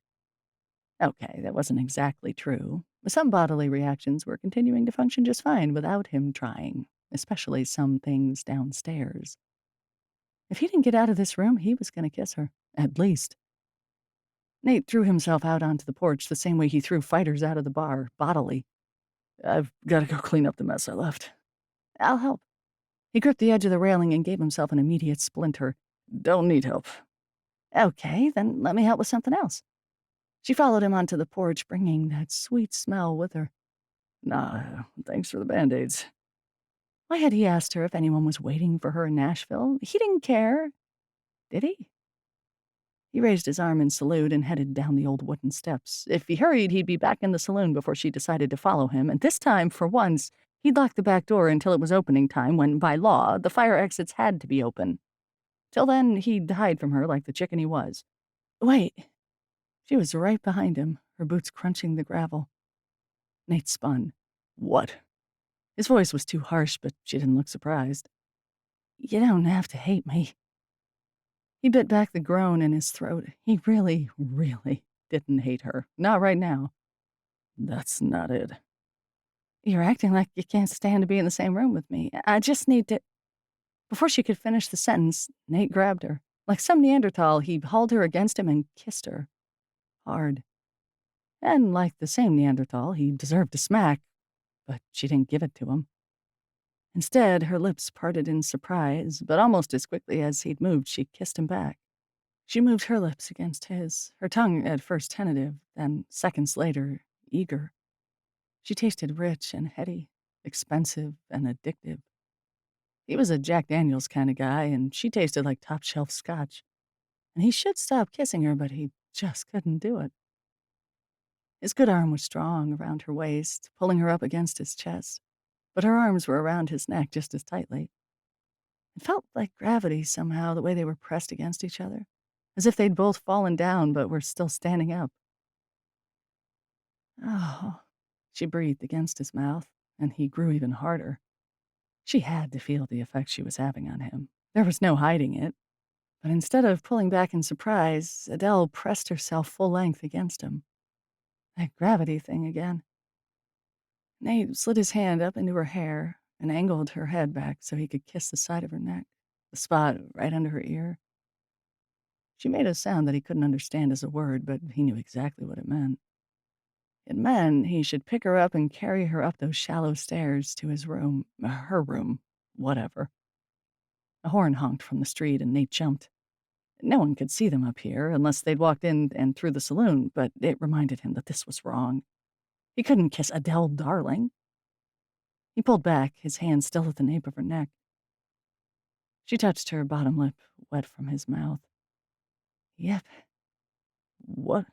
Speaker 1: Okay, that wasn't exactly true. Some bodily reactions were continuing to function just fine without him trying, especially some things downstairs. If he didn't get out of this room, he was going to kiss her, at least. Nate threw himself out onto the porch the same way he threw fighters out of the bar, bodily.
Speaker 2: I've got to go clean up the mess I left.
Speaker 1: I'll help. He gripped the edge of the railing and gave himself an immediate splinter.
Speaker 2: Don't need help.
Speaker 1: Okay, then let me help with something else. She followed him onto the porch, bringing that sweet smell with her.
Speaker 2: Nah, thanks for the Band-Aids.
Speaker 1: Why had he asked her if anyone was waiting for her in Nashville? He didn't care. Did he? He raised his arm in salute and headed down the old wooden steps. If he hurried, he'd be back in the saloon before she decided to follow him, and this time, for once, he'd lock the back door until it was opening time when, by law, the fire exits had to be open. Till then, he'd hide from her like the chicken he was. Wait. She was right behind him, her boots crunching the gravel. Nate spun.
Speaker 2: What?
Speaker 1: His voice was too harsh, but she didn't look surprised. You don't have to hate me. He bit back the groan in his throat. He really, really didn't hate her. Not right now.
Speaker 2: That's not it.
Speaker 1: You're acting like you can't stand to be in the same room with me. I just need to... Before she could finish the sentence, Nate grabbed her. Like some Neanderthal, he hauled her against him and kissed her. Hard. And like the same Neanderthal, he deserved a smack, but she didn't give it to him. Instead, her lips parted in surprise, but almost as quickly as he'd moved, she kissed him back. She moved her lips against his, her tongue at first tentative, then seconds later, eager. She tasted rich and heady, expensive and addictive. He was a Jack Daniels kind of guy, and she tasted like top-shelf scotch. And he should stop kissing her, but he just couldn't do it. His good arm was strong around her waist, pulling her up against his chest, but her arms were around his neck just as tightly. It felt like gravity somehow, the way they were pressed against each other, as if they'd both fallen down but were still standing up. Oh, she breathed against his mouth, and he grew even harder. She had to feel the effect she was having on him. There was no hiding it. But instead of pulling back in surprise, Adele pressed herself full length against him. That gravity thing again. Nate slid his hand up into her hair and angled her head back so he could kiss the side of her neck, the spot right under her ear. She made a sound that he couldn't understand as a word, but he knew exactly what it meant. It meant he should pick her up and carry her up those shallow stairs to his room, her room, whatever. A horn honked from the street and Nate jumped. No one could see them up here unless they'd walked in and through the saloon, but it reminded him that this was wrong. He couldn't kiss Adele Darling. He pulled back, his hand still at the nape of her neck. She touched her bottom lip, wet from his mouth. Yep.
Speaker 2: What?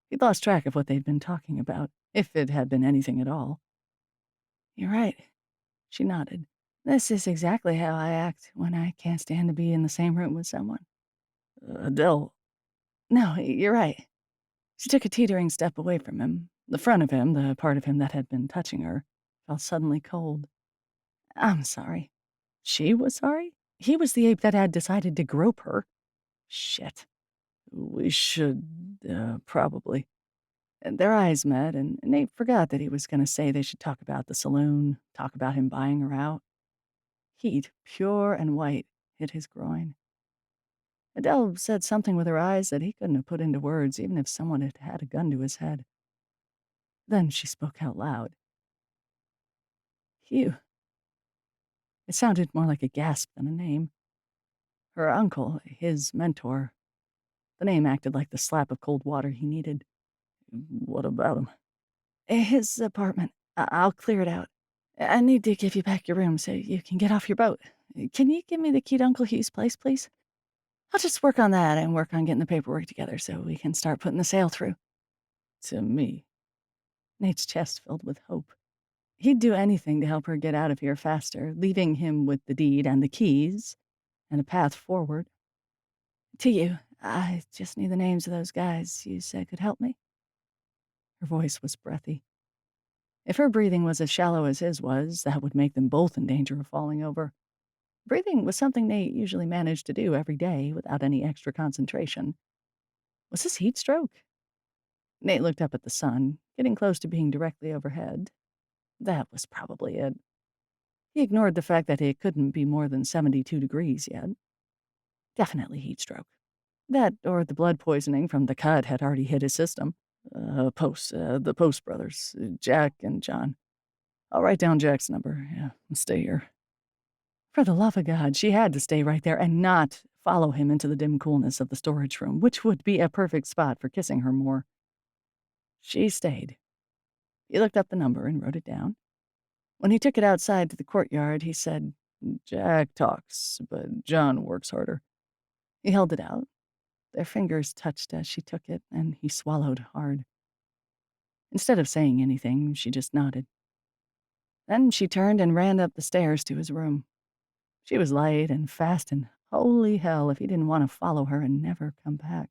Speaker 1: He'd lost track of what they'd been talking about, if it had been anything at all. You're right. She nodded. This is exactly how I act when I can't stand to be in the same room with someone.
Speaker 2: Adele.
Speaker 1: No, you're right. She took a teetering step away from him. The front of him, the part of him that had been touching her, felt suddenly cold. I'm sorry. She was sorry? He was the ape that had decided to grope her. Shit.
Speaker 2: We should, probably.
Speaker 1: And their eyes met, and Nate forgot that he was going to say they should talk about the saloon, talk about him buying her out. Heat, pure and white, hit his groin. Adele said something with her eyes that he couldn't have put into words, even if someone had had a gun to his head. Then she spoke out loud. Hugh. It sounded more like a gasp than a name. Her uncle, his mentor. The name acted like the slap of cold water he needed.
Speaker 2: What about him?
Speaker 1: His apartment. I'll clear it out. I need to give you back your room so you can get off your boat. Can you give me the key to Uncle Hugh's place, please? I'll just work on that and work on getting the paperwork together so we can start putting the sale through.
Speaker 2: To me.
Speaker 1: Nate's chest filled with hope. He'd do anything to help her get out of here faster, leaving him with the deed and the keys and a path forward. To you, I just need the names of those guys you said could help me. Her voice was breathy. If her breathing was as shallow as his was, that would make them both in danger of falling over. Breathing was something Nate usually managed to do every day without any extra concentration. Was this heat stroke? Nate looked up at the sun, getting close to being directly overhead. That was probably it. He ignored the fact that it couldn't be more than 72 degrees yet. Definitely heat stroke. That or the blood poisoning from the cut had already hit his system.
Speaker 2: The Post brothers, Jack and John. I'll write down Jack's number, and stay here.
Speaker 1: For the love of God, she had to stay right there and not follow him into the dim coolness of the storage room, which would be a perfect spot for kissing her more. She stayed. He looked up the number and wrote it down. When he took it outside to the courtyard, he said,
Speaker 2: Jack talks, but John works harder.
Speaker 1: he held it out. Their fingers touched as she took it, and he swallowed hard. Instead of saying anything, she just nodded. Then she turned and ran up the stairs to his room. She was light and fast, and holy hell if he didn't want to follow her and never come back.